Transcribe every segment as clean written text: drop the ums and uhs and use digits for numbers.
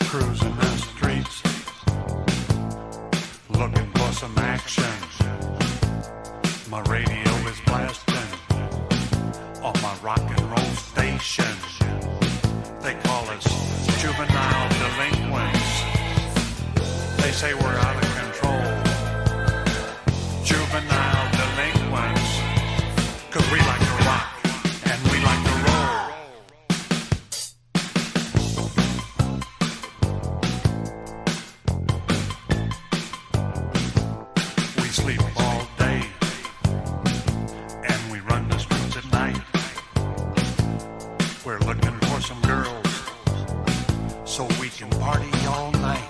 Cruising the streets, looking for some action. My radio is blasting on my rock and roll station. They call us juvenile delinquents. They say we're out of control. Juvenile delinquents. 'Cause we like to rock and we like to roll. We sleep all day and we run the streets at night. We're looking for some girls so we can party all night.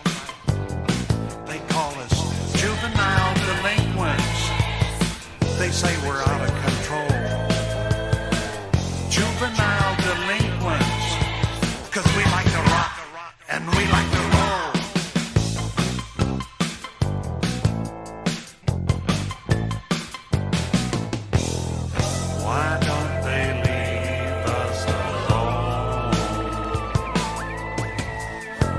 They call us juvenile delinquents. They say we're out of control. Juvenile delinquents. 'Cause we like to rock and we like to roll. Why don't they leave us alone?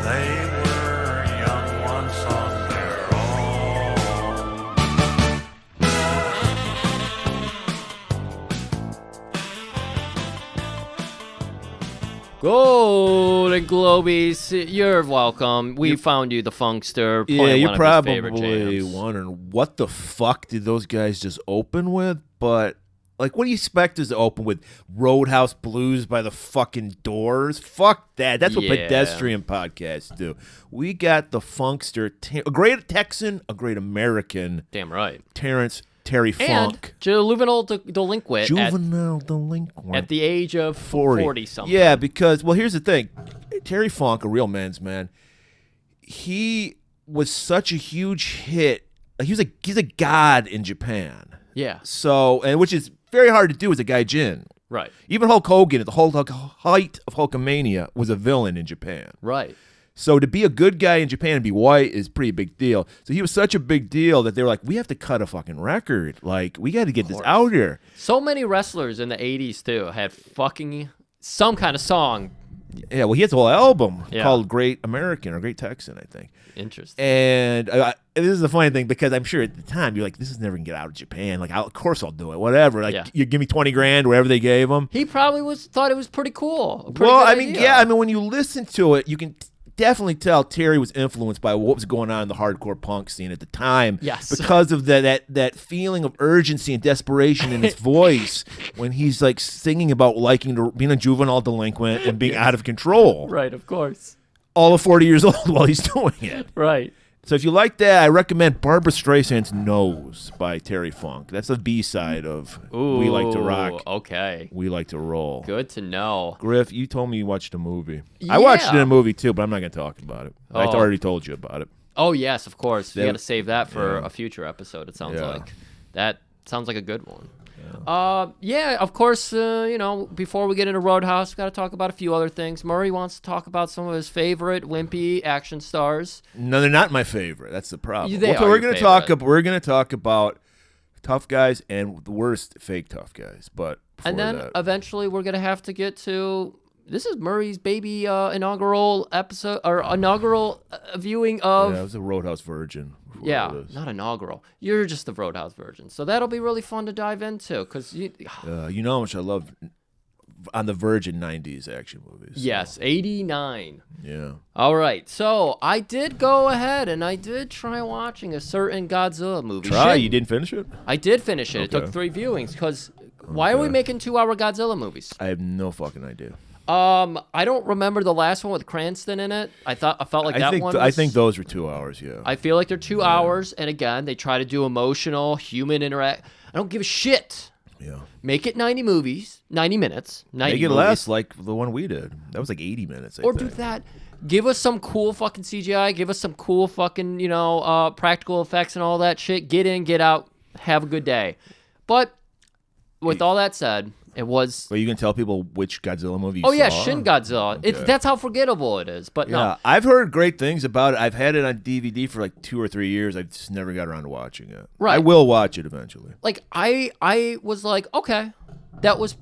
They were young once on their own. Golan-Globus, you're welcome. We found you, the Funkster. Yeah, you're one of his favorite probably jams. wondering what the fuck did those guys just open with? But like, what do you expect us to open with? Roadhouse Blues by the fucking Doors? Fuck that. That's what Yeah. pedestrian podcasts do. We got the Funkster, a great Texan, a great American, Damn right. Terry And Funk. juvenile delinquent Juvenile delinquent. at the age of 40 something. Yeah, because, well, here's the thing. Terry Funk, a real man's man, he was such a huge hit. He's a god in Japan. Yeah. So, and which is very hard to do as a gaijin. Right. Even Hulk Hogan at the whole height of Hulkamania was a villain in Japan. Right. So to be a good guy in Japan and be white is a pretty big deal. So he was such a big deal that they were like, we have to cut a fucking record. Like, we got to get this out here. So many wrestlers in the 80s, too, had fucking some kind of song. Yeah, well, he has a whole album Yeah. called Great American or Great Texan, I think. Interesting. And this is the funny thing because I'm sure at the time you're like, this is never going to get out of Japan. Like, of course I'll do it. Whatever. Like, Yeah. you give me 20 grand, whatever they gave him. He probably thought it was pretty cool. A pretty Well, good I mean, idea. yeah. I mean, when you listen to it, you can definitely tell Terry was influenced by what was going on in the hardcore punk scene at the time. Yes. Because of that feeling of urgency and desperation in his voice when he's like singing about being a juvenile delinquent and being out of control. Right, of course. All of 40 years old while he's doing it. Right. So if you like that, I recommend Barbra Streisand's Nose by Terry Funk. That's the B-side of We Like to Rock, Okay. We Like to Roll. Good to know. Griff, you told me you watched a movie. I watched it in Yeah. a movie too, but I'm not going to talk about it. I Oh. already told you about it. Oh, yes, of course. We That- got to save that for yeah. a future episode, it sounds Yeah. like. That sounds like a good one. Yeah, of course, before we get into Roadhouse, we got to talk about a few other things. Murray wants to talk about some of his favorite wimpy action stars. No, they're not my favorite. That's the problem. They are we're your going to favorite. we're going to talk about tough guys and the worst fake tough guys. But before And then that, eventually we're going to have to get to... This is Murray's baby inaugural episode, or inaugural viewing of... yeah, I was a Roadhouse virgin. before Yeah, this. not inaugural. You're just the Roadhouse version. So that'll be really fun to dive into, because... You know how much I love on the Virgin 90s action movies. so, Yes, 89. Yeah. All right, so I did go ahead and I did try watching a certain Godzilla movie. Try? Shit, You didn't finish it? I did finish it. It Okay. took 3 viewings, because why are we Okay. making 2-hour Godzilla movies? I have no fucking idea. I don't remember the last one with Cranston in it. I felt like that one I was- think those were 2 hours, yeah. I feel like they're 2 hours, and again, they try to do emotional, human interact. I don't give a shit. yeah. Make it 90 minutes. 90 Make it movies. less like the one we did. That was like 80 minutes, I Or think. do that. Give us some cool fucking CGI. Give us some cool fucking, practical effects and all that shit. Get in, get out, have a good day. But with all that said, it was... Are you going to tell people which Godzilla movie you Oh, saw? yeah, Shin Godzilla. Okay. That's how forgettable it is. But Yeah, no. I've heard great things about it. I've had it on DVD for like 2 or 3 years. I've just never got around to watching it. Right. I will watch it eventually. Like, I was like, okay. That was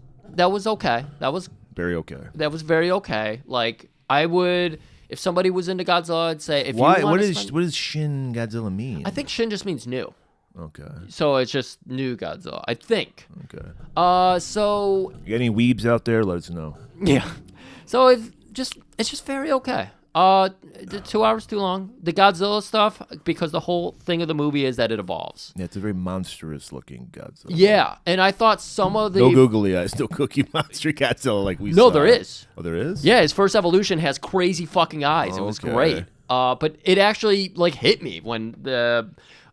okay. That was Very okay. very okay. Like, I would... If somebody was into Godzilla, I'd say if Why? you What want is what does Shin Godzilla mean? I think Shin just means new. Okay. So it's just new Godzilla, I think. Okay. So You got any weebs out there? Let us know. yeah. So it's just very okay. 2 hours too long. The Godzilla stuff, because the whole thing of the movie is that it evolves. Yeah, it's a very monstrous looking Godzilla. Yeah, and I thought some of the No googly eyes, no Cookie Monster Godzilla like we saw. No, there is. Oh, there is? Yeah, his first evolution has crazy fucking eyes. It was Okay. great. But it actually like hit me when the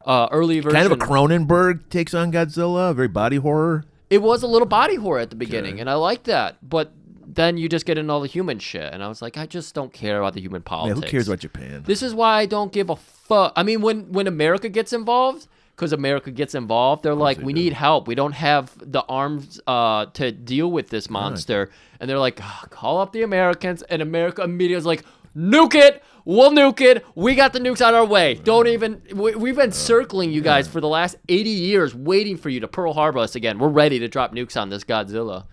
early version. Kind of a Cronenberg takes on Godzilla, very body horror. It was a little body horror at the beginning, and I liked that. But then you just get into all the human shit, and I was like, I just don't care about the human Yeah, politics. who cares about Japan? This is why I don't give a fuck. I mean, when America gets involved, because America gets involved, they're like, we need help. We don't have the arms to deal with this monster. And they're like, call up the Americans. And America immediately is like, nuke it. We'll nuke it. We got the nukes on our way. Don't even. We've been circling you guys for the last 80 years, waiting for you to Pearl Harbor us again. We're ready to drop nukes on this Godzilla.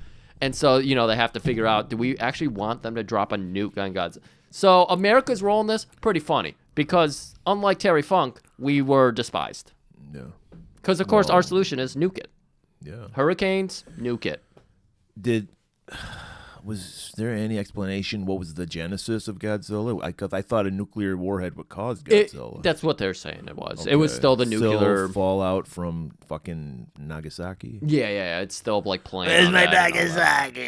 And so, you know, they have to figure out, do we actually want them to drop a nuke on Godzilla? So America's role in this, pretty funny. Because unlike Terry Funk, we were despised. Yeah. Because, of course, our solution is nuke it. Yeah. Hurricanes, nuke it. Was there any explanation what was the genesis of Godzilla? I thought a nuclear warhead would cause Godzilla. That's what they're saying it was. It was still the nuclear... Still fallout from fucking Nagasaki? Yeah. It's still like playing. Where's on my that and all Nagasaki?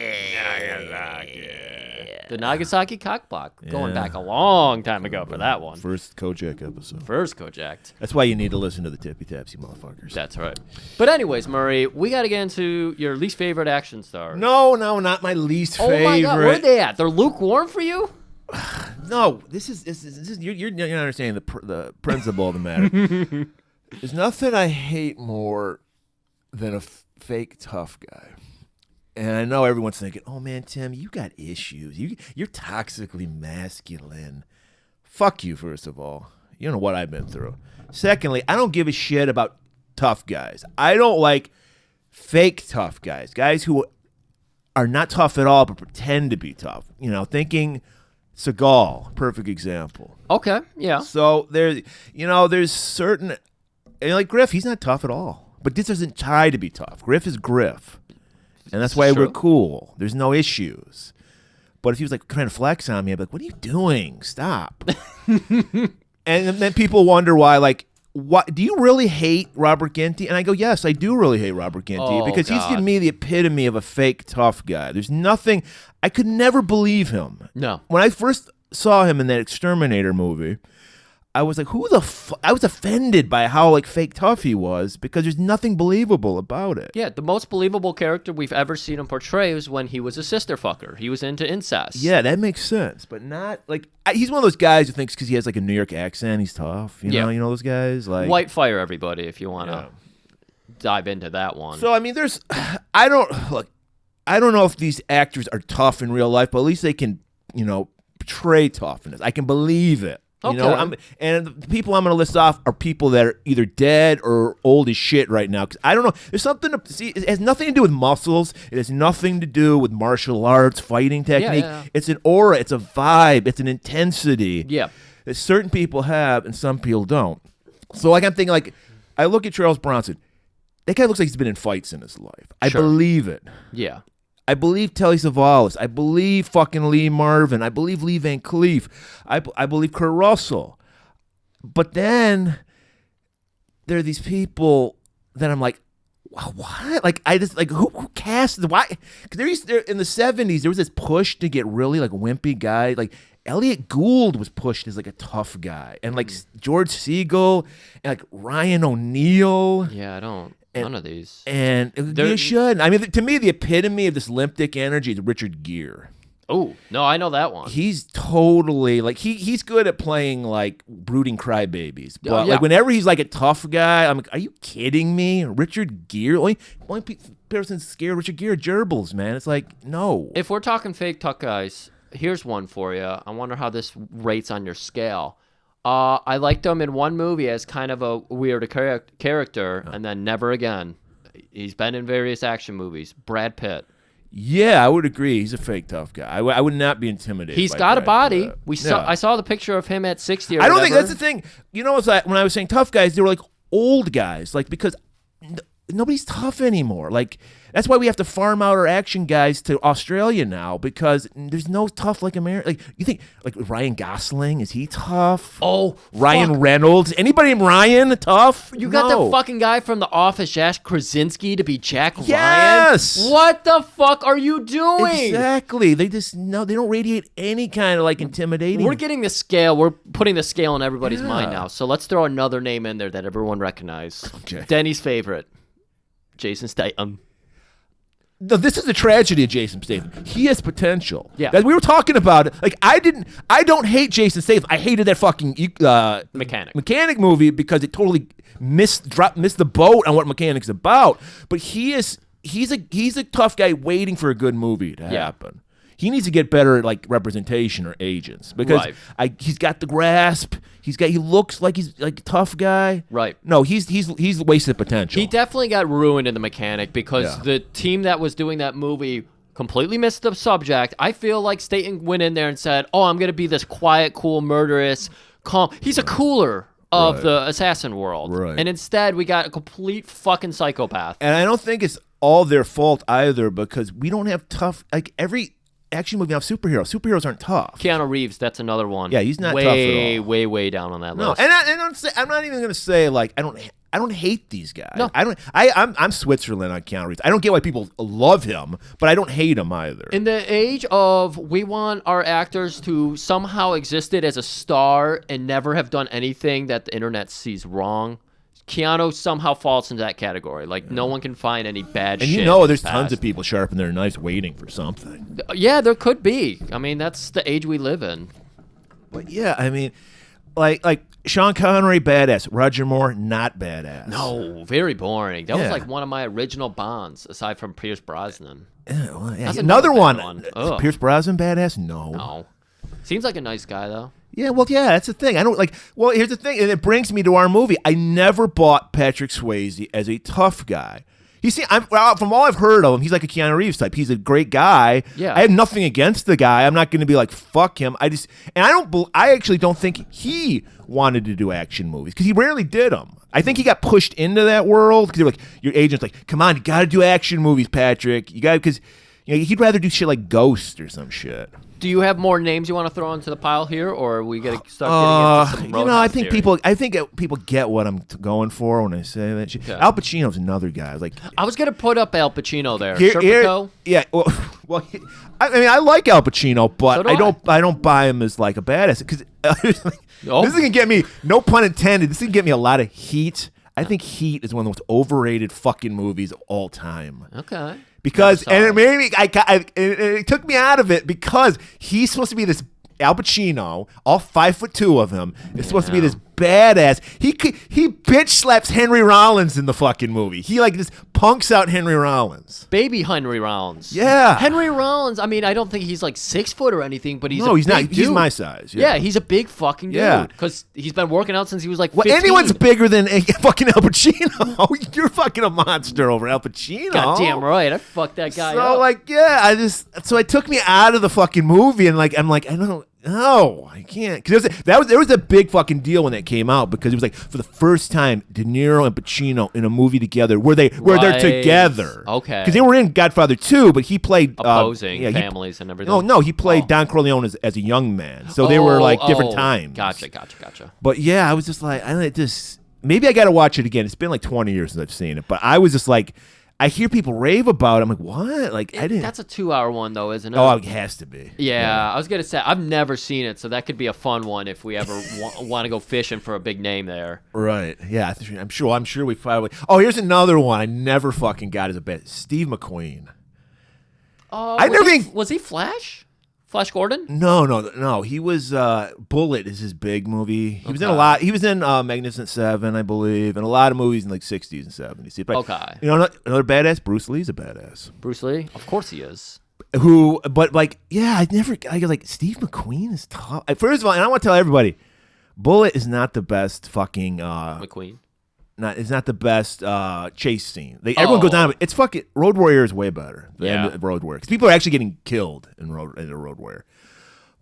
that. The Nagasaki cockblock. Going Yeah. back a long time ago for that one. First Kojak episode. First Kojak. That's why you need to listen to the Tippy Taps, you motherfuckers. That's right. But anyways, Murray, we got to get into your least favorite action stars. No, not my least Oh favorite. my God, where are they at? They're lukewarm for you? No, this is you're not understanding the principle of the matter. There's nothing I hate more than a fake tough guy. And I know everyone's thinking, "Oh man, Tim, you got issues. You're toxically masculine." Fuck you, first of all. You don't know what I've been through. Secondly, I don't give a shit about tough guys. I don't like fake tough guys. Guys who are not tough at all but pretend to be tough. You know, thinking Seagal, perfect example. Okay, yeah. So there's certain, like Griff, he's not tough at all. But this doesn't try to be tough. Griff is Griff. And that's why we're cool. There's no issues. But if he was like trying to flex on me, I'd be like, what are you doing? Stop. And then people wonder why, like, what do you really hate Robert Ginty? And I go, yes, I do really hate Robert Ginty because he's giving me the epitome of a fake tough guy. There's nothing, I could never believe him. No. When I first saw him in that Exterminator movie, I was like, I was offended by how like fake tough he was because there's nothing believable about it. Yeah, the most believable character we've ever seen him portray was when he was a sister fucker. He was into incest. Yeah, that makes sense, but not like he's one of those guys who thinks because he has like a New York accent, he's tough. You know those guys like White fire, everybody, if you want to dive into that one. So I mean, I don't know if these actors are tough in real life, but at least they can portray toughness. I can believe it. You know, and the people I'm going to list off are people that are either dead or old as shit right now. Because I don't know. There's something to see. It has nothing to do with muscles. It has nothing to do with martial arts, fighting technique. Yeah. It's an aura. It's a vibe. It's an intensity. Yeah. That certain people have and some people don't. So like I'm thinking, like I look at Charles Bronson. That guy looks like he's been in fights in his life. I believe it. Yeah. I believe Telly Savalas. I believe fucking Lee Marvin. I believe Lee Van Cleef. I believe Kurt Russell. But then there are these people that I'm like, what? Like I just like who cast why? Because there in the 70s there was this push to get really like wimpy guy. Like Elliot Gould was pushed as like a tough guy, and like George Segal and like Ryan O'Neal. Yeah, I don't. None of these. And you should. I mean, to me, the epitome of this limp dick energy is Richard Gere. Oh, no, I know that one. He's totally, like, he's good at playing, like, brooding crybabies. But, like, whenever he's, like, a tough guy, I'm like, are you kidding me? Richard Gere? Only person scared of Richard Gere, gerbils, man. It's like, no. If we're talking fake tough guys, here's one for you. I wonder how this rates on your scale. I liked him in one movie as kind of a weird character, and then never again. He's been in various action movies. Brad Pitt. Yeah, I would agree. He's a fake tough guy. I would not be intimidated. He's by got a Brad body. Pitt. I saw the picture of him at 60 or I don't whatever. think that's the thing. You know, it's like when I was saying tough guys, they were like old guys, like because nobody's tough anymore. Like that's why we have to farm out our action guys to Australia now because there's no tough like America. Like you think like Ryan Gosling, is he tough? Oh, Ryan fuck. Reynolds, anybody named Ryan tough? You got No. the fucking guy from The Office, Jack Krasinski, to be Jack Yes! Ryan. What the fuck are you doing? Exactly. They just they don't radiate any kind of like intimidating. We're getting the scale. We're putting the scale in everybody's mind now. So let's throw another name in there that everyone recognizes. Okay. Denny's favorite, Jason Statham. No, this is the tragedy of Jason Statham. He has potential. Yeah. That we were talking about it. Like I don't hate Jason Statham. I hated that fucking Mechanic movie because it totally missed the boat on what Mechanic's about. But he's a tough guy waiting for a good movie to happen. He needs to get better at like representation or agents because he's got the grasp. He looks like he's like a tough guy. Right. No, he's wasted potential. He definitely got ruined in The Mechanic because the team that was doing that movie completely missed the subject. I feel like Statham went in there and said, "Oh, I'm going to be this quiet, cool, murderous, calm." He's a cooler of the assassin world. Right. And instead, we got a complete fucking psychopath. And I don't think it's all their fault either because we don't have tough like every action movie now have superheroes. Superheroes aren't tough. Keanu Reeves, that's another one. Yeah, he's not way, tough at all. way down on that No, list. and I'm not even going to say like I don't hate these guys. No. I'm Switzerland on Keanu Reeves. I don't get why people love him, but I don't hate him either. In the age of we want our actors to somehow existed as a star and never have done anything that the internet sees wrong, Keanu somehow falls into that category. Like no one can find any bad and shit. you know, in there's his tons past. of people sharpening their knives waiting for something. Yeah, there could be. I mean, that's the age we live in. But yeah, I mean, like Sean Connery, badass. Roger Moore, not badass. No, very boring. That was Yeah. like one of my original Bonds, aside from Pierce Brosnan. Yeah, well, yeah. That's Another another one. bad one. Is Ugh. Pierce Brosnan badass? No. No. Seems like a nice guy, though. Yeah, well, yeah, that's the thing. I don't like. Well, here's the thing, and it brings me to our movie. I never bought Patrick Swayze as a tough guy. From all I've heard of him, he's like a Keanu Reeves type. He's a great guy. Yeah. I have nothing against the guy. I'm not going to be like fuck him. I actually don't think he wanted to do action movies because he rarely did them. I think he got pushed into that world because like your agent's like, come on, you got to do action movies, Patrick. You got because he'd rather do shit like Ghost or some shit. Do you have more names you want to throw into the pile here, or are we going to start getting into some I Roadhouse think theory? people get what I'm going for when I say that shit. Okay. Al Pacino's another guy. Like I was going to put up Al Pacino there. here, Serpico? yeah. I mean, I like Al Pacino, but So do I don't buy him as like a badass because this is gonna get me. No pun intended. This is gonna get me a lot of heat. I think Heat is one of the most overrated fucking movies of all time. Okay. Because Never saw and it made me, it took me out of it because he's supposed to be this Al Pacino, all 5'2" of him, is supposed to be this badass. He bitch slaps Henry Rollins in the fucking movie. He like just punks out Henry Rollins. Baby Henry Rollins. Yeah. Henry Rollins, I mean, I don't think he's like 6 foot or anything, but he's He's not. big He's dude. my size. Yeah, he's a big fucking dude. Yeah. Because he's been working out since he was like Well, 15. anyone's bigger than fucking Al Pacino. You're fucking a monster over Al Pacino. Goddamn right. I fucked that guy up. So like, yeah, it took me out of the fucking movie, and like, I'm like, I don't. No, I can't. Because there was a big fucking deal when that came out because it was like for the first time De Niro and Pacino in a movie together where they're together. Okay. Because they were in Godfather 2, but he played Opposing families and everything. No, he played Don Corleone as a young man. So they were like different times. Gotcha. But yeah, I was just like, maybe I got to watch it again. It's been like 20 years since I've seen it, but I was just like, I hear people rave about it. I'm like, what? Like, I didn't. That's a 2-hour one, though, isn't it? Oh, it has to be. Yeah, I was going to say, I've never seen it, so that could be a fun one if we ever want to go fishing for a big name there. Right. Yeah, I'm sure we probably. Oh, here's another one I never fucking got as a bet. Steve McQueen. Was he Flash? Flash Gordon? No. He was Bullet is his big movie. He was in a lot. He was in Magnificent Seven, I believe, and a lot of movies in like 60s and 70s. Okay. Another badass. Bruce Lee's a badass. Bruce Lee? Of course he is. But like, yeah, I was like, Steve McQueen is tough. First of all, and I want to tell everybody, Bullet is not the best fucking. McQueen? It's not the best chase scene. Everyone goes down. It's fucking Road Warrior is way better than Road Warrior because people are actually getting killed in a Road Warrior.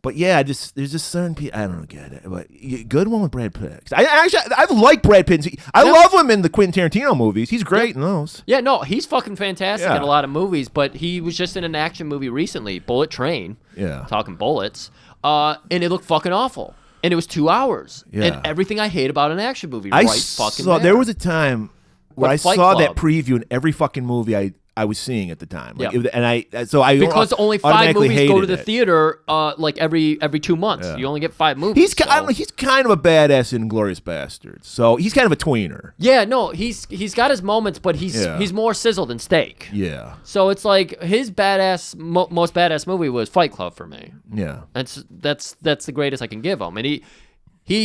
But yeah, there's just certain people I don't get it. But good one with Brad Pitt. I like Brad Pitt. I love him in the Quentin Tarantino movies. He's great in those. Yeah, no, he's fucking fantastic in a lot of movies. But he was just in an action movie recently, Bullet Train. Yeah, talking bullets, and it looked fucking awful. And it was 2 hours. Yeah. And everything I hate about an action movie, There was a time where I Fight saw Club. that preview in every fucking movie I was seeing at the time. Like, Yeah. Because only 5 movies go to the theater like every 2 months. Yeah. You only get 5 movies. He's kind of a badass in Inglourious Basterds. So he's kind of a tweener. Yeah, no, he's got his moments, but he's more sizzle than steak. Yeah. So it's like his most badass movie was Fight Club for me. Yeah. That's the greatest I can give him. And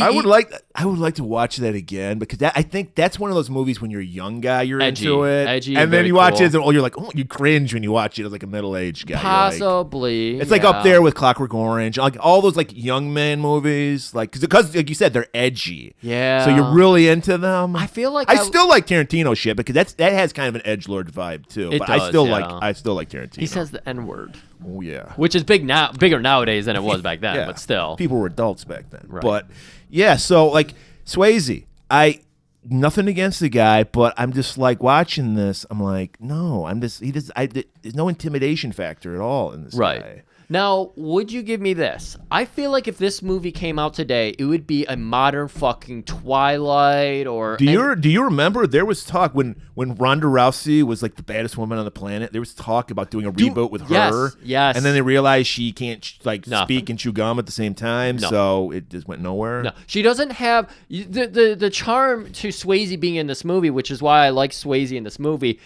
I would like to watch that again because I think that's one of those movies when you're a young guy, you're into it, edgy, and then very you watch cool. it, and you're like, oh, you cringe when you watch it as like a middle-aged guy. Possibly, it's like up there with Clockwork Orange, like all those like young man movies, like because like you said, they're edgy. Yeah, so you're really into them. I feel like I still like Tarantino shit because that has kind of an edgelord vibe too. It but does, I still like Tarantino. He says the N-word. Oh yeah, which is bigger nowadays than it was back then, but still, people were adults back then. Right. But yeah, so like Swayze, nothing against the guy, but I'm just like watching this. I'm like, no, there's no intimidation factor at all in this guy. Now, would you give me this? I feel like if this movie came out today, it would be a modern fucking Twilight or... Do you remember there was talk when Ronda Rousey was like the baddest woman on the planet? There was talk about doing a reboot with her. Yes. And then they realized she can't speak and chew gum at the same time, so it just went nowhere. No, she doesn't have the charm to Swayze being in this movie, which is why I like Swayze in this movie.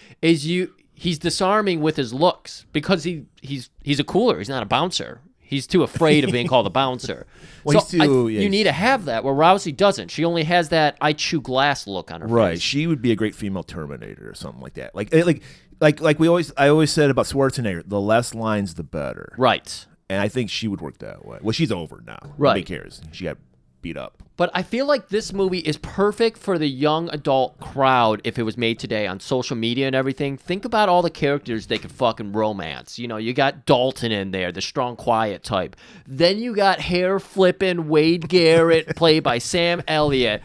He's disarming with his looks because he's a cooler. He's not a bouncer. He's too afraid of being called a bouncer. You need to have that where Rousey doesn't. She only has that I chew glass look on her face. Right. She would be a great female Terminator or something like that. Like I always said about Schwarzenegger, the less lines the better. Right. And I think she would work that way. Well, she's over now. Right. Nobody cares. She got beat up. But I feel like this movie is perfect for the young adult crowd if it was made today on social media and everything. Think about all the characters they could fucking romance. You know, you got Dalton in there, the strong, quiet type. Then you got hair-flipping Wade Garrett, played by Sam Elliott.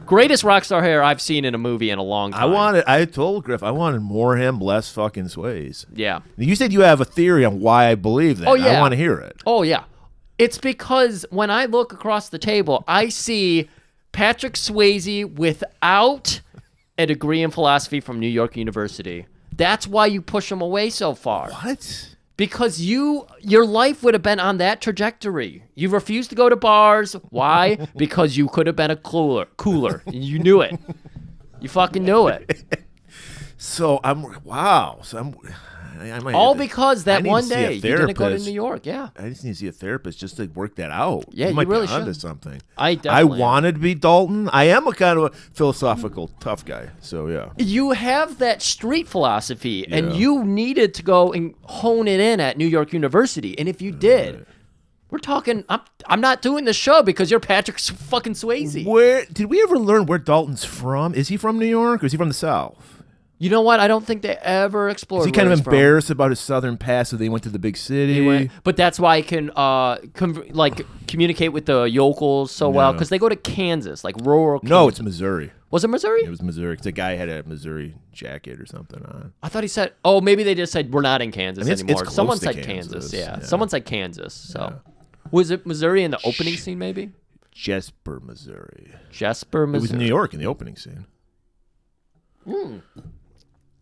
Greatest rock star hair I've seen in a movie in a long time. I told Griff I wanted more him, less fucking Swayze. Yeah. You said you have a theory on why I believe that. Oh, yeah. I want to hear it. Oh, yeah. It's because when I look across the table, I see Patrick Swayze without a degree in philosophy from New York University. That's why you push him away so far. What? Because your life would have been on that trajectory. You refused to go to bars. Why? Because you could have been a cooler. You knew it. You fucking knew it. So I might all have to, because that one day you didn't go to therapist. New York. Yeah. I just need to see a therapist just to work that out. Yeah, you might really be onto should. something. I definitely wanted to be Dalton. I am a kind of a philosophical tough guy. So yeah. You have that street philosophy, and you needed to go and hone it in at New York University. And if you did, we're talking. I'm not doing the show because you're Patrick fucking Swayze. Where did we ever learn where Dalton's from? Is he from New York or is he from the South? You know what? I don't think they ever explored. Is he kind of embarrassed about his southern past, so they went to the big city? But that's why I can communicate with the yokels so well because they go to Kansas, like rural. Kansas. No, it's Missouri. Was it Missouri? It was Missouri. The guy had a Missouri jacket or something on. I thought he said. Oh, maybe they just said we're not in Kansas anymore. It's Someone close said to Kansas. Kansas. Yeah. Yeah. Someone said Kansas. So, was it Missouri in the opening scene? Maybe. Jesper, Missouri. Jesper, Missouri. It was New York in the opening scene.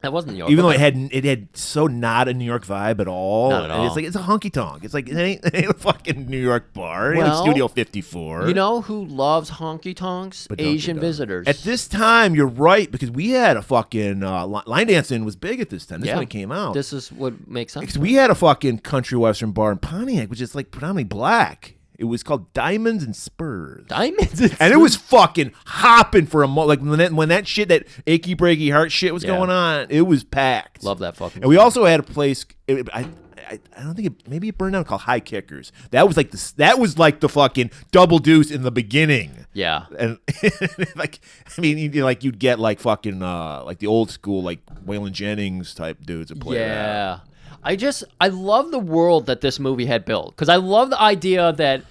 That wasn't New York. Even though it had so not a New York vibe at all. Not at all. It's a honky tonk. It's like it ain't a fucking New York bar. It ain't Well, like Studio 54. You know who loves honky tonks? Asian visitors. At this time, you're right because we had a fucking line dancing was big at this time. This is when it came out. This is what makes sense. Because we had a fucking country western bar in Pontiac, which is like predominantly black. It was called Diamonds and Spurs. Diamonds and it was fucking hopping for like when that shit, that achy breaky heart shit was going on, it was packed. Love that fucking. And we also had a place. I don't think maybe it burned down, called High Kickers. That was like the fucking Double Deuce in the beginning. Yeah. And like, I mean, you'd get like fucking like the old school like Waylon Jennings type dudes to play. Yeah. I love the world that this movie had built, because I love the idea that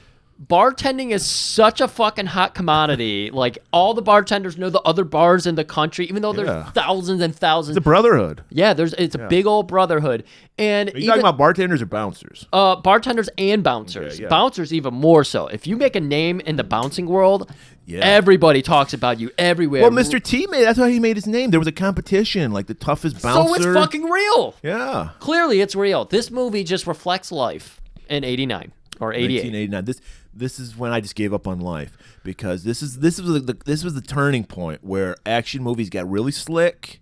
bartending is such a fucking hot commodity. Like, all the bartenders know the other bars in the country, even though there's thousands and thousands. It's a brotherhood. Yeah, it's a big old brotherhood. And Are you talking about bartenders or bouncers? Bartenders and bouncers. Okay, yeah. Bouncers even more so. If you make a name in the bouncing world, everybody talks about you everywhere. Well, Mr. T that's how he made his name. There was a competition, like the toughest bouncer. So it's fucking real. Yeah. Clearly, it's real. This movie just reflects life in 89 or 88. 1989. This is when I just gave up on life, because this was the turning point where action movies got really slick.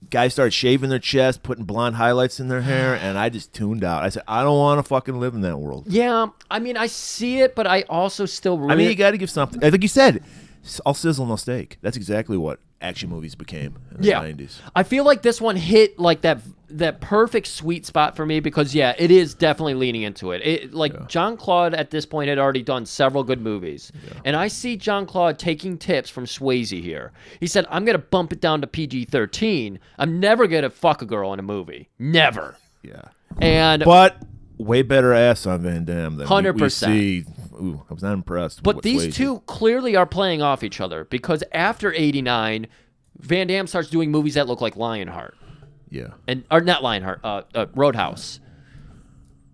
Guys started shaving their chest, putting blonde highlights in their hair, and I just tuned out. I said, I don't want to fucking live in that world. Yeah, I mean, I see it, but I also still really... I mean, you got to give something. Like you said, all sizzle, no steak. That's exactly what action movies became in the 90s. I feel like this one hit like that perfect sweet spot for me, because it is definitely leaning into it. Jean-Claude at this point had already done several good movies, and I see Jean-Claude taking tips from Swayze here. He said, I'm gonna bump it down to PG-13. I'm never gonna fuck a girl in a movie, never. But way better ass on Van Damme than 100%. we see. Ooh, I was not impressed. But these two clearly are playing off each other, because after 89, Van Damme starts doing movies that look like Lionheart. Yeah. Or not Lionheart, Roadhouse.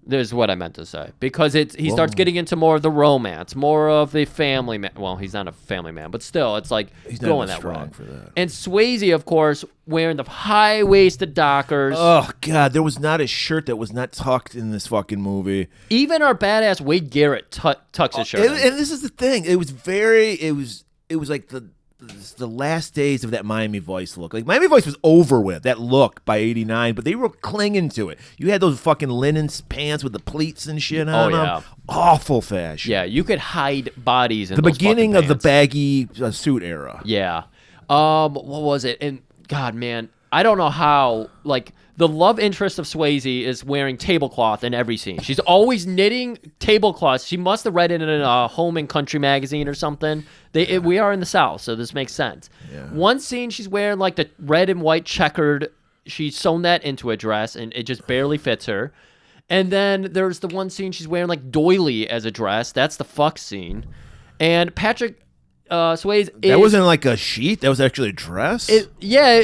There's what I meant to say. Because he starts getting into more of the romance, more of the family man. Well, he's not a family man, but still, it's like he's going not that way. strong for that. And Swayze, of course, wearing the high-waisted Dockers. Oh, God, there was not a shirt that was not tucked in this fucking movie. Even our badass Wade Garrett tucks his shirt in. And this is the thing. It was like the last days of that Miami Vice look. Like, Miami Vice was over with, that look, by 89, but they were clinging to it. You had those fucking linen pants with the pleats and shit on them. Awful fashion. Yeah, you could hide bodies in the those beginning of the pants. baggy suit era. Yeah. What was it? And, God, man, I don't know how, like... The love interest of Swayze is wearing tablecloth in every scene. She's always knitting tablecloths. She must have read it in a Home and Country magazine or something. We are in the South, so this makes sense. Yeah. One scene, she's wearing like the red and white checkered. She's sewn that into a dress, and it just barely fits her. And then there's the one scene she's wearing like doily as a dress. That's the fuck scene. And Patrick... Swayze that wasn't like a sheet. That was actually a dress. It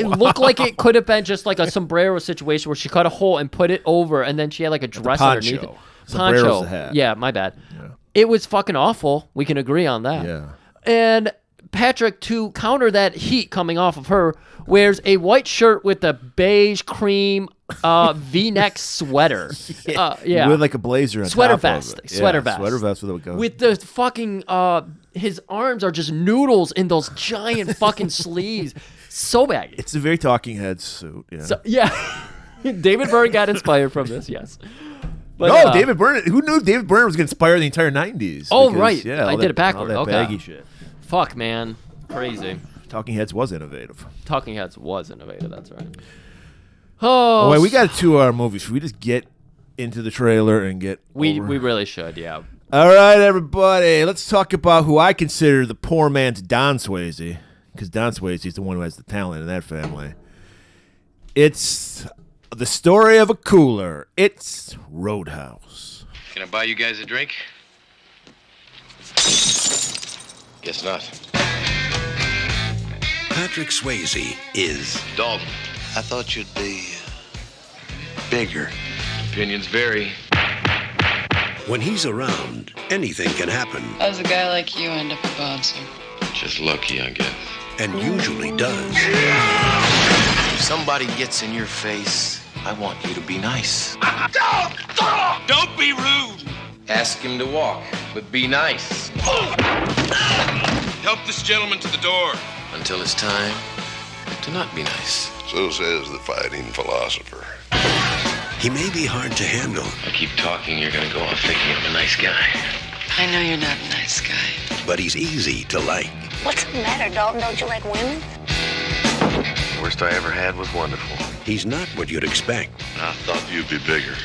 looked like it could have been just like a sombrero situation where she cut a hole and put it over, and then she had like a dress underneath it. Sombrero's the hat. Yeah, my bad. Yeah. It was fucking awful. We can agree on that. Yeah. And Patrick, to counter that heat coming off of her, wears a white shirt with a beige cream V-neck sweater. Yeah. With like a blazer on sweater top vest. of it. Sweater vest. Sweater vest with a with the fucking his arms are just noodles in those giant fucking sleeves. So baggy. It's a very Talking Heads suit. Yeah. David Byrne got inspired from this, yes. But, David Byrne. Who knew David Byrne was going to inspire the entire 90s? Oh, because, right. Yeah, I did it backward. All that baggy shit. Fuck, man. Crazy. Talking Heads was innovative. Talking Heads was innovative, that's right. Oh, wait, we got a 2-hour movie. Should we just get into the trailer and get We really should, yeah. All right, everybody. Let's talk about who I consider the poor man's Don Swayze, because Don Swayze is the one who has the talent in that family. It's the story of a cooler. It's Roadhouse. Can I buy you guys a drink? Guess not. Patrick Swayze is Dalton. I thought you'd be bigger. Opinions vary. When he's around, anything can happen. How does a guy like you end up a bouncer? Just lucky, I guess. And usually does. If somebody gets in your face, I want you to be nice. Don't be rude. Ask him to walk, but be nice. Help this gentleman to the door. Until it's time to not be nice. So says the fighting philosopher. He may be hard to handle. I keep talking, you're gonna go off thinking I'm a nice guy. I know you're not a nice guy. But he's easy to like. What's the matter, Dalton? Don't you like women? The worst I ever had was wonderful. He's not what you'd expect. I thought you'd be bigger.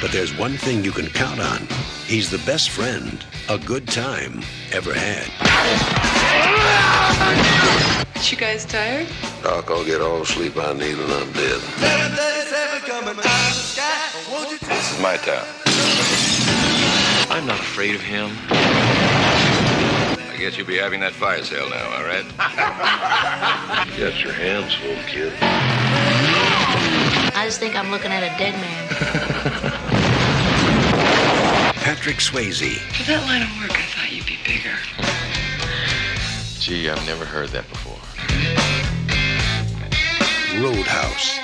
But there's one thing you can count on. He's the best friend a good time ever had. You guys tired? Doc, I'll get all the sleep I need when I'm dead. This is my town. I'm not afraid of him. I guess you'll be having that fire sale now, all right? You got your hands full, kid. I just think I'm looking at a dead man. Patrick Swayze. For that line of work, I thought you'd be bigger. Gee, I've never heard that before. Roadhouse.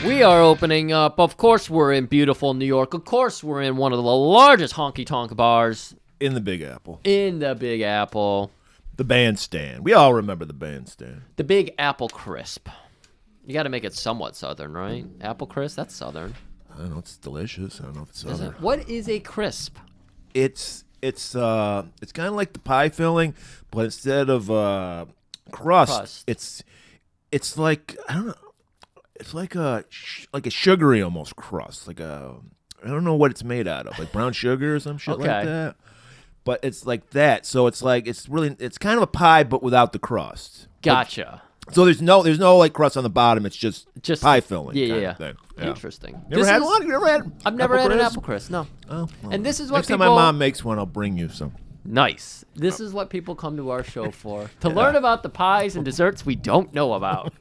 We are opening up. Of course, we're in beautiful New York. Of course, we're in one of the largest honky-tonk bars In the Big Apple. in the Big Apple. The bandstand. We all remember the bandstand. The Big Apple Crisp. You got to make it somewhat southern, right? Apple Crisp, that's southern. I don't know. It's delicious. I don't know if it's Is southern. it? What is a crisp? It's kind of like the pie filling, but instead of crust, it's like, I don't know. It's like a sugary almost crust, I don't know what it's made out of, like brown sugar or some shit like Okay. that. But it's like that, so it's like it's kind of a pie but without the crust. Gotcha. So there's no like crust on the bottom. It's just pie filling. Yeah, kind yeah. of thing. Interesting. Never had one? You never had? I've never had an crisp? apple crisp. No. Oh, well. And this is what Next people. time my mom makes one, I'll bring you some. Nice. This is what people come to our show for. To learn about the pies and desserts we don't know about.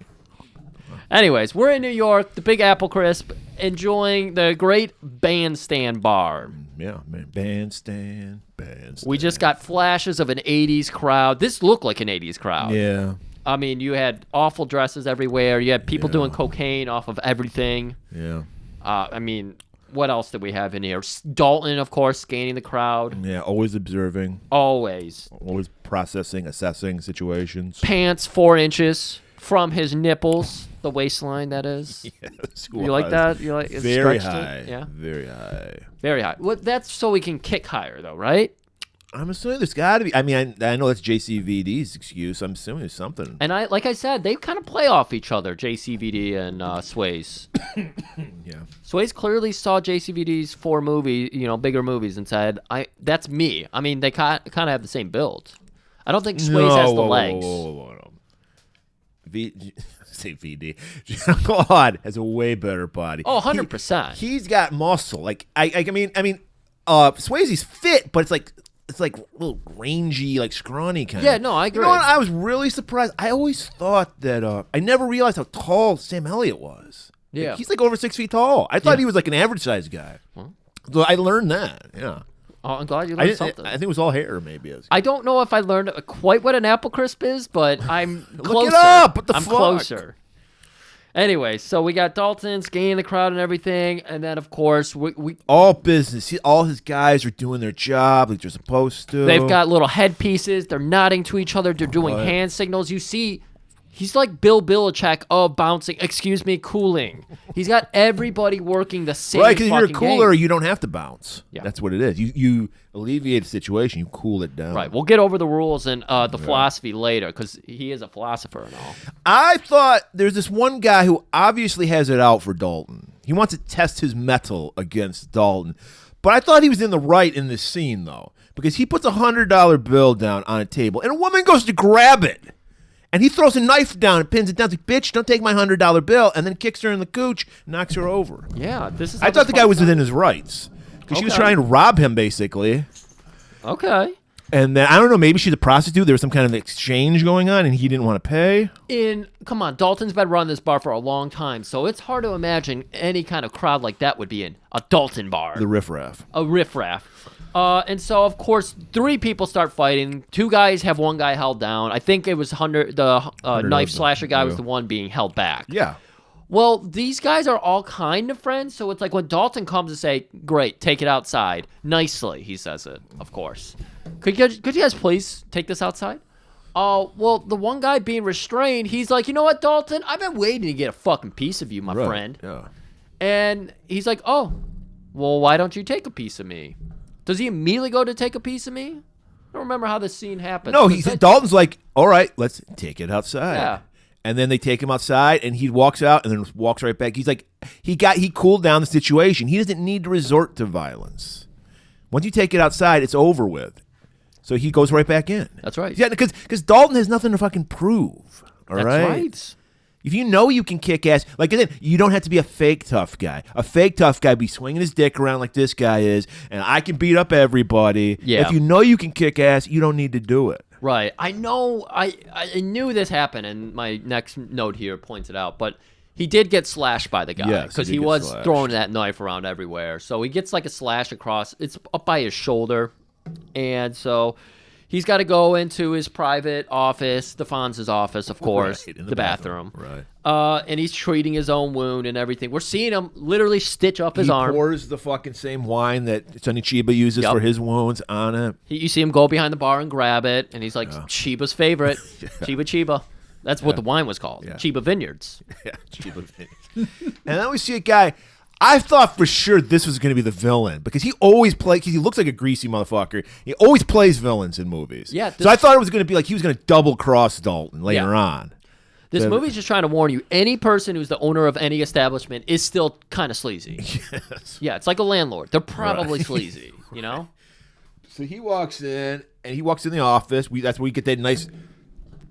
Anyways, we're in New York, the Big Apple Crisp, enjoying the great bandstand bar. Yeah, man. Bandstand. We just got flashes of an 80s crowd. This looked like an 80s crowd. Yeah. I mean, you had awful dresses everywhere. You had people doing cocaine off of everything. Yeah. I mean, what else did we have in here? Dalton, of course, scanning the crowd. Yeah, always observing. Always. Always processing, assessing situations. Pants 4 inches from his nipples, the waistline, that is. Yes, You like that? You like it very stretched high. it? Yeah. Very high. Very high. Well, that's so we can kick higher, though, right? I'm assuming there's got to be. I mean, I know that's JCVD's excuse. I'm assuming there's something. And like I said, they kind of play off each other, JCVD and Swayze. Yeah. Swayze clearly saw JCVD's 4 bigger movies and said, that's me. I mean, they kind of have the same build. I don't think Swayze has the legs. Whoa. Say VD. God has a way better body. Oh, 100%. He's got muscle. Like I mean, Swayze's fit, but it's like a little rangy, like scrawny kind. Yeah, no, I agree. You know what? I was really surprised. I always thought that I never realized how tall Sam Elliott was. Yeah. He's like over 6 feet tall. I thought he was like an average sized guy. So I learned that. Yeah. Oh, I'm glad you I learned didn't- something. I think it was all hair, maybe. I don't know if I learned quite what an apple crisp is, but I'm closer. Look it up. What the I'm fuck? closer. Anyway, so we got Dalton scanning the crowd and everything, and then of course we All business. All his guys are doing their job like they're supposed to. they've got little headpieces. They're nodding to each other. They're doing Right. hand signals. You see, he's like Bill Belichick of bouncing. Excuse me, cooling. He's got everybody working the same. Right, because if you're a fucking cooler, game. you don't have to bounce. Yeah. That's what it is. You alleviate the situation. You cool it down. Right. We'll get over the rules and the philosophy later because he is a philosopher and all. I thought there's this one guy who obviously has it out for Dalton. He wants to test his mettle against Dalton. But I thought he was in the right in this scene, though, because he puts a $100 bill down on a table, and a woman goes to grab it. And he throws a knife down and pins it down. He's like, bitch, don't take my $100 bill. And then kicks her in the cooch, knocks her over. Yeah, this is. I thought the guy was within his rights. Because she was Okay. trying to rob him, basically. Okay. And then, I don't know, maybe she's a prostitute. There was some kind of exchange going on, and he didn't want to pay. Come on, Dalton's been running this bar for a long time, so it's hard to imagine any kind of crowd like that would be in a Dalton bar. The riffraff. A riffraff. And so, of course, 3 people start fighting. 2 guys have one guy held down. I think it was the knife slasher guy was the one being held back. Yeah. Well, these guys are all kind of friends, so it's like when Dalton comes to say, great, take it outside. Nicely, he says it, of course. Could you guys please take this outside? Well, the one guy being restrained, he's like, you know what, Dalton? I've been waiting to get a fucking piece of you, my friend. Yeah. And he's like, oh, well, why don't you take a piece of me? Does he immediately go to take a piece of me? I don't remember how this scene happened. No, Dalton's like, all right, let's take it outside. Yeah. And then they take him outside, and he walks out, and then walks right back. He's like, he cooled down the situation. He doesn't need to resort to violence. Once you take it outside, it's over with. So he goes right back in. That's right. Yeah, because Dalton has nothing to fucking prove. All That's right. If you know you can kick ass, like I said, you don't have to be a fake tough guy. A fake tough guy be swinging his dick around like this guy is, and I can beat up everybody. Yeah. If you know you can kick ass, you don't need to do it. Right. I know. I knew this happened, and my next note here points it out. But he did get slashed by the guy Yes, because he he did get was slashed. throwing that knife around everywhere. So he gets like a slash across. It's up by his shoulder, and so he's got to go into his private office, Stefan's office, of course, Right, in the bathroom. Right. And he's treating his own wound and everything. We're seeing him literally stitch up his He arm. pours the fucking same wine that Sonny Chiba uses Yep. for his wounds on it. You see him go behind the bar and grab it, and he's like, Chiba's favorite. Chiba. That's what the wine was called. Yeah. Chiba Vineyards. Yeah, Chiba. And then we see a guy. I thought for sure this was going to be the villain because he always plays. He looks like a greasy motherfucker. He always plays villains in movies. Yeah, so I thought it was going to be like he was going to double cross Dalton later on. This So- movie's just trying to warn you. Any person who's the owner of any establishment is still kind of sleazy. Yes. Yeah, it's like a landlord. They're probably sleazy, you know? So he walks in, and he walks in the office. That's where we get that nice,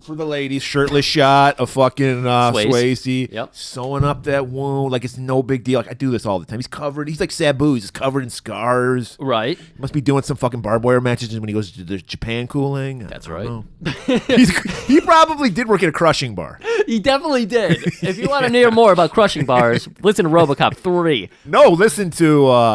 for the ladies, shirtless shot of fucking Swayze Yep. sewing up that wound like it's no big deal. Like I do this all the time. He's covered. He's like Sabu. He's covered in scars. Right. Must be doing some fucking barbed wire matches when he goes to the Japan cooling. That's I right. don't know. He probably did work at a crushing bar. He definitely did. If you want to hear more about crushing bars, listen to RoboCop 3. No, listen to,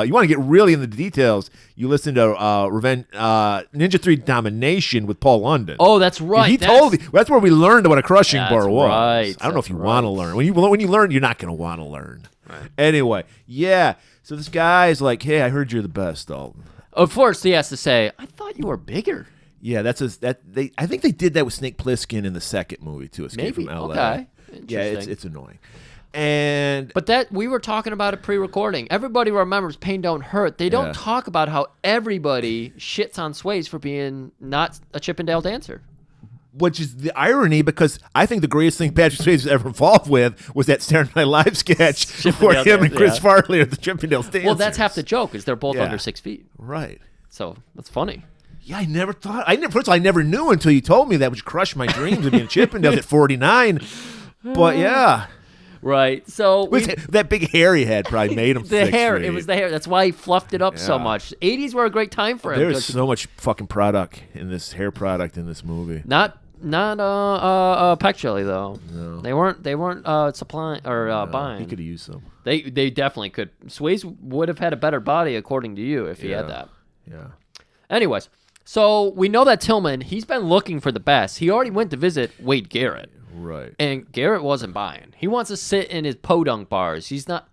you want to get really into the details, you listen to Ninja 3 Domination with Paul London. Oh, that's right. He told me. That's where we learned what a crushing That's bar was. right. I don't know if That's you right. want to learn. When you learn, you're not going to want to learn. Right. Anyway, yeah. So this guy's like, hey, I heard you're the best, Dalton. Of course, he has to say, I thought you were bigger. Yeah, I think they did that with Snake Plissken in the second movie too, Escape Maybe. from LA. Okay. Yeah, Interesting. it's annoying. And But that we were talking about it pre-recording. Everybody remembers Pain Don't Hurt. They don't Yeah. talk about how everybody shits on Swayze for being not a Chippendale dancer. which is the irony because I think the greatest thing Patrick Swayze was ever involved with was that Saturday Night Live sketch where him and Chris Farley are the Chippendale dancers. Well, that's half the joke is they're both Yeah. under 6 feet. Right. So that's funny. Yeah, I never thought. First of all, I never knew until you told me that, which crushed my dreams of being Chippendales at 49. But yeah, Right. So that big hair he had probably made him. the 6 hair. feet. It was the hair. That's why he fluffed it up so Yeah. much. 80s were a great time for him. There is 'cause so much fucking product in this hair product in this movie. Not Peck Jelly though. No. They weren't supplying or buying. He could have used some. They definitely could. Swayze would have had a better body according to you if he had that. Yeah. Anyways, so we know that Tillman, he's been looking for the best. He already went to visit Wade Garrett. Right. And Garrett wasn't buying. He wants to sit in his podunk bars. He's not.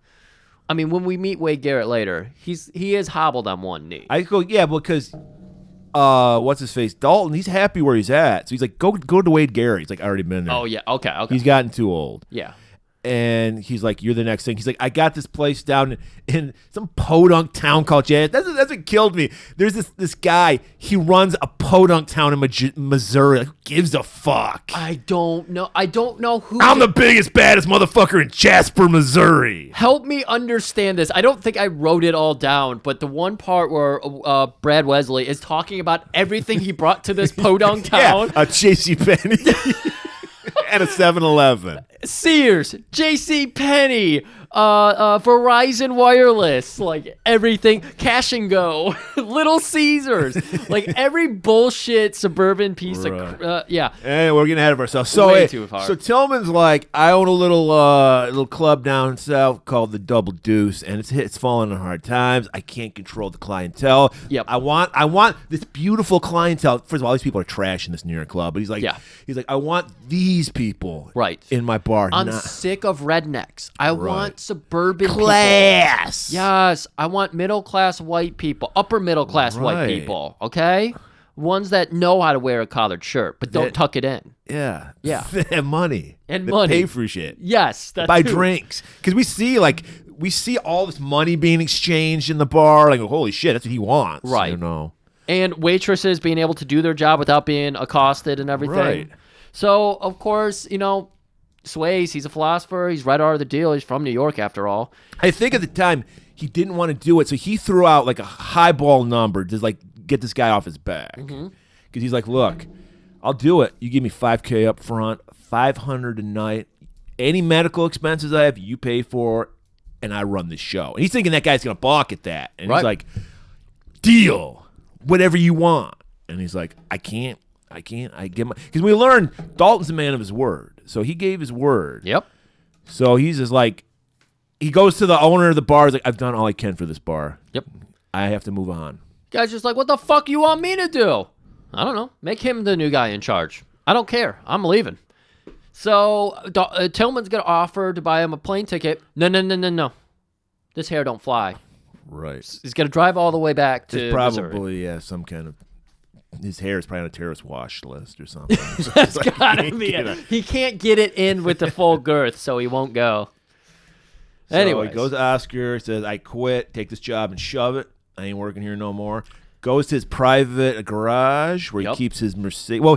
I mean, when we meet Wade Garrett later, he is hobbled on one knee. I go, yeah, because what's his face? Dalton, he's happy where he's at. So he's like, go to Wade Garrett. He's like, I already been there. Oh yeah, okay. He's gotten too old. Yeah. And he's like, you're the next thing. He's like, I got this place down in some podunk town called Jan. That's what killed me. There's this guy. He runs a podunk town in Missouri. Like, who gives a fuck? I don't know who. I'm the biggest, baddest motherfucker in Jasper, Missouri. Help me understand this. I don't think I wrote it all down, but the one part where Brad Wesley is talking about everything he brought to this podunk town. Yeah, a JCPenney and a 7-Eleven. Sears, J.C. Penney, Verizon Wireless, like everything, Cash and Go, Little Caesars, like every bullshit suburban piece of yeah. And we're getting ahead of ourselves. So, Way too far. So Tillman's like, I own a little club down south called the Double Deuce, and it's falling on hard times. I can't control the clientele. Yep. I want this beautiful clientele. First of all, these people are trash in this New York club, but he's like, I want these people in my bar. I'm sick of rednecks. I want suburban class. People. Yes, I want middle class white people, upper middle class white people. Okay, ones that know how to wear a collared shirt but don't tuck it in. Yeah, yeah, and money and that money. Pay for shit. Yes, that's buy drinks because we see all this money being exchanged in the bar. Like, holy shit, that's what he wants. Right. You know. And waitresses being able to do their job without being accosted and everything. Right. So of course, Swayze, he's a philosopher. He's right out of the deal. He's from New York, after all. I think at the time he didn't want to do it, so he threw out like a highball number to like get this guy off his back. Because he's like, look, I'll do it. You give me $5,000 up front, $500 a night. Any medical expenses I have, you pay for, and I run the show. And he's thinking that guy's gonna balk at that, and he's like, deal, whatever you want. And he's like, I can't. I get my, because we learned Dalton's a man of his word, so he gave his word. Yep. So he's just like, he goes to the owner of the bar. He's like, I've done all I can for this bar. Yep. I have to move on. Guy's just like, what the fuck you want me to do? I don't know. Make him the new guy in charge. I don't care. I'm leaving. So Tillman's gonna offer to buy him a plane ticket. No. This hair don't fly. Right. He's gonna drive all the way back to There's probably Missouri. some kind of, his hair is probably on a terrorist watch list or something. That's gotta be it. He can't get it in with the full girth, so he won't go. So anyway, he goes to Oscar, says, I quit, take this job and shove it. I ain't working here no more. Goes to his private garage where he keeps his Mercedes. Well,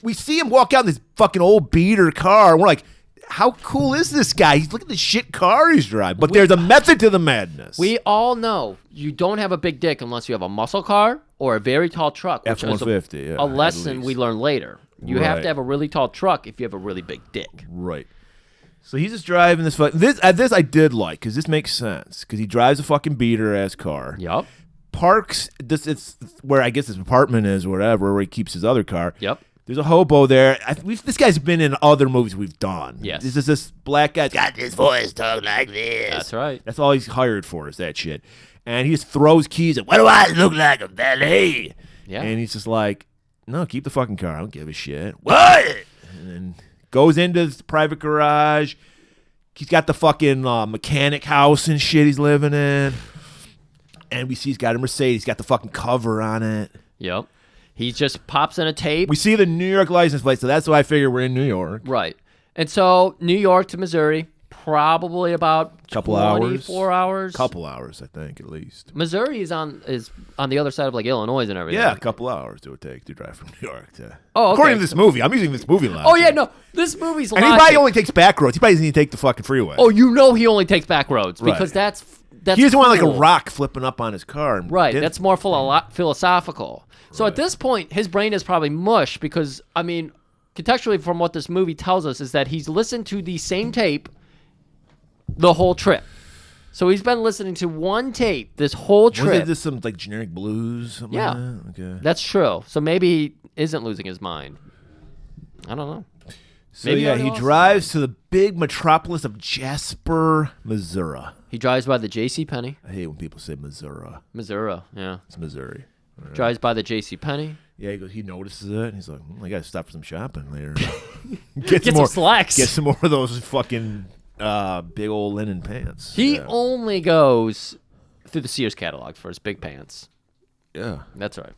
we see him walk out in this fucking old beater car, and we're like, how cool is this guy? Look at the shit car he's driving. But there's a method to the madness. We all know you don't have a big dick unless you have a muscle car or a very tall truck. Which F-150, is a lesson we learn later. You have to have a really tall truck if you have a really big dick. Right. So he's just driving this this I did like, because this makes sense. Because he drives a fucking beater-ass car. Yep. Parks, it's where I guess his apartment is, whatever, where he keeps his other car. Yep. There's a hobo there. This guy's been in other movies we've done. Yes. This is this black guy's got this voice, talk like this. That's right. That's all he's hired for is that shit. And he just throws keys at, what do I look like, a valet? Yeah. And he's just like, no, keep the fucking car. I don't give a shit. What? And then goes into his private garage. He's got the fucking mechanic house and shit he's living in. And we see he's got a Mercedes. He's got the fucking cover on it. Yep. He just pops in a tape. We see the New York license plate, so that's why I figure we're in New York. Right. And so New York to Missouri, probably about couple 24 hours. Couple hours, I think, at least. Missouri is on the other side of like Illinois and everything. Yeah, a couple hours it would take to drive from New York to. Oh, okay. According to this movie, I'm using this movie logic. Oh yeah, no, this movie's. And he probably only takes back roads. He probably doesn't need to take the fucking freeway. Oh, you know he only takes back roads because that's he doesn't want like cool. a rock flipping up on his car. Right, that's more philosophical. So at this point, his brain is probably mush because, I mean, contextually from what this movie tells us is that he's listened to the same tape the whole trip. So he's been listening to one tape this whole trip. Was it just some like generic blues? Something yeah, like that? Okay. That's true. So maybe he isn't losing his mind. I don't know. So maybe he drives to the big metropolis of Jasper, Missouri. He drives by the J.C. Penney. I hate when people say Missouri. Missouri, yeah. It's Missouri. Right. Drives by the J.C. Penney. Yeah, he notices it, and he's like, I got to stop for some shopping later. Get some slacks. Get some more of those fucking big old linen pants. He only goes through the Sears catalog for his big pants. Yeah. That's right.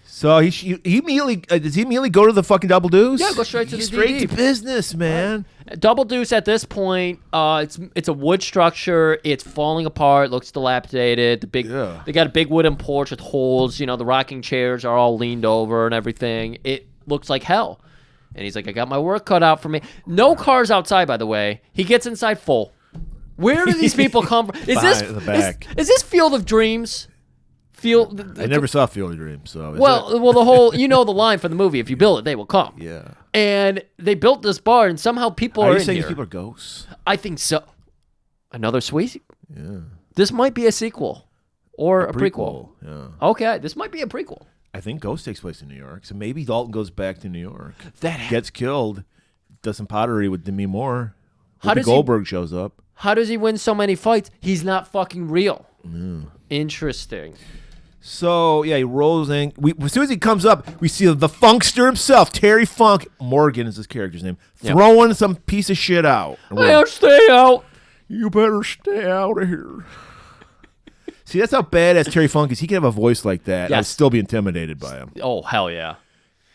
So he immediately does he immediately go to the fucking Double Deuce? Yeah, go straight to the straight DD. to business, man. Right. Double Deuce at this point, it's a wood structure. It's falling apart. Looks dilapidated. They got a big wooden porch with holes. You know, the rocking chairs are all leaned over and everything. It looks like hell. And he's like, I got my work cut out for me. No cars outside, by the way. He gets inside full. Where do these people come from? Is this Field of Dreams? I never saw Field of Dreams, so well, the whole the line for the movie: if you build it, they will come. Yeah. And they built this bar, and somehow people are in here. Are you saying these people are ghosts? I think so. Another Swayze. Yeah. This might be a sequel or a prequel. Yeah. Okay, this might be a prequel. I think Ghost takes place in New York, so maybe Dalton goes back to New York. Gets killed, does some pottery with Demi Moore. Goldberg shows up. How does he win so many fights? He's not fucking real. Interesting. So, yeah, he rolls in. As soon as he comes up, we see the funkster himself, Terry Funk. Morgan is his character's name. Throwing some piece of shit out. I'll stay out. You better stay out of here. See, that's how badass Terry Funk is. He can have a voice like that. I'd still be intimidated by him. Oh, hell yeah.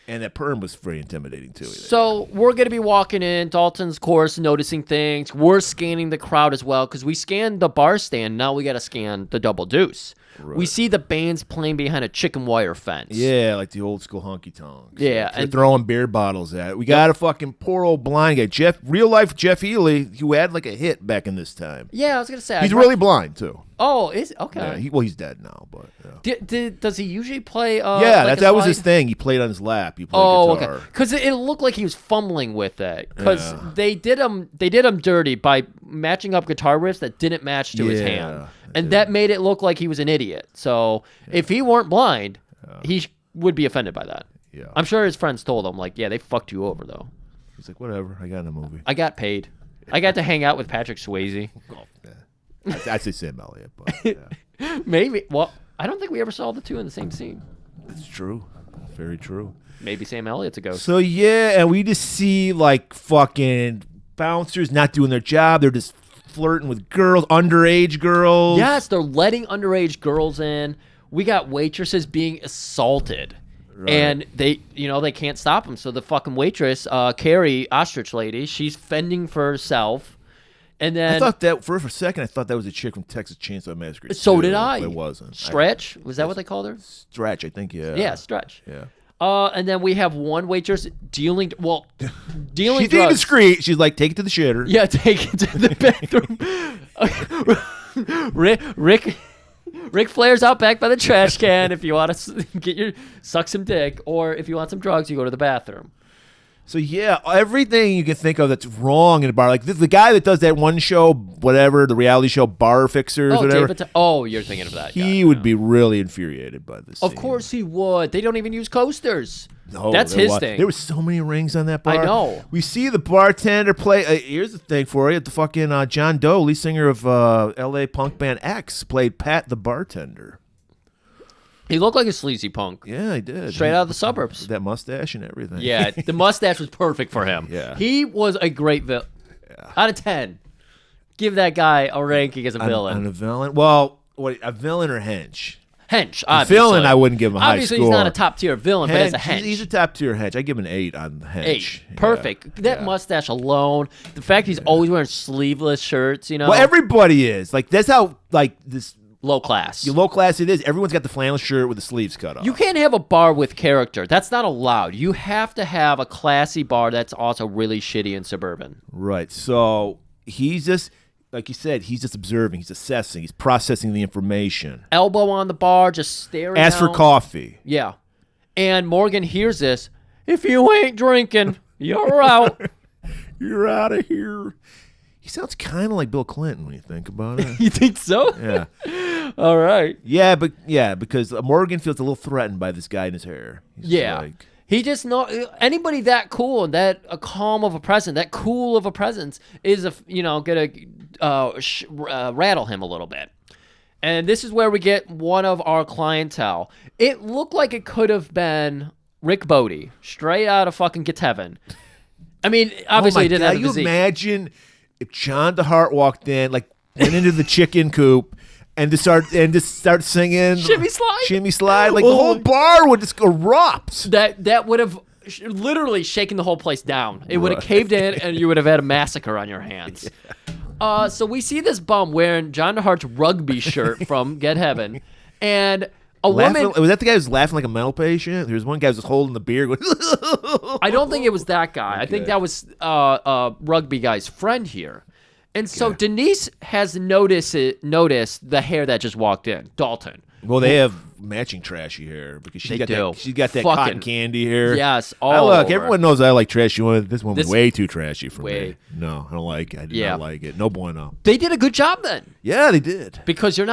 And that perm was very intimidating, too. So we're going to be walking in. Dalton's, of course, noticing things. We're scanning the crowd as well because we scanned the bar stand. Now we got to scan the Double Deuce. Right. We see the bands playing behind a chicken wire fence. Yeah, like the old school honky tonks. Yeah. They're throwing beer bottles at it. We got a fucking poor old blind guy. Real life Jeff Healy, who had like a hit back in this time. Yeah, I was going to say. He's really blind, too. Oh, is okay. Yeah, he's dead now, but does he usually play? That was his thing. He played on his lap. He played guitar. Okay. Because it looked like he was fumbling with it. Because they did him dirty by matching up guitar riffs that didn't match to his hand, and that made it look like he was an idiot. So if he weren't blind, he would be offended by that. Yeah, I'm sure his friends told him like, "Yeah, they fucked you over though." He's like, "Whatever, I got in a movie. I got paid. I got to hang out with Patrick Swayze." I'd say Sam Elliott, but maybe. Well, I don't think we ever saw the two in the same scene. That's true. Very true. Maybe Sam Elliott's a ghost. So yeah, and we just see like fucking bouncers not doing their job. They're just flirting with girls, underage girls. Yes, they're letting underage girls in. We got waitresses being assaulted. Right. And they can't stop them. So the fucking waitress, Carrie, ostrich lady, she's fending for herself. And then I thought that for a second, I thought that was a chick from Texas Chainsaw Massacre. So did I. It wasn't. Stretch? Was that what they called her? Stretch, I think, yeah. Yeah, Stretch. Yeah. And then we have one waitress dealing drugs. She's being discreet. She's like, take it to the shitter. Yeah, take it to the bathroom. Rick Flair's out back by the trash can if you want to suck some dick, or if you want some drugs, you go to the bathroom. So yeah, everything you can think of that's wrong in a bar, like the guy that does that one show, whatever, the reality show Bar Fixers, whatever. You're thinking of that guy. He would be really infuriated by this. Of course he would. They don't even use coasters. No, that's his thing. There were so many rings on that bar. I know. We see the bartender play. Here's the thing for you: the fucking John Doe, lead singer of L.A. punk band X, played Pat the bartender. He looked like a sleazy punk. Yeah, he did. Straight out of the suburbs. That mustache and everything. Yeah, the mustache was perfect for him. Yeah. He was a great villain. Yeah. Out of 10, give that guy a ranking as a villain. On a villain? Well, a villain or hench? Hench, obviously. A villain, I wouldn't give him a high score. Obviously, he's not a top-tier villain, but as a hench. He's a top-tier hench. I give him an 8 on the hench. 8. Perfect. Yeah. That mustache alone. The fact he's always wearing sleeveless shirts, Well, everybody is. Like, that's how, like, this... Low class. Low class it is. Everyone's got the flannel shirt with the sleeves cut off. You can't have a bar with character. That's not allowed. You have to have a classy bar that's also really shitty and suburban. Right. So he's just, like you said, he's just observing. He's assessing. He's processing the information. Elbow on the bar, just staring Ask for coffee. Yeah. And Morgan hears this. If you ain't drinking, you're out. You're out of here. He sounds kind of like Bill Clinton when you think about it. You think so? Yeah. All right. Yeah, because Morgan feels a little threatened by this guy in his hair. He just anybody that cool and that calm of a presence, that cool of a presence is gonna rattle him a little bit. And this is where we get one of our clientele. It looked like it could have been Rick Bodie, straight out of fucking Get Heaven. I mean, obviously he didn't have a physique. You imagine if John DeHart walked in, like went into the chicken coop and just start singing Shimmy Slide, like the whole bar would just erupt. That would have literally shaken the whole place down. It would have caved in, and you would have had a massacre on your hands. Yeah. So we see this bum wearing John DeHart's rugby shirt from Get Heaven, and woman. Was that the guy who was laughing like a mental patient? There was one guy who was holding the beer going, I don't think it was that guy. Okay. I think that was rugby guy's friend here. And so Denise has noticed the hair that just walked in, Dalton. Well, they have matching trashy hair because she's got that cotton candy hair. Yes. Look, everyone knows I like trashy one. This one was way too trashy for me. No, I don't like it. I do not like it. No bueno. They did a good job then. Yeah, they did. Because you're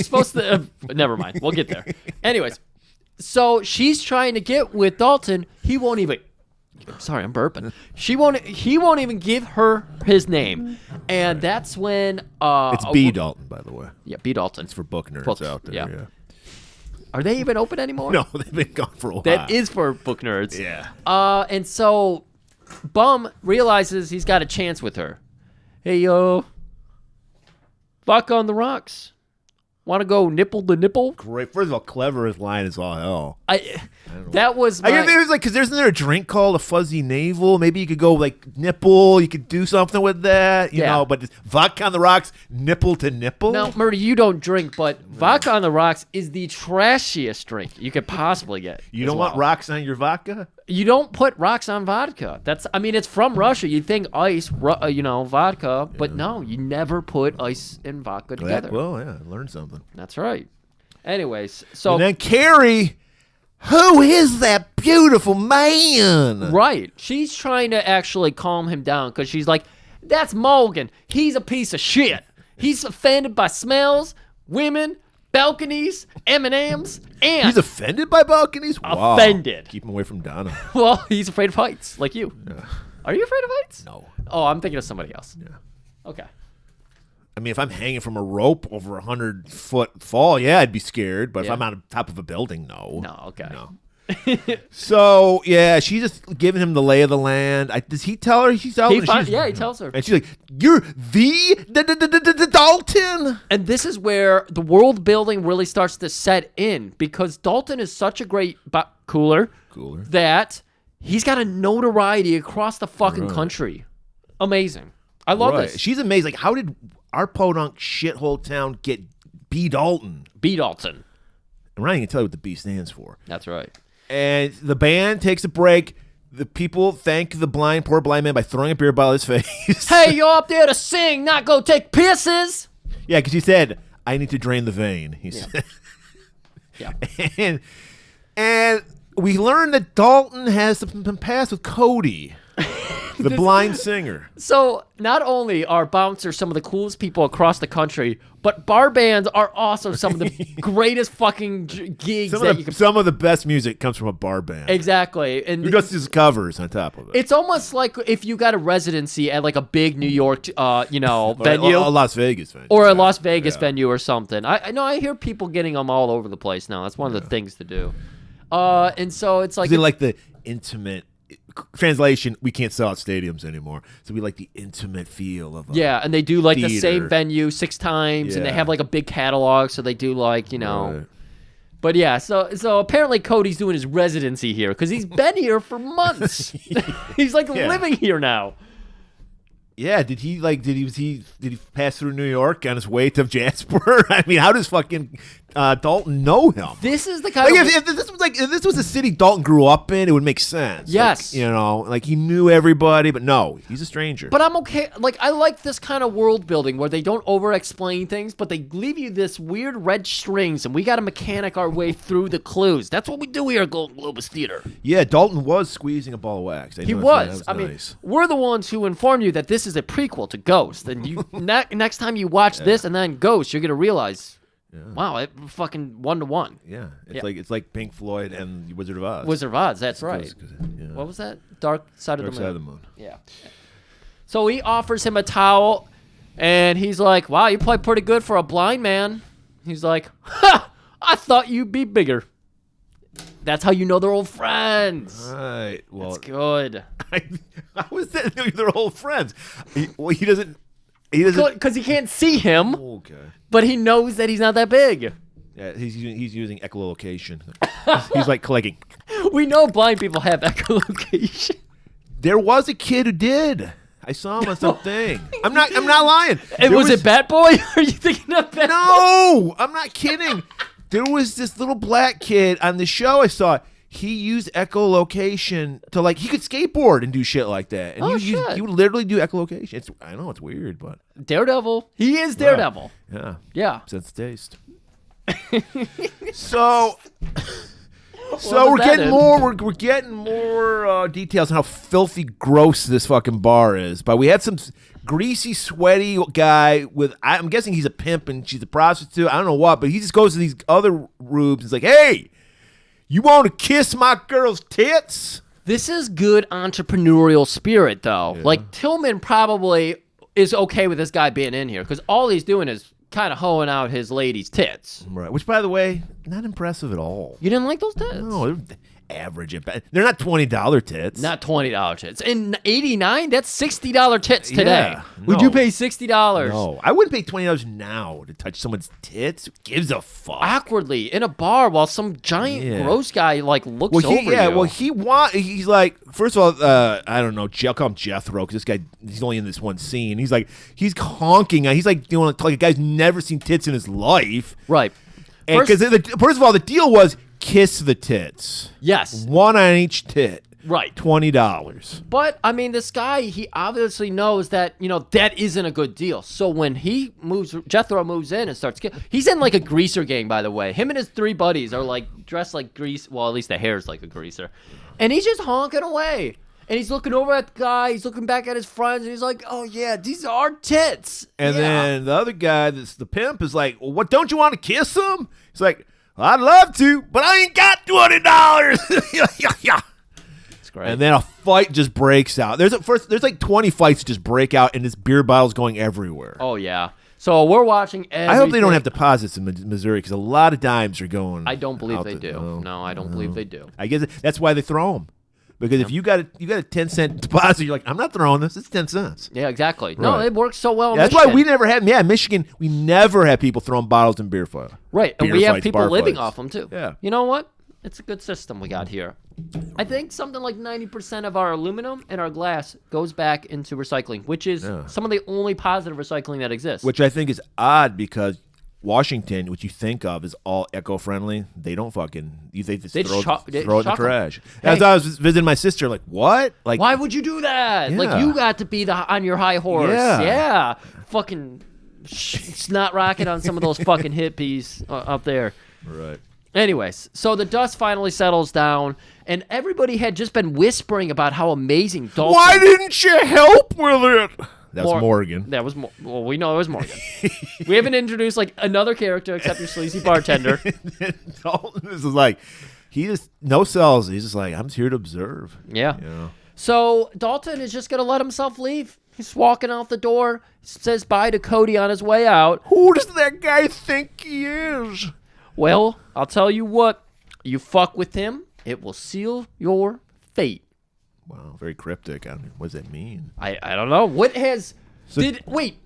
supposed to. Never mind. We'll get there. Anyways, so she's trying to get with Dalton. He won't even. Sorry, I'm burping. He won't even give her his name, and that's when it's B. Dalton, by the way. Yeah, B. Dalton. It's for book nerds out there. Yeah. Are they even open anymore? No, they've been gone for a while. That is for book nerds. Yeah. And so Bum realizes he's got a chance with her. Hey, yo, fuck on the rocks. Want to go nipple to nipple? Great. First of all, clever as line is all hell. That was I guess it was like, because isn't there a drink called a fuzzy navel? Maybe you could go like nipple. You could do something with that, you know. But vodka on the rocks, nipple to nipple. Now, Murdy, you don't drink, but vodka on the rocks is the trashiest drink you could possibly get. You don't want rocks on your vodka? You don't put rocks on vodka. It's from Russia. You'd think ice, vodka, but no, you never put ice and vodka together. Learn something. That's right. Anyways, so and then Carrie, who is that beautiful man? Right. She's trying to actually calm him down because she's like, that's Morgan. He's a piece of shit. He's offended by smells, women, balconies, M&Ms, and... He's offended by balconies? Wow. Offended. Keep him away from Donna. Well, he's afraid of heights, like you. Yeah. Are you afraid of heights? No. Oh, I'm thinking of somebody else. Yeah. Okay. I mean, if I'm hanging from a rope over 100-foot fall, yeah, I'd be scared. But if I'm on top of a building, no. No, okay. No. So, yeah, she's just giving him the lay of the land. Does he tell her he's out? He tells her. And she's like, you're the Dalton? And this is where the world building really starts to set in because Dalton is such a great cooler that he's got a notoriety across the fucking country. Amazing. I love this. She's amazing. Like, how did our podunk shithole town get B. Dalton? B. Dalton. I'm not even going to tell you what the B stands for. That's right. And the band takes a break. The people thank the poor blind man by throwing a beer bottle at his face. Hey, you're up there to sing, not go take pisses. Yeah, because he said, I need to drain the vein. He said. Yeah. And we learned that Dalton has some past with Cody, the blind singer. So not only are bouncers some of the coolest people across the country, but bar bands are also some of the greatest fucking gigs Some of the best music comes from a bar band. Exactly. And who does his covers on top of it. It's almost like if you got a residency at like a big New York, venue. A Las Vegas venue. Or a Las Vegas venue or something. I know I hear people getting them all over the place now. That's one of the things to do. And so it's like... They like the intimate... Translation, we can't sell out stadiums anymore. So we like the intimate feel of and they do like theater. the same venue 6 times, and they have like a big catalog, so they do like, Right. But yeah, so apparently Cody's doing his residency here because he's been here for months. He's like living here now. Yeah, did he pass through New York on his way to Jasper? I mean, how does fucking Dalton know him? This is the kind of if this was a city Dalton grew up in, it would make sense. Yes, like he knew everybody, but no, he's a stranger. But I'm okay. Like I like this kind of world building where they don't over-explain things, but they leave you this weird red strings, and we got to mechanic our way through the clues. That's what we do here at Golan-Globus Theater. Yeah, Dalton was squeezing a ball of wax. He was. I mean, we're the ones who informed you that this is a prequel to Ghost, and you next time you watch this and then Ghost, you're gonna realize, wow, it fucking 1-to-1. Yeah, it's like Pink Floyd and Wizard of Oz. Wizard of Oz, that's right. What was that? Dark Side of the Moon. Dark Side of the Moon. Yeah. So he offers him a towel, and he's like, "Wow, you play pretty good for a blind man." He's like, "Ha! I thought you'd be bigger." That's how you know they're old friends. Right. Well, that's good. How is that? They're old friends. He doesn't. Because he can't see him. Okay. But he knows that he's not that big. Yeah, he's using echolocation. He's like collecting. We know blind people have echolocation. There was a kid who did. I saw him on something. I'm not lying. And was it Bat Boy? Are you thinking of Bat Boy? No, I'm not kidding. There was this little black kid on the show I saw. He used echolocation to he could skateboard and do shit like that. And he would literally do echolocation. I know it's weird, but Daredevil. He is Daredevil. Yeah. Yeah. Sense of taste. So we're getting more. We're getting more details on how filthy gross this fucking bar is. But we had some greasy, sweaty guy with. I'm guessing he's a pimp and she's a prostitute. I don't know what, but he just goes to these other rooms. And is like, hey, you want to kiss my girl's tits? This is good entrepreneurial spirit, though. Yeah. Like Tillman probably is okay with this guy being in here because all he's doing is kind of hoeing out his lady's tits. Right. Which, by the way, not impressive at all. You didn't like those tits? No. average at best. They're not $20 tits. Not $20 tits. In '89, that's $60 tits today. Yeah, Would no. you pay $60? No, I wouldn't pay $20 now to touch someone's tits. Who gives a fuck? Awkwardly in a bar while some giant gross guy like looks over you. Well, he's like, first of all, I don't know. I'll call him Jethro because this guy, he's only in this one scene. He's honking. He's like doing like a guy's never seen tits in his life. Right. Because first of all, the deal was kiss the tits. Yes. One on each tit. Right. $20. But I mean, this guy, he obviously knows that, that isn't a good deal. So when Jethro moves in and starts he's in like a greaser gang, by the way. Him and his 3 buddies are like dressed like grease. Well, at least the hair's like a greaser. And he's just honking away. And he's looking over at the guy. He's looking back at his friends. And he's like, oh, yeah, these are tits. And then the other guy, that's the pimp, is like, well, what, don't you want to kiss them? He's like, well, I'd love to, but I ain't got $20. Yeah. That's great. And then a fight just breaks out. There's like 20 fights just break out, and this beer bottle's going everywhere. Oh, yeah. So we're watching everything. I hope they don't have deposits in Missouri because a lot of dimes are going. I don't believe they do. Oh, No, I don't believe they do. I guess that's why they throw them. Because if you got a 10-cent deposit, you're like, I'm not throwing this. It's 10 cents. Yeah, exactly. Right. No, it works so well in That's Michigan. why we never had. Yeah, Michigan, we never had people throwing bottles in beer fights. Right, and we have people living off them too. Yeah. You know what? It's a good system we got here. I think something like 90% of our aluminum and our glass goes back into recycling, which is some of the only positive recycling that exists. Which I think is odd because Washington, what you think of is all eco-friendly. They don't fucking. They just throw it in the trash. As I was visiting my sister, like, what? Like, why would you do that? Yeah. Like, you got to be on your high horse. Yeah. Fucking snot rocket on some of those fucking hippies up there. Right. Anyways, so the dust finally settles down, and everybody had just been whispering about how amazing Dalton. Why didn't you help with it? That's Morgan. That was well, we know it was Morgan. We haven't introduced like another character except your sleazy bartender. Dalton is like, he just no sells. He's just like, I'm just here to observe. Yeah. You know? So Dalton is just gonna let himself leave. He's walking out the door. Says bye to Cody on his way out. Who does that guy think he is? Well, I'll tell you what. You fuck with him, it will seal your fate. Wow, very cryptic. What does that mean? I don't know. What has wait?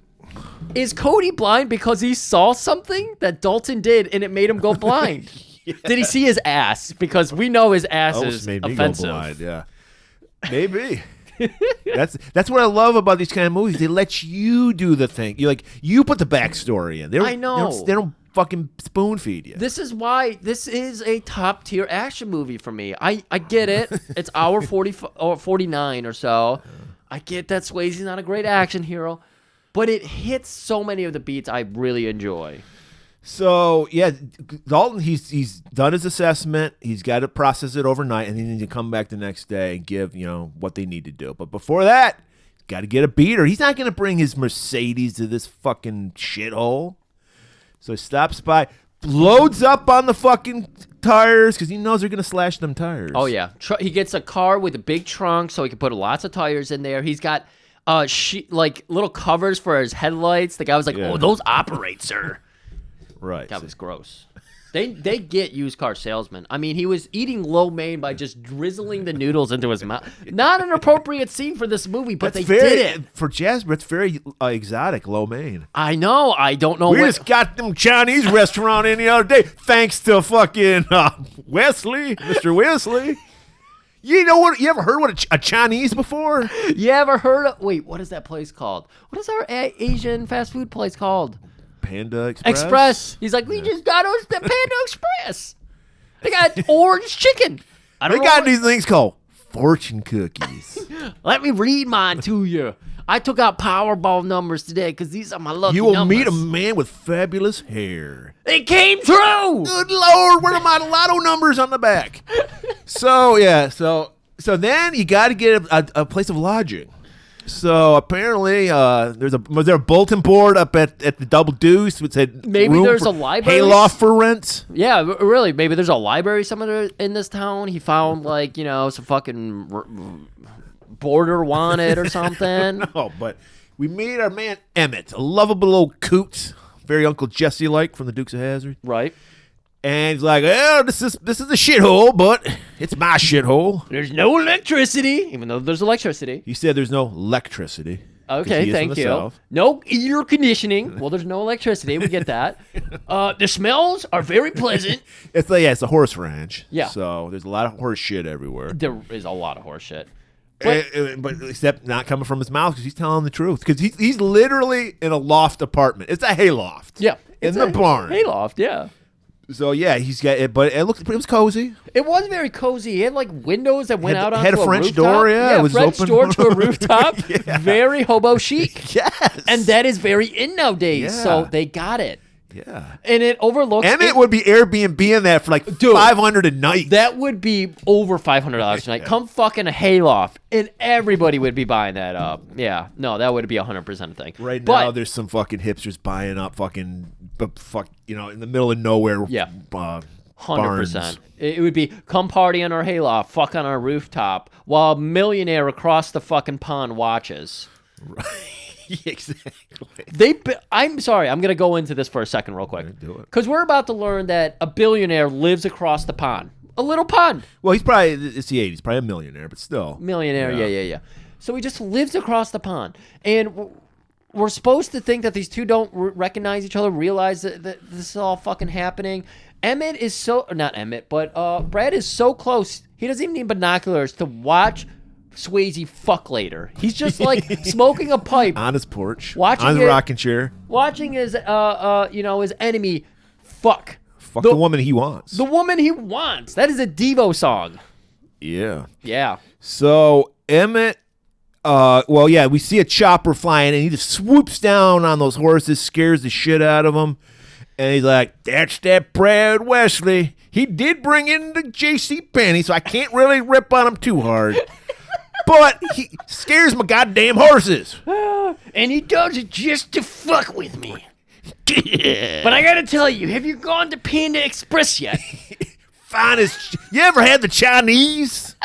Is Cody blind because he saw something that Dalton did and it made him go blind? Yes. Did he see his ass? Because we know his ass is made me offensive. Go blind, yeah, maybe. That's what I love about these kind of movies. They let you do the thing. You put the backstory in. I know. They don't fucking spoon feed you. This is why this is a top tier action movie for me. I get it. It's hour 40 or 49 or so. I get that Swayze's not a great action hero, but it hits so many of the beats I really enjoy. So yeah, Dalton, he's done his assessment. He's got to process it overnight, and then he needs to come back the next day and give what they need to do. But before that, he's got to get a beater. He's not going to bring his Mercedes to this fucking shithole. So he stops by, loads up on the fucking tires because he knows they're going to slash them tires. Oh, yeah. He gets a car with a big trunk so he can put lots of tires in there. He's got like little covers for his headlights. The guy was like, oh, those operate, sir. Right. That was gross. They get used car salesmen. I mean, he was eating lo mein by just drizzling the noodles into his mouth. Not an appropriate scene for this movie, but they did it. For Jasper, it's very exotic, lo mein. I know. I don't know. We just got them Chinese restaurant in the other day, thanks to fucking Wesley, Mr. Wesley. You know what? You ever heard what a Chinese before? You ever heard of... Wait, what is that place called? What is our Asian fast food place called? Panda Express? Express. He's like, we just got us the Panda Express. They got orange chicken. They got these things called fortune cookies. Let me read mine to you. I took out Powerball numbers today because these are my lucky numbers. You will meet a man with fabulous hair. It came true. Good Lord, where are my lotto numbers on the back? So then you got to get a place of lodging. So apparently, was there a bulletin board up at the Double Deuce that said maybe there's a library hayloft for rent? Yeah, really. Maybe there's a library somewhere in this town. He found some fucking border wanted or something. No, but we meet our man Emmett, a lovable old coot, very Uncle Jesse like from the Dukes of Hazzard. Right. And he's like, "Oh, this is a shithole, but it's my shithole." There's no electricity, even though there's electricity. He said there's no electricity. 'cause he Okay, is from thank the you. South. No air conditioning. Well, there's no electricity. We get that. The smells are very pleasant. It's like, yeah, it's a horse ranch. Yeah. So there's a lot of horse shit everywhere. There is a lot of horse shit. But except not coming from his mouth because he's telling the truth. Because he's literally in a loft apartment. It's a hayloft. Yeah. In the barn. Hayloft, yeah. So yeah, he's got it, but it was cozy. It was very cozy. It had like windows that went out onto had a French rooftop. door, yeah, it was French open. door to a rooftop. Yeah. Very hobo chic. Yes. And that is very in nowadays. Yeah. So they got it. Yeah. And it overlooks. Emmett would be Airbnb that for like $500 a night. That would be over $500 a night. Come fucking a hayloft, and everybody would be buying that up. Yeah, no, that would be 100% a thing. Right But- now, there's some fucking hipsters buying up fucking, in the middle of nowhere. Yeah. 100%. Barns. It would be come party on our hayloft, fuck on our rooftop, while a millionaire across the fucking pond watches. Exactly. I'm sorry, I'm gonna go into this for a second, real quick, Do it. because we're about to learn that a billionaire lives across the pond, a little pond. Well, it's the 80s, probably a millionaire, but still. Millionaire, yeah. So he just lives across the pond, and we're supposed to think that these two don't recognize each other, realize that this is all fucking happening. Emmett is not Emmett, but Brad is so close. He doesn't even need binoculars to watch Swayze fuck later. He's just like smoking a pipe On his porch. Watching on his it- rocking chair. watching his his enemy fuck Fuck the woman he wants. the woman he wants. That is a Devo song. Yeah. Yeah. So Emmett, we see a chopper flying, and he just swoops down on those horses, scares the shit out of them, and he's like, "That's that Brad Wesley. He did bring in the J.C. Penney, so I can't really rip on him too hard, but he scares my goddamn horses." And he does it just to fuck with me. But I gotta tell you, have you gone to Panda Express yet? Finest. You ever had the Chinese?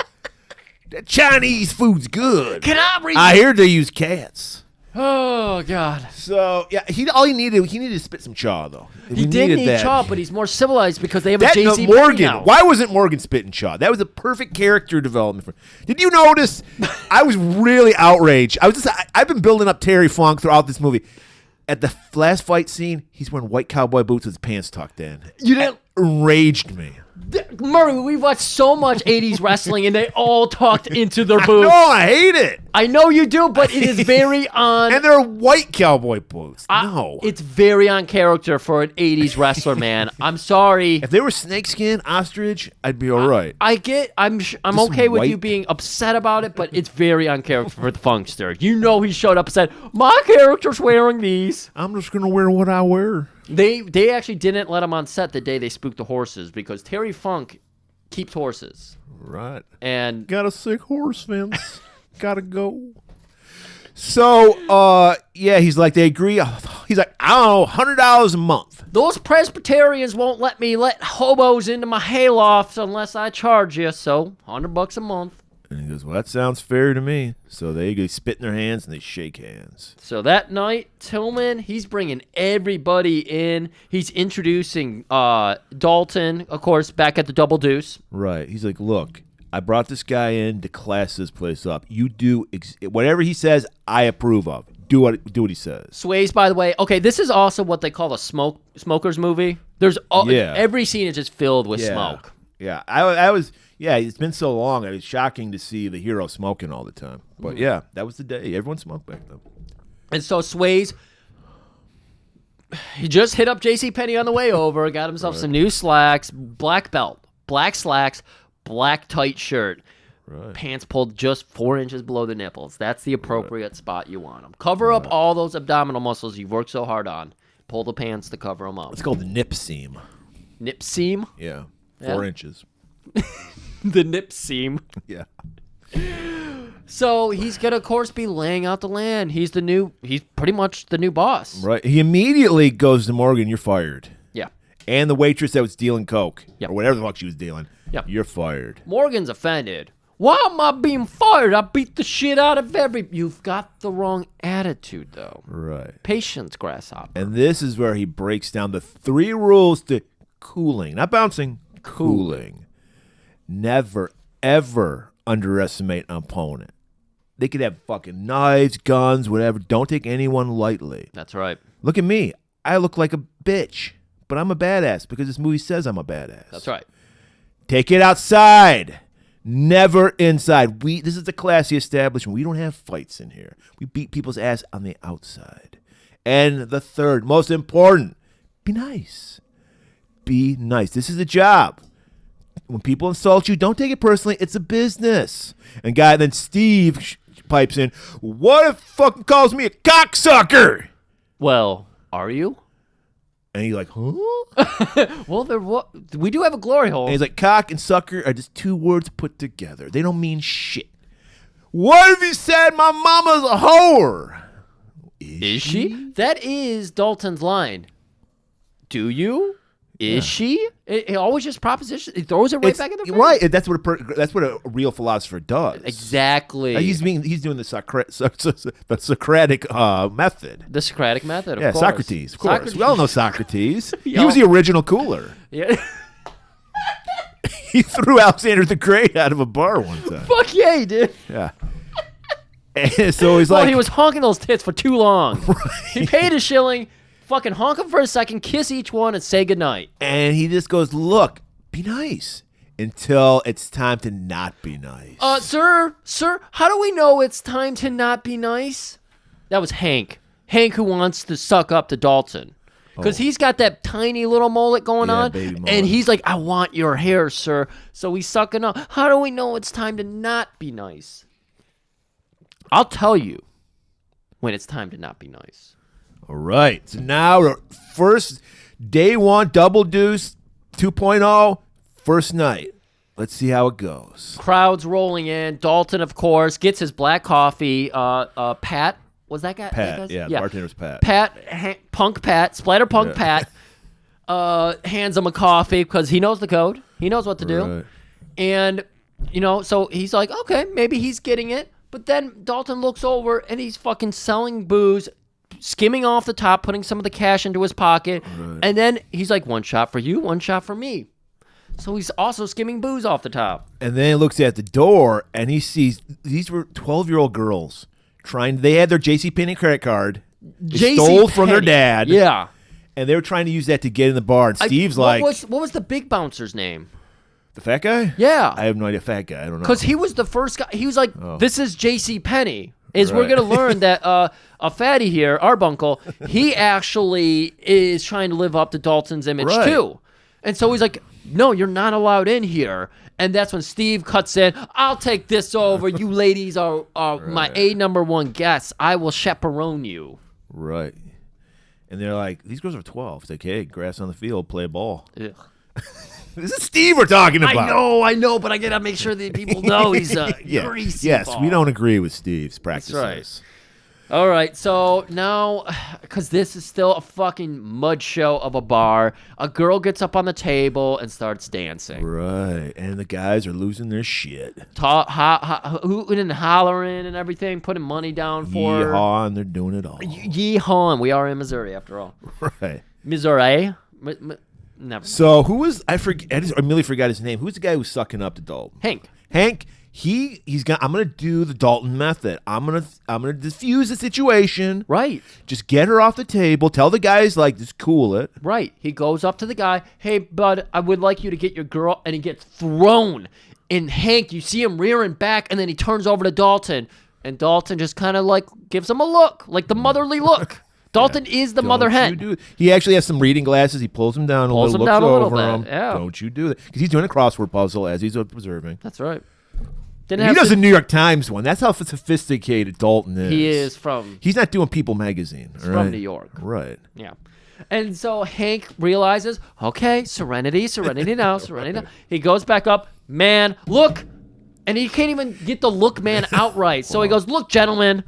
That Chinese food's good. Can I read? I hear they use cats. Oh God. So yeah, he needed to spit some chaw though. He did needed need that. chaw, but he's more civilized because they have a That JC Morgan. now. Why wasn't Morgan spitting chaw? That was a perfect character development. Did you notice? I was really outraged. I've been building up Terry Funk throughout this movie. At the last fight scene, he's wearing white cowboy boots with his pants tucked in. You didn't. It enraged me. Murray, we watched so much 80s wrestling and they all tucked into their boots. No, I hate it. I know you do, but it is very on. And they're white cowboy boots. No. It's very on character for an 80s wrestler, man. I'm sorry. If they were snakeskin, ostrich, I'd be all right. I'm Just okay with you white. being upset about it, but it's very on character for the Funkster. You know he showed up and said, "My character's wearing these." I'm just going to wear what I wear. They actually didn't let him on set the day they spooked the horses because Terry Funk keeps horses. Right. And Got a sick horse, Vince. Gotta go. So, he's like, they agree. He's like, I don't know, $100 a month. those Presbyterians won't let me let hobos into my haylofts unless I charge you, so $100 a month. And he goes, well, that sounds fair to me. So they spit in their hands and they shake hands. So that night, Tillman, he's bringing everybody in. He's introducing Dalton, of course, back at the Double Deuce. Right. He's like, look, I brought this guy in to class this place up. You do whatever he says, I approve of. Do what he says. Sways, by the way. Okay, this is also what they call a smoker's movie. There's every scene is just filled with smoke. Yeah. I was. Yeah, it's been so long. It was shocking to see the hero smoking all the time. But yeah, that was the day. Everyone smoked back then. And so Sways, he just hit up JCPenney on the way over, got himself some new slacks, black belt, black slacks, black tight shirt, pants pulled just 4 inches below the nipples. That's the appropriate spot you want them. Cover up all those abdominal muscles you've worked so hard on. Pull the pants to cover them up. It's called the nip seam. Nip seam? Yeah, Yeah. 4 inches. The nip seam. Yeah. So he's gonna, of course, be laying out the land. He's pretty much the new boss. Right. He immediately goes to Morgan, you're fired. Yeah. And the waitress that was dealing coke, Yep. or whatever the fuck she was dealing, Yep. you're fired. Morgan's offended. Why am I being fired? I beat the shit out of You've got the wrong attitude, though. Right. Patience, grasshopper. And this is where he breaks down the 3 rules to cooling, not bouncing, cooling. Never, ever underestimate an opponent. They could have fucking knives, guns, whatever. Don't take anyone lightly. That's right. Look at me. I look like a bitch, but I'm a badass because this movie says I'm a badass. That's right. Take it outside. Never inside. This is a classy establishment. We don't have fights in here. We beat people's ass on the outside. And the third, most important, be nice. Be nice. This is a job. When people insult you, don't take it personally. It's a business. And then Steve pipes in, what if fucking calls me a cocksucker? Well, are you? And he's like, huh? Well, we do have a glory hole. And he's like, cock and sucker are just two words put together. They don't mean shit. What if he said my mama's a whore? Is she? That is Dalton's line. Do you? Is she? It always just proposition. It throws it right back in the face. Right. That's what a real philosopher does. Exactly. He's doing the Socratic method. The Socratic method, of course. Yeah, Socrates, of course. Socrates. We all know Socrates. He was the original cooler. Yeah. He threw Alexander the Great out of a bar one time. Fuck yeah, he did. Yeah. And so he's like... he was honking those tits for too long. Right. He paid a shilling, fucking honk them for a second, kiss each one, and say goodnight. And he just goes, look, be nice. Until it's time to not be nice. Sir, how do we know it's time to not be nice? That was Hank. Hank who wants to suck up to Dalton. Because he's got that tiny little mullet going on. Baby mullet. And he's like, I want your hair, sir. So he's sucking up. How do we know it's time to not be nice? I'll tell you when it's time to not be nice. All right. So now, first day one, Double Deuce 2.0, first night. Let's see how it goes. Crowds rolling in. Dalton, of course, gets his black coffee. Pat, was that guy? Pat, yeah, bartender's Pat. Punk Pat, Splatter Punk Pat, hands him a coffee because he knows the code. He knows what to do. Right. And, so he's like, okay, maybe he's getting it. But then Dalton looks over and he's fucking selling booze, skimming off the top, putting some of the cash into his pocket. Right. And then he's like, one shot for you, one shot for me. So he's also skimming booze off the top. And then he looks at the door and he sees these were 12-year-old girls they had their JCPenney credit card. They stole from their dad. Yeah. And they were trying to use that to get in the bar. And Steve's what was the big bouncer's name? The fat guy? Yeah. I have no idea. Fat guy. I don't know. Because he was the first guy. He was like, this is JCPenney. We're going to learn that a fatty here, Arbuncle, he actually is trying to live up to Dalton's image too. And so he's like, no, you're not allowed in here. And that's when Steve cuts in. I'll take this over. You ladies are my number one guests. I will chaperone you. Right. And they're like, these girls are 12. It's like, hey, grass on the field, play ball. Ugh. This is Steve we're talking about. I know, but I got to make sure that people know he's a greasy ball. We don't agree with Steve's practices. That's right. All right, so now, because this is still a fucking mud show of a bar, a girl gets up on the table and starts dancing. Right, and the guys are losing their shit. Hooting and hollering and everything, putting money down for her. Yeehaw, and they're doing it all. Yeehaw, we are in Missouri after all. Right. Missouri? Never. So who was, I immediately forgot his name. Who's the guy who's sucking up to Dalton? Hank. I'm gonna do the Dalton method. I'm gonna diffuse the situation. Right. Just get her off the table. Tell the guys just cool it. Right. He goes up to the guy. Hey, bud, I would like you to get your girl, and he gets thrown. And Hank, you see him rearing back, and then he turns over to Dalton, and Dalton just kind of gives him a look, like the motherly look. Dalton is the mother hen. He actually has some reading glasses. He pulls him down a little, looks over him. Yeah. Don't you do that. Because he's doing a crossword puzzle as he's observing. That's right. He does the New York Times one. That's how sophisticated Dalton is. He is from... He's not doing People magazine. He's from New York. Right. Yeah. And so Hank realizes, okay, serenity now, serenity now. He goes back up. Man, look. And he can't even get the look man outright. So he goes, look, gentlemen,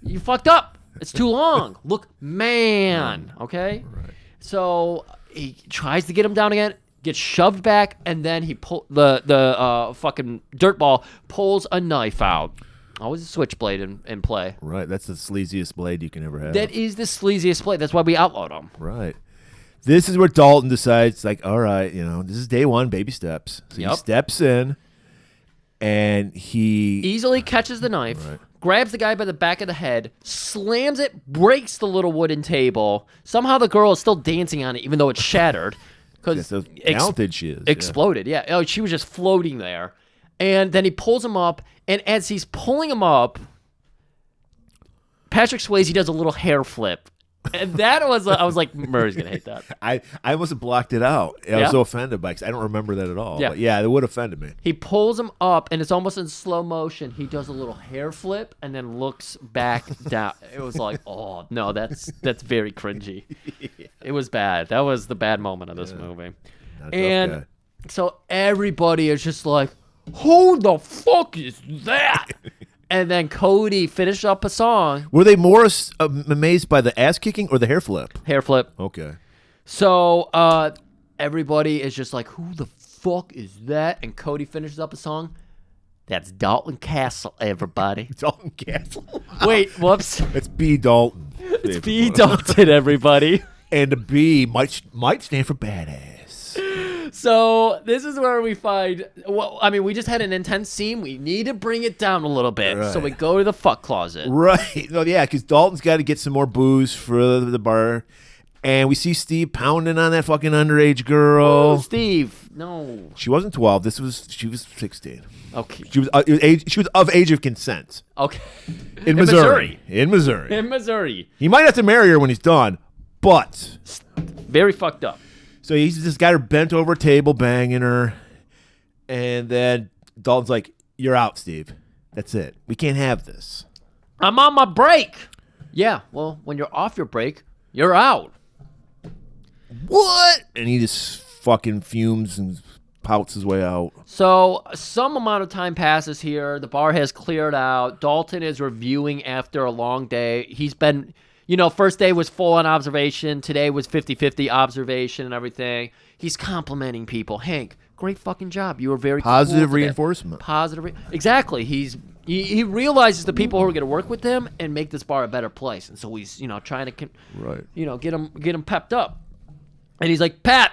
you fucked up. It's too long. Look, man. Okay? Right. So he tries to get him down again. Gets shoved back, and then he the fucking dirt ball pulls a knife out. Always a switchblade in play. Right, that's the sleaziest blade you can ever have. That is the sleaziest blade. That's why we outlawed them. Right. This is where Dalton decides, like, all right, this is day one, baby steps. So he steps in, and he easily catches the knife, grabs the guy by the back of the head, slams it, breaks the little wooden table. Somehow the girl is still dancing on it, even though it's shattered. Because so talented she is. Exploded, yeah. Oh, she was just floating there. And then he pulls him up, and as he's pulling him up, Patrick Swayze does a little hair flip. And that was, I was like, Murray's going to hate that. I almost blocked it out. I was so offended by it 'cause I don't remember that at all. Yeah. But yeah, it would have offended me. He pulls him up, and it's almost in slow motion. He does a little hair flip and then looks back down. It was like, oh, no, that's very cringy. It was bad. That was the bad moment of this movie. And so everybody is just like, who the fuck is that? And then Cody finished up a song. Were they more amazed by the ass kicking or the hair flip? Hair flip. Okay. So everybody is just like, who the fuck is that? And Cody finishes up a song. That's Dalton Castle, everybody. Dalton Castle. Wait, whoops. It's B. Dalton. It's B. Dalton, everybody. And the B might stand for badass. So this is where we find, well, I mean, we just had an intense scene. We need to bring it down a little bit. Right. So we go to the fuck closet. Right. No, yeah, because Dalton's got to get some more booze for the bar. And we see Steve pounding on that fucking underage girl. Oh, Steve, no. She wasn't 12. She was 16. Okay. She was of age of consent. Okay. In Missouri. In Missouri. In Missouri. He might have to marry her when he's done, but very fucked up. So he's just got her bent over a table, banging her. And then Dalton's like, you're out, Steve. That's it. We can't have this. I'm on my break. Yeah, well, when you're off your break, you're out. What? And he just fucking fumes and pouts his way out. So some amount of time passes here. The bar has cleared out. Dalton is reviewing after a long day. He's been... first day was full-on observation. Today was 50-50 observation and everything. He's complimenting people. Hank, great fucking job. You were very positive cool reinforcement. Exactly. He realizes the people who are going to work with him and make this bar a better place. And so he's trying to get him pepped up. And he's like, Pat,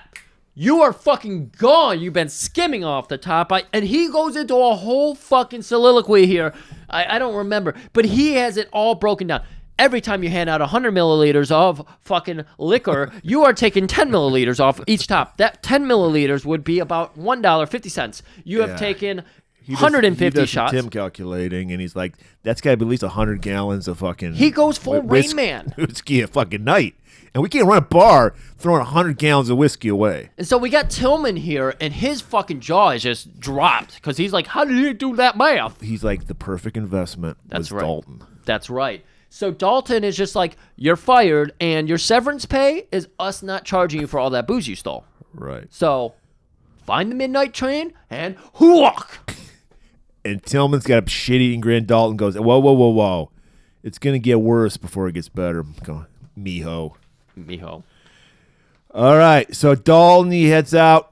you are fucking gone. You've been skimming off the top. And he goes into a whole fucking soliloquy here. I don't remember, but he has it all broken down. Every time you hand out 100 milliliters of fucking liquor, you are taking 10 milliliters off each top. That 10 milliliters would be about $1.50. You have taken 150 shots. Tim calculating, and he's like, that's got to be at least 100 gallons of fucking... He goes full Rain Man. Whiskey a fucking night. And we can't run a bar throwing 100 gallons of whiskey away. And so we got Tillman here, and his fucking jaw is just dropped, because he's like, how did you do that math? He's like, the perfect investment was Dalton. That's right. So Dalton is just like, you're fired, and your severance pay is us not charging you for all that booze you stole. Right. So find the midnight train and walk. And Tillman's got a shit-eating grin. Dalton goes, whoa. It's going to get worse before it gets better. Go, mijo. All right. So Dalton, he heads out.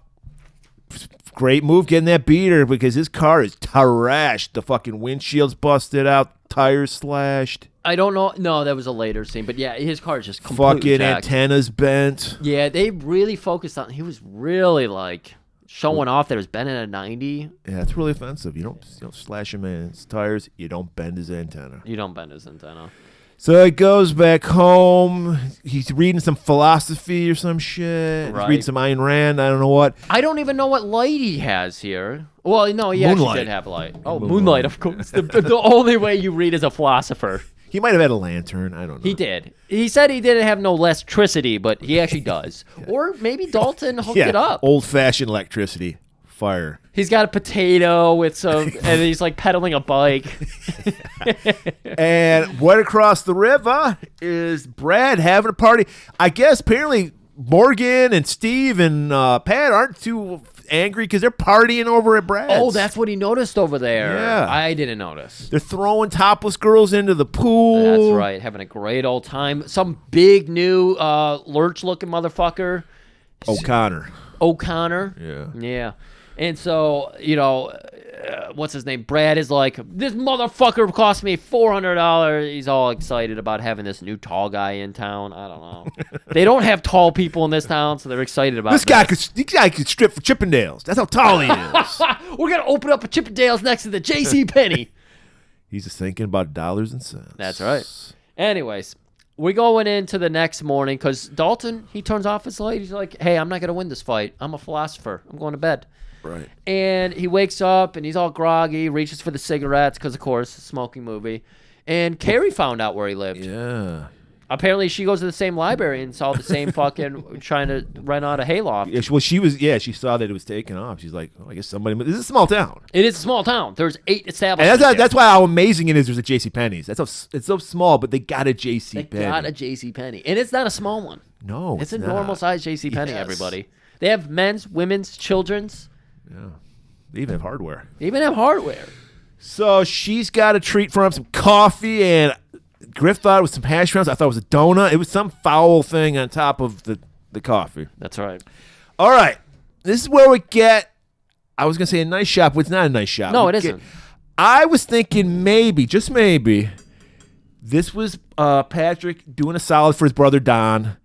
Great move getting that beater because his car is trashed. The fucking windshield's busted out. Tires slashed. I don't know. No, that was a later scene. But yeah, his car is just completely fucking jacked. Antennas bent. Yeah, they really focused on... He was really like... showing off that it was bending at 90. Yeah, it's really offensive. You don't slash him in his tires. You don't bend his antenna. So he goes back home. He's reading some philosophy or some shit. Right. He's reading some Ayn Rand. I don't know what. I don't even know what light he has here. Well, no, he actually did have light. Oh, moonlight, of course. The only way you read as a philosopher. He might have had a lantern. I don't know. He did. He said he didn't have no electricity, but he actually does. Or maybe Dalton hooked it up. Old-fashioned electricity. Fire. He's got a potato with some, and he's like pedaling a bike. And right across the river is Brad having a party. I guess apparently Morgan and Steve and Pat aren't too angry because they're partying over at Brad's. Oh, that's what he noticed over there. Yeah. I didn't notice. They're throwing topless girls into the pool. That's right. Having a great old time. Some big new lurch-looking motherfucker. O'Connor. Yeah. Yeah. And so, what's his name? Brad is like, this motherfucker cost me $400. He's all excited about having this new tall guy in town. I don't know. They don't have tall people in this town, so they're excited about This guy could strip for Chippendales. That's how tall he is. We're going to open up a Chippendales next to the J.C. Penney. He's just thinking about dollars and cents. That's right. Anyways, we're going into the next morning because Dalton, he turns off his light. He's like, hey, I'm not going to win this fight. I'm a philosopher. I'm going to bed. Right. And he wakes up and he's all groggy, reaches for the cigarettes because, of course, it's a smoking movie. And Carrie found out where he lived. Yeah. Apparently, she goes to the same library and saw the same fucking trying to rent out a hayloft. Yeah, well, she saw that it was taken off. She's like, oh, I guess somebody. This is a small town. It is a small town. There's 8 establishments. And that's why how amazing it is. There's a J.C. Penney's. It's so small, but they got a J.C. Penney. They got a J.C. Penney, and it's not a small one. No, it's a not. normal size J.C. Penney. Yes. Everybody, they have men's, women's, children's. Yeah, they even have hardware. So she's got a treat for him, some coffee, and Griff thought it was some hash browns. I thought it was a donut. It was some foul thing on top of the coffee. That's right. All right, this is where we get. I was gonna say a nice shot, but it's not a nice shot. No, it isn't. I was thinking maybe, just maybe, this was Patrick doing a solid for his brother Don,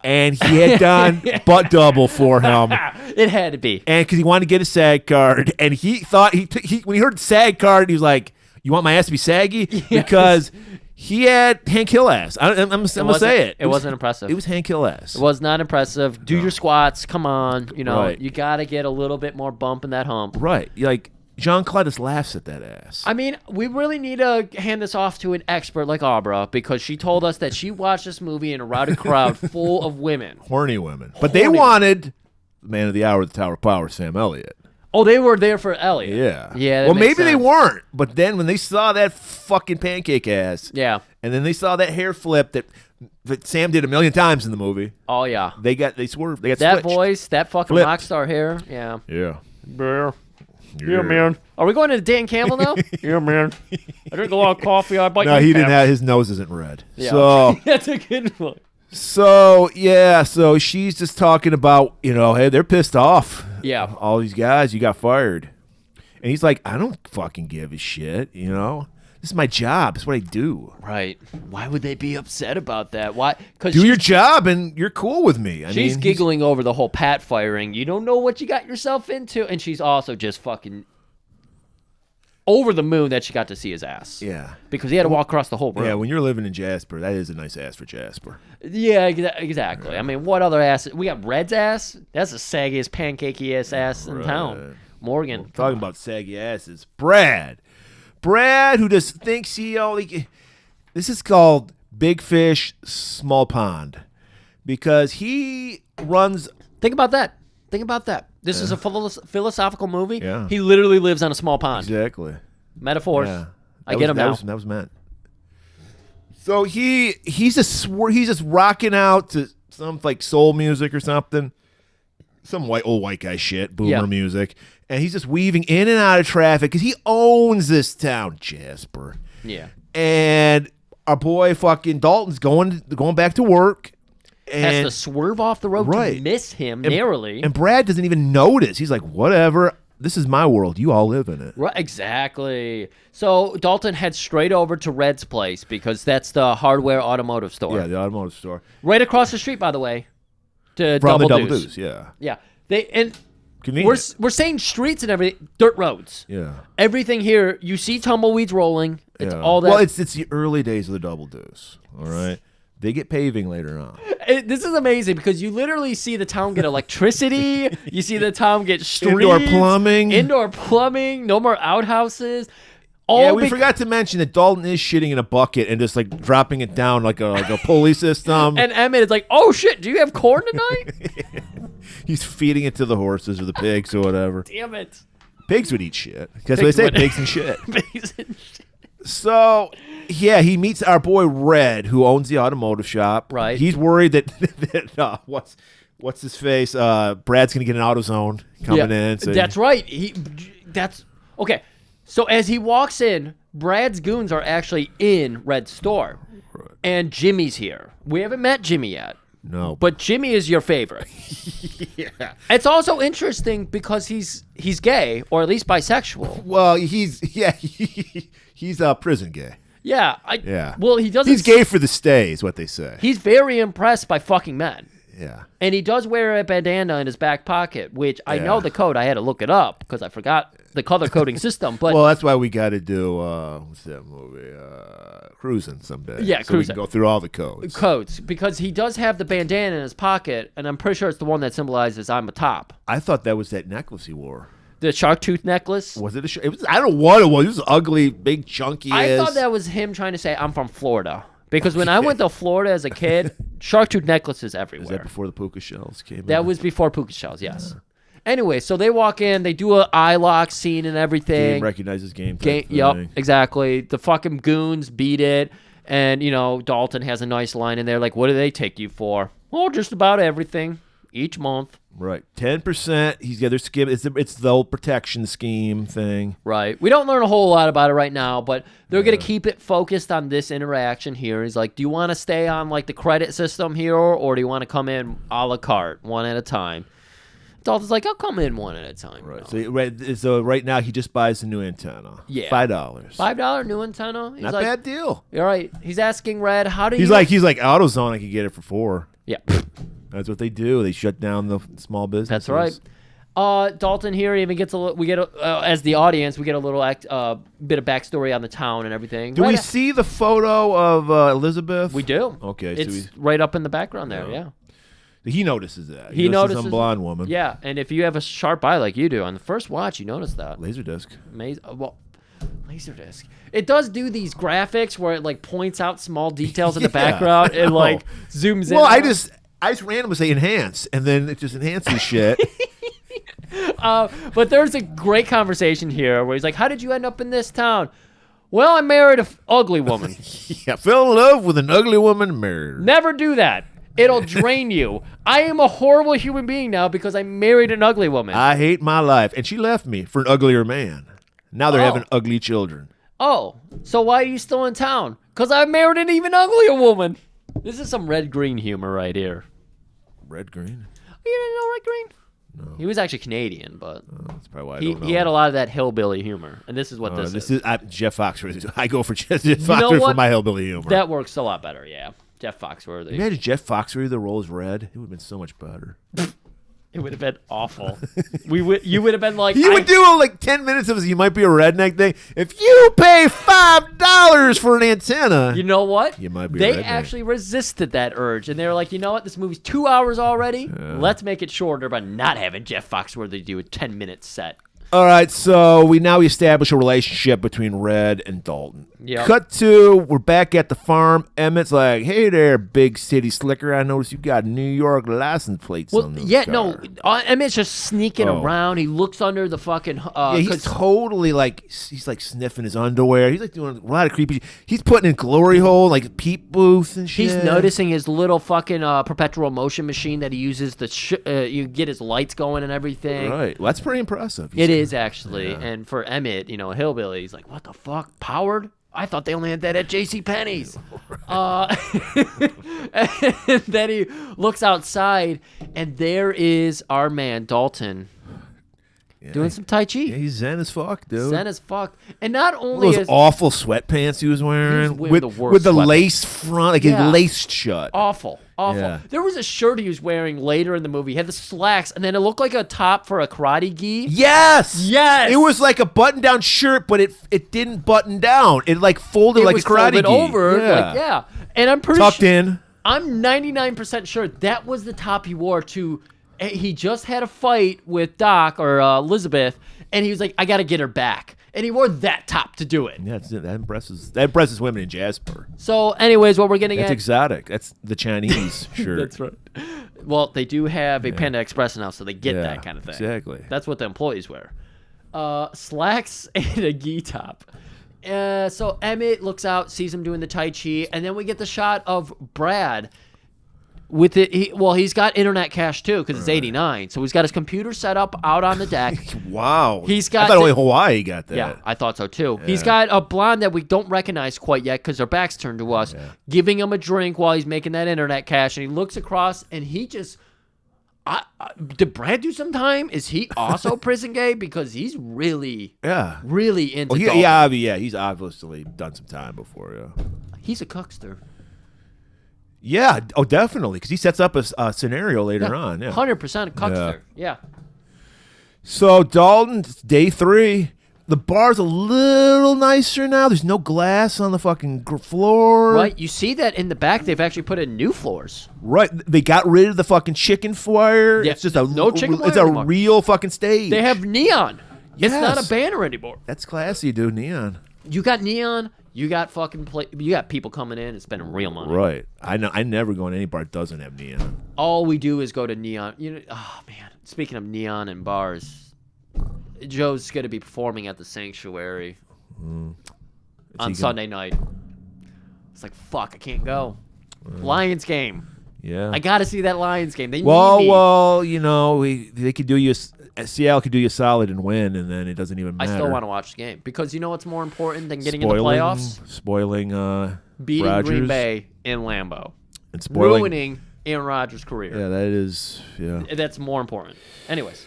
and he had done butt double for him. It had to be, and because he wanted to get a SAG card, and he thought when he heard SAG card, he was like, "You want my ass to be saggy?" Yes. Because he had Hank Hill ass. I'm gonna say it. It wasn't impressive. It was Hank Hill ass. It was not impressive. Do your squats. Come on. You know, Right. you got to get a little bit more bump in that hump. Right. Like Jean-Claude just laughs at that ass. I mean, we really need to hand this off to an expert like Abra because she told us that she watched this movie in a rowdy crowd full of women. Horny women. But they wanted the man of the hour, the Tower of Power, Sam Elliott. Oh, they were there for Elliot. Yeah. Yeah. That Well, makes maybe they sense. weren't. But then when they saw that fucking pancake ass, Yeah. and then they saw that hair flip that Sam did a million times in the movie, Oh, yeah. they swerved. They got That switched. voice, that fucking Flipped. rock star hair. Yeah. Yeah. Yeah, man. Are we going to Dan Campbell now? Yeah, man. I drink a lot of coffee. I bite No, my he didn't calf. have his nose isn't red. Yeah. So That's a good one. So she's just talking about, hey, they're pissed off. Yeah. All these guys, you got fired. And he's like, I don't fucking give a shit, This is my job. It's what I do. Right. Why would they be upset about that? Why? Because Do your job and you're cool with me. She's giggling over the whole Pat firing. You don't know what you got yourself into. And she's also just fucking over the moon that she got to see his ass. Yeah. Because he had to walk across the whole room. Yeah, when you're living in Jasper, that is a nice ass for Jasper. Yeah, exactly. Yeah. I mean, what other ass? We got Red's ass. That's the saggiest, pancakey ass in town. Morgan. Well, talking about saggy asses. Brad, who just thinks this is called Big Fish, Small Pond. Because he runs. Think about that. This is a philosophical movie. Yeah. He literally lives on a small pond. Exactly. Metaphors. Yeah. I get him now. That was meant. So he's just rocking out to some like soul music or something, some old white guy shit, boomer music, and he's just weaving in and out of traffic because he owns this town, Jasper. Yeah. And our boy fucking Dalton's going back to work. Has to swerve off the road to miss him narrowly. And Brad doesn't even notice. He's like, whatever. This is my world. You all live in it. Right, exactly. So Dalton heads straight over to Red's place because that's the hardware automotive store. Yeah, the automotive store. Right across the street, by the way. To From Double the Double Deuce. Deuce, yeah. Yeah. Convenient. We're saying streets and everything, dirt roads. Yeah. Everything here, you see tumbleweeds rolling. It's Yeah. all that. Well, it's the early days of the Double Deuce. All right. They get paving later on. This is amazing because you literally see the town get electricity. You see the town get streets. Indoor plumbing. No more outhouses. We forgot to mention that Dalton is shitting in a bucket and just like dropping it down like a pulley system. And Emmett is like, oh shit, do you have corn tonight? He's feeding it to the horses or the pigs or whatever. Damn it. Pigs would eat shit. That's what they say, pigs and shit. Pigs and shit. So, yeah, he meets our boy Red, who owns the automotive shop. Right. He's worried that what's his face? Brad's gonna get an AutoZone coming in. So that's right. Okay. So as he walks in, Brad's goons are actually in Red's store, and Jimmy's here. We haven't met Jimmy yet, No. But Jimmy is your favorite. Yeah. It's also interesting because he's gay, or at least bisexual. Well, he's prison gay. Yeah. Yeah. Well, he doesn't. He's gay for the stay, is what they say. He's very impressed by fucking men. Yeah. And he does wear a bandana in his back pocket, which I know Yeah. the code. I had to look it up because I forgot the color coding system. But Well, that's why we got to do what's that movie? Cruising someday. Yeah, so we Cruising. can go through all the codes. because he does have the bandana in his pocket, and I'm pretty sure it's the one that symbolizes I'm a top. I thought that was that necklace he wore. The shark tooth necklace. Was it it was. I don't know what it was. It was ugly, big, chunky. I thought that was him trying to say I'm from Florida. Because when I went to Florida as a kid, shark tooth necklaces everywhere. Is that before the puka shells came in? That was before puka shells, yes. Anyway, so they walk in, they do an eye lock scene and everything. Game recognizes game. Yep, exactly. The fucking goons beat it, and Dalton has a nice line in there, like, "What do they take you for?" Well, just about everything each month. Right, 10%. He's got their skim. It's the old protection scheme thing. Right. We don't learn a whole lot about it right now, but they're gonna keep it focused on this interaction here. He's like, "Do you want to stay on like the credit system here, or do you want to come in a la carte, one at a time?" Dalton's like, "I'll come in one at a time." Right. So right now he just buys a new antenna. Yeah. $5. $5 new antenna. He's Not like, bad deal. All right. He's asking Red, "How do you?" He's like AutoZone. I could get it for $4. Yeah. That's what they do. They shut down the small businesses. That's right. Dalton here even gets as the audience, we get a little bit of backstory on the town and everything. Do we see the photo of Elizabeth? We do. Okay, it's right up in the background there. Yeah. He notices that. He notices some blonde woman. Yeah, and if you have a sharp eye like you do, on the first watch, you notice that. Laserdisc. Laserdisc. It does do these graphics where it like points out small details in the background and like zooms in. Well, I just randomly say enhance, and then it just enhances shit. But there's a great conversation here where he's like, "How did you end up in this town?" "Well, I married an ugly woman." Yeah, fell in love with an ugly woman and married her. Never do that. It'll drain you. I am a horrible human being now because I married an ugly woman. I hate my life. And she left me for an uglier man. Now they're having ugly children. Oh, so why are you still in town? Because I married an even uglier woman. This is some red-green humor right here. Red-green? You didn't know Red-green? No. He was actually Canadian, but that's probably why I don't know. He had a lot of that hillbilly humor, and this is what this is. Jeff Foxworthy. I go for Jeff Foxworthy for my hillbilly humor. That works a lot better, yeah. Jeff Foxworthy. Imagine Jeff Foxworthy, the role is red. It would have been so much better. It would have been awful. You would have been like... You would do like 10 minutes of You Might Be a Redneck thing. If you pay $5 for an antenna... You know what? You might be They a redneck. actually resisted that urge, and they were like, you know what? This movie's 2 hours already. Let's make it shorter by not having Jeff Foxworthy do a 10-minute set. All right, so we establish a relationship between Red and Dalton. Yep. Cut to, we're back at the farm. Emmett's like, "Hey there, big city slicker. I noticed you got New York license plates on those cars." Emmett's just sneaking around. He looks under the fucking... he's totally he's like sniffing his underwear. He's like doing a lot of creepy... He's putting in glory hole, like peep booth and shit. He's noticing his little fucking perpetual motion machine that he uses to you get his lights going and everything. Right. Well, that's pretty impressive. It is, actually. Yeah. And for Emmett, a hillbilly, he's like, "What the fuck? Powered? I thought they only had that at JCPenney's." And then he looks outside, and there is our man, Dalton, doing some Tai Chi. Yeah, he's zen as fuck, dude. Zen as fuck. And not only those awful sweatpants he was wearing, with the lace front, like it laced shut. Awful. Yeah. There was a shirt he was wearing later in the movie. He had the slacks, and then it looked like a top for a karate gi. Yes! It was like a button-down shirt, but it didn't button down. It like folded like a karate gi. Over. And I'm pretty tucked in. I'm 99% sure that was the top he wore to... He just had a fight with Doc or Elizabeth, and he was like, "I got to get her back." And he wore that top to do it. Yeah, that impresses women in Jasper. So, anyways, what we're getting That's exotic. That's the Chinese shirt. That's right. Well, they do have a Panda Express now, so they get that kind of thing. Exactly. That's what the employees wear. Slacks and a gi top. So Emmett looks out, sees him doing the Tai Chi, and then we get the shot of Brad With it, he's got internet cache too because it's 89. So he's got his computer set up out on the deck. Wow. He's got. I thought only Hawaii got that. Yeah, I thought so too. Yeah. He's got a blonde that we don't recognize quite yet because their back's turned to us, giving him a drink while he's making that internet cache, and he looks across and he just. Did Brad do some time? Is he also prison gay? Because he's really into. He's obviously done some time before. Yeah. He's a cookster. Yeah, definitely, because he sets up a scenario later on. Yeah, 100% cuckster. Yeah. So Dalton, day 3. The bar's a little nicer now. There's no glass on the fucking floor. Right. You see that in the back. They've actually put in new floors. Right. They got rid of the fucking chicken fire. Yeah. It's just no chicken fire It's anymore. a real fucking stage. They have neon. Yes. It's not a banner anymore. That's classy, dude. Neon. You got neon. You got you got people coming in and spending real money. Right. I know. I never go in any bar that doesn't have neon. All we do is go to neon. Oh man. Speaking of neon and bars, Joe's gonna be performing at the Sanctuary on Sunday night. It's like fuck. I can't go. Lions game. Yeah. I gotta see that Lions game. They need me. Well, they could do you. Seattle could do you a solid and win, and then it doesn't even matter. I still want to watch the game because you know what's more important than getting into playoffs? Spoiling beating Rodgers. Green Bay in Lambeau. And ruining Aaron Rodgers' career. Yeah, that is, That's more important. Anyways.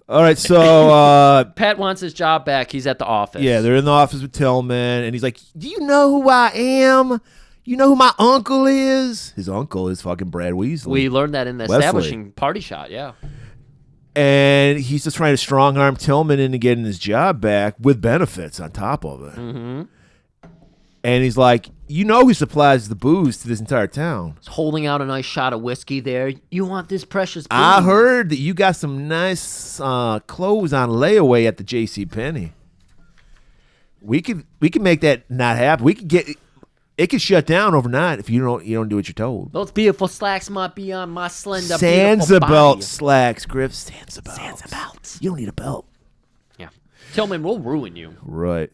All right, so... Pat wants his job back. He's at the office. Yeah, they're in the office with Tillman, and he's like, do you know who I am? You know who my uncle is? His uncle is fucking Brad Weasley. We learned that in the establishing party shot, yeah. And he's just trying to strong-arm Tillman into getting his job back with benefits on top of it. Mm-hmm. And he's like, you know who supplies the booze to this entire town. He's holding out a nice shot of whiskey there. You want this precious booze? I heard that you got some nice clothes on layaway at the JCPenney. We could make that not happen. We could get... It could shut down overnight if you don't do what you're told. Those beautiful slacks might be on my slender, Sansa beautiful belt body. slacks, Griff. Sansa belts. You don't need a belt. Yeah. Tillman will ruin you. Right.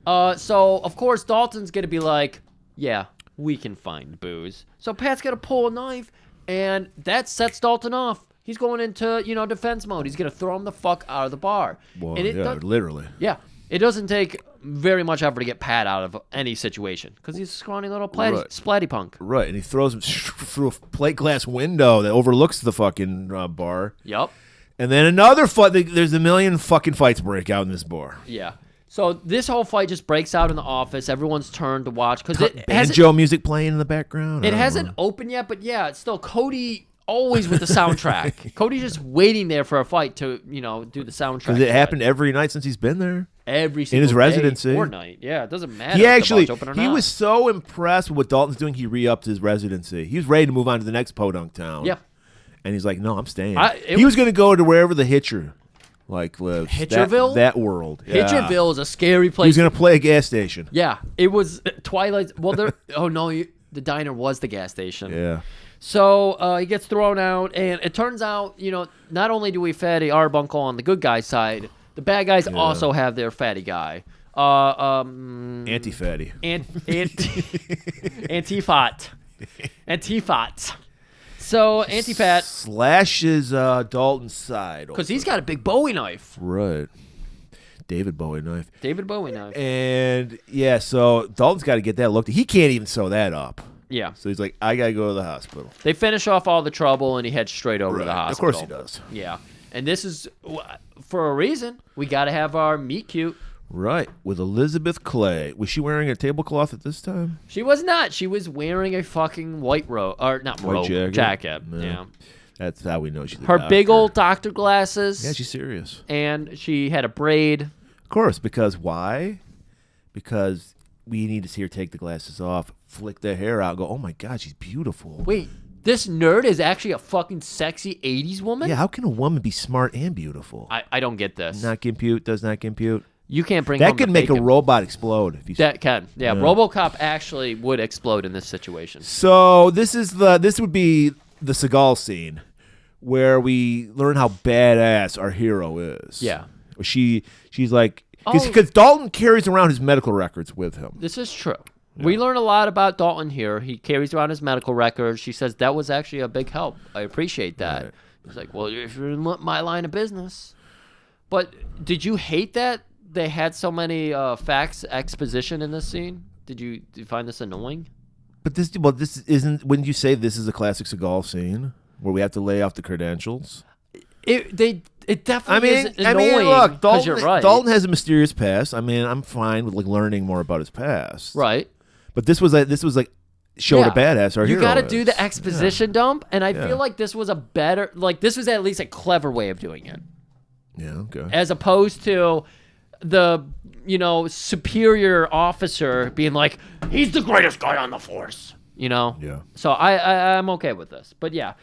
So, of course, Dalton's going to be like, yeah, we can find booze. So Pat's going to pull a knife, and that sets Dalton off. He's going into, defense mode. He's going to throw him the fuck out of the bar. Well, literally. Yeah. It doesn't take very much effort to get Pat out of any situation because he's a scrawny little splatty punk. Right, and he throws him through a plate glass window that overlooks the fucking bar. Yep. And then another fight. There's a million fucking fights break out in this bar. Yeah. So this whole fight just breaks out in the office. Everyone's turned to watch because it banjo music playing in the background. It hasn't opened yet, but yeah, it's still Cody. Always with the soundtrack. Cody's just waiting there for a fight to, do the soundtrack. Because it happened every night since he's been there. Every single in his day residency or night. Yeah, it doesn't matter. He was so impressed with what Dalton's doing. He re-upped his residency. He was ready to move on to the next podunk town. Yeah, and he's like, "No, I'm staying." He was going to go to wherever the Hitcher lives. Hitcherville, that world. Hitcherville is a scary place. He was going to play a gas station. Yeah, it was Twilight. Well, the diner was the gas station. Yeah. So he gets thrown out, and it turns out, not only do we fatty Arbuncle on the good guy side, the bad guys also have their fatty guy. Anti-fatty. Antifat. Antifat. So Antifat slashes Dalton's side because he's got a big Bowie knife. Right. David Bowie knife. And so Dalton's got to get that looked at. He can't even sew that up. Yeah. So he's like, I got to go to the hospital. They finish off all the trouble, and he heads straight over to the hospital. Of course he does. Yeah. And this is, for a reason, we got to have our meet cute. Right. With Elizabeth Clay. Was she wearing a tablecloth at this time? She was not. She was wearing a fucking white jacket. Yeah. That's how we know she's her big old doctor glasses. Yeah, she's serious. And she had a braid. Of course. Because why? Because we need to see her take the glasses off, flick the hair out, go, oh my God, she's beautiful. Wait, this nerd is actually a fucking sexy 80s woman? Yeah, how can a woman be smart and beautiful? I don't get this. Does not compute. You can't bring that could make a robot explode. If you that can. Yeah, RoboCop actually would explode in this situation. So this would be the Seagal scene where we learn how badass our hero is. Yeah. She's like, because Dalton carries around his medical records with him. This is true. We learn a lot about Dalton here. He carries around his medical records. She says that was actually a big help. I appreciate that. Right. He's like, well, if you're in my line of business. But did you hate that they had so many facts exposition in this scene? Did you find this annoying? But this isn't. Wouldn't you say this is a classic Seagal scene where we have to lay off the credentials? It definitely is annoying. Look, Dalton, you're right. Dalton has a mysterious past. I mean, I'm fine with like learning more about his past. Right. But this was like showed a badass. Our hero you got to is. do the exposition dump, and I feel like this was this was at least a clever way of doing it. Yeah. Okay. As opposed to the superior officer being like, he's the greatest guy on the force. Yeah. So I'm okay with this, but yeah.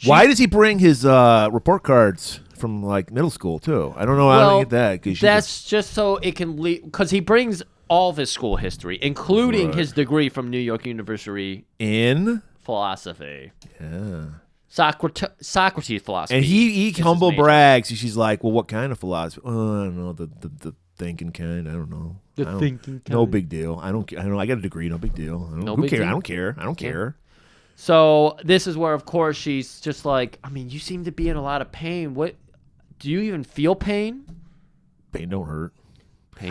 Why does he bring his report cards from like middle school too? I don't know how to get that. That's just so it can lead, because he brings all of his school history, including his degree from New York University in philosophy. Yeah. Socrates philosophy. And he humble brags. She's like, well, what kind of philosophy? Oh, I don't know, the thinking kind. I don't know. Thinking kind. No big deal. I don't. I got a degree. No big deal. Who cares? I don't care. I don't care. So this is where, of course, she's just like, I mean, you seem to be in a lot of pain. What? Do you even feel pain? Pain don't hurt.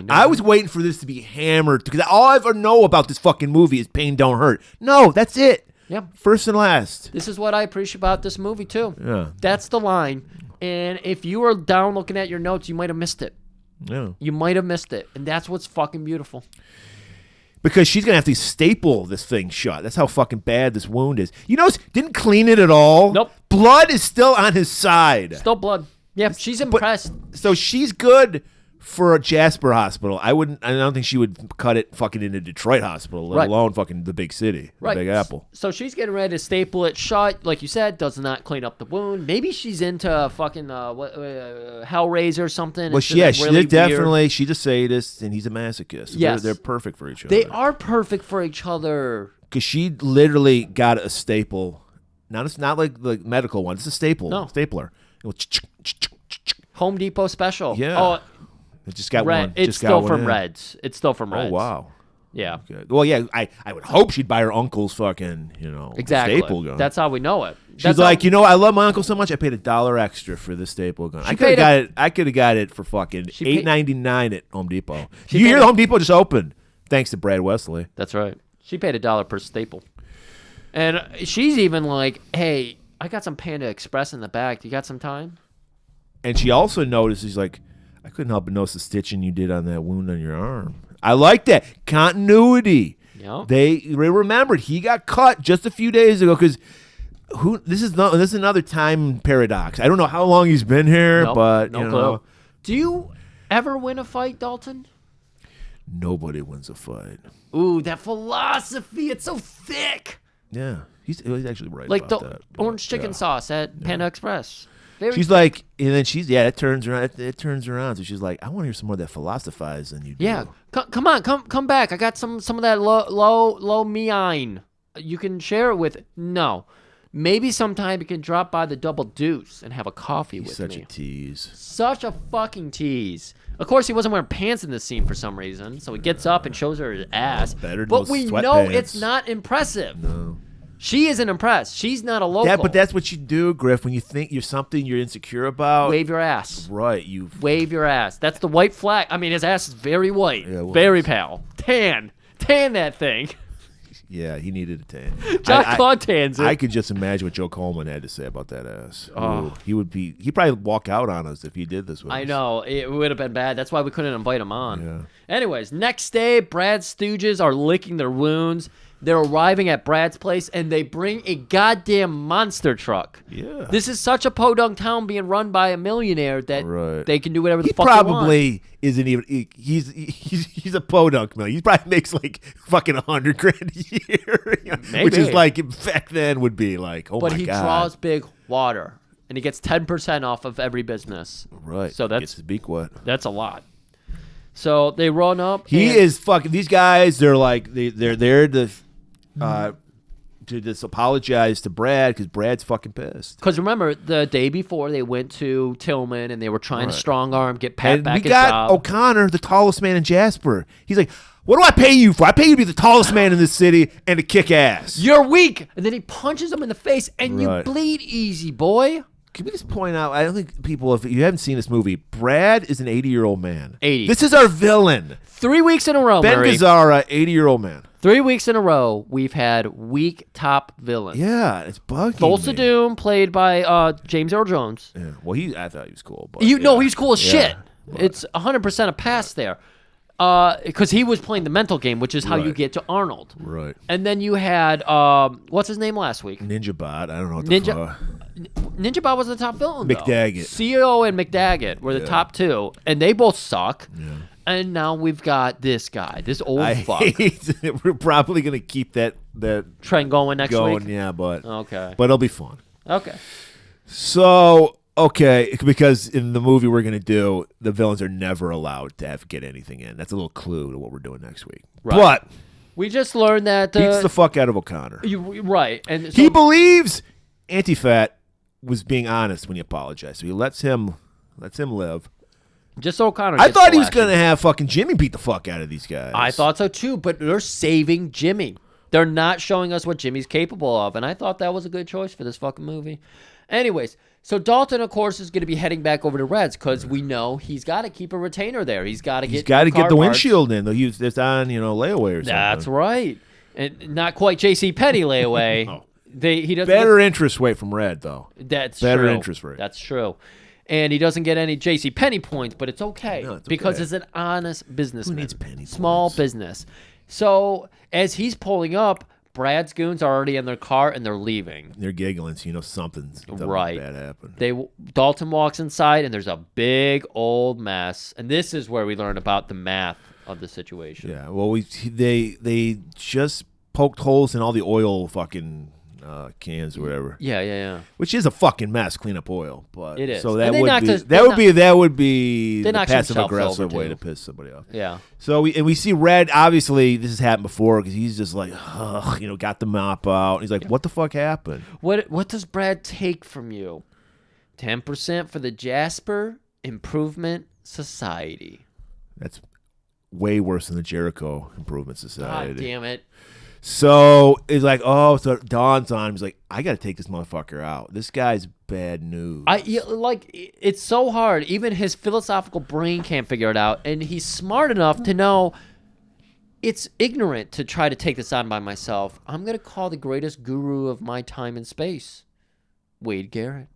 I was waiting for this to be hammered because all I ever know about this fucking movie is pain don't hurt. No, that's it. Yep. First and last. This is what I appreciate about this movie too. Yeah. That's the line. And if you were down looking at your notes, you might have missed it. Yeah. You might have missed it. And that's what's fucking beautiful. Because she's going to have to staple this thing shut. That's how fucking bad this wound is. Didn't clean it at all. Nope. Blood is still on his side. Still blood. Yeah, she's impressed. So she's good for a Jasper hospital. I don't think she would cut it fucking into Detroit hospital, let alone fucking the big city, the Big Apple. So she's getting ready to staple it shut. Like you said, does not clean up the wound. Maybe she's into fucking Hellraiser or something. Well, yeah, really definitely. She's a sadist and he's a masochist. So yes. They're perfect for each other. They are perfect for each other. Because she literally got a staple. It's not like the medical one. It's a stapler. Home Depot special. Yeah. Oh, it just got Red. one. It's just still got from one Reds. It's still from Reds. Oh, wow. Yeah. Good. Well, yeah, I would hope she'd buy her uncle's fucking, exactly. staple gun. That's how we know it. She's like, I love my uncle so much, I paid $1 extra for this staple gun. I could have got it for fucking $8.99 at Home Depot. You hear Home Depot just opened, thanks to Brad Wesley. That's right. She paid $1 per staple. And she's even like, hey, I got some Panda Express in the back. Do you got some time? And she also notices, like, I couldn't help but notice the stitching you did on that wound on your arm. I like that. Continuity. Yeah. They remembered he got cut just a few days ago because this is another time paradox. I don't know how long he's been here, but no clue. Do you ever win a fight, Dalton? Nobody wins a fight. Ooh, that philosophy. It's so thick. Yeah. He's actually right like about the that. orange chicken sauce at Panda Express. She's like, and then it turns around. It turns around. So she's like, I want to hear some more of that philosophizing you do. Yeah, come on, come back. I got some of that low meine. You can share it with. No, maybe sometime you can drop by the Double Deuce and have a coffee with me. Such a tease. Such a fucking tease. Of course, he wasn't wearing pants in this scene for some reason, so he gets up and shows her his ass. But we know it's not impressive. No. She isn't impressed. She's not a local. But that's what you do, Griff. When you think you're something you're insecure about, wave your ass. Right, wave your ass. That's the white flag. I mean, his ass is very white, very pale, tan that thing. Yeah, he needed a tan. Claude tans it. I could just imagine what Joe Coleman had to say about that ass. Oh, he'd probably walk out on us if he did this with us. I know it would have been bad. That's why we couldn't invite him on. Yeah. Anyways, next day, Brad's stooges are licking their wounds. They're arriving at Brad's place, and they bring a goddamn monster truck. Yeah. This is such a podunk town being run by a millionaire that they can do whatever the fuck they want. He probably isn't even. He's a podunk millionaire. He probably makes like fucking $100,000 a year, Maybe. Which is like back then would be like, oh my god. But he draws big water, and he gets 10% off of every business. Right. So gets his beak wet. That's a lot. So they run up. He is fucking. These guys, they're like they're there to to just apologize to Brad because Brad's fucking pissed. Because remember, the day before they went to Tillman and they were trying to strong arm, get Pat And back we his got job. O'Connor, the tallest man in Jasper. He's like, what do I pay you for? I pay you to be the tallest man in this city and to kick ass. You're weak. And then he punches him in the face and you Right. bleed easy, boy. Can we just point out, I don't think people, if you haven't seen this movie, Brad is an 80-year-old man. 80. This is our villain. 3 weeks in a row, Ben Murray. Gazzara, 80-year-old man. 3 weeks in a row, we've had weak top villains. Yeah, it's bugging Thulsa me. Doom, played by James Earl Jones. Yeah. Well, I thought he was cool. But You yeah. know he's cool as Yeah, shit. but- It's 100% a pass there. Because he was playing the mental game, which is how you Right. get to Arnold. Right. And then you had, what's his name last week? Ninja Bot. I don't know what the fuck. Ninja Bob was the top villain, McDaggett. CEO and McDaggett were the Yeah. top two, and they both suck. Yeah. And now we've got this guy, this old I fuck. hate it. We're probably going to keep that Trend going next going, week? yeah, but Okay. it'll be fun. Okay. So, okay, because in the movie we're going to do, the villains are never allowed to get anything in. That's a little clue to what we're doing next week. Right. But We just learned that... beats the fuck out of O'Connor. right. And so, He believes Anti-Fat was being honest when he apologized, so he lets him live. just so O'Connor I gets thought he was flashing. going to have fucking Jimmy beat the fuck out of these guys. I thought so too, but they're saving Jimmy. They're not showing us what Jimmy's capable of, and I thought that was a good choice for this fucking movie. Anyways, so Dalton, of course, is going to be heading back over to Reds because we know he's got to keep a retainer there. He's got to get He's got to new get car the parts. windshield in. Though it's on, layaway or something. That's right, and not quite J.C. Penney layaway. No. He doesn't Better interest rate from Red, though. That's better true. interest rate. That's true. And he doesn't get any J.C. Penney points, but it's okay, No, it's because okay. it's an honest businessman. Who needs penny Small points? business. So as he's pulling up, Brad's goons are already in their car and they're leaving. They're giggling, so something's Right. bad happened. Dalton walks inside and there's a big old mess. And this is where we learn about the math of the situation. Yeah, well, they just poked holes in all the oil fucking cans or whatever. Yeah. Which is a fucking mess. Clean up oil, but It is. So And that they would knocked be us- that they would knocked- be that would be They the knocked passive themselves aggressive over, way too. to piss somebody off. Yeah. So we see Red. Obviously, this has happened before because he's just like, got the mop out. He's like, what the fuck happened? What does Brad take from you? 10% for the Jasper Improvement Society. That's way worse than the Jericho Improvement Society. God damn it. So it's like, so it dawns on him. He's like, I got to take this motherfucker out. This guy's bad news. It's so hard. Even his philosophical brain can't figure it out. And he's smart enough to know it's ignorant to try to take this on by myself. I'm going to call the greatest guru of my time and space, Wade Garrett.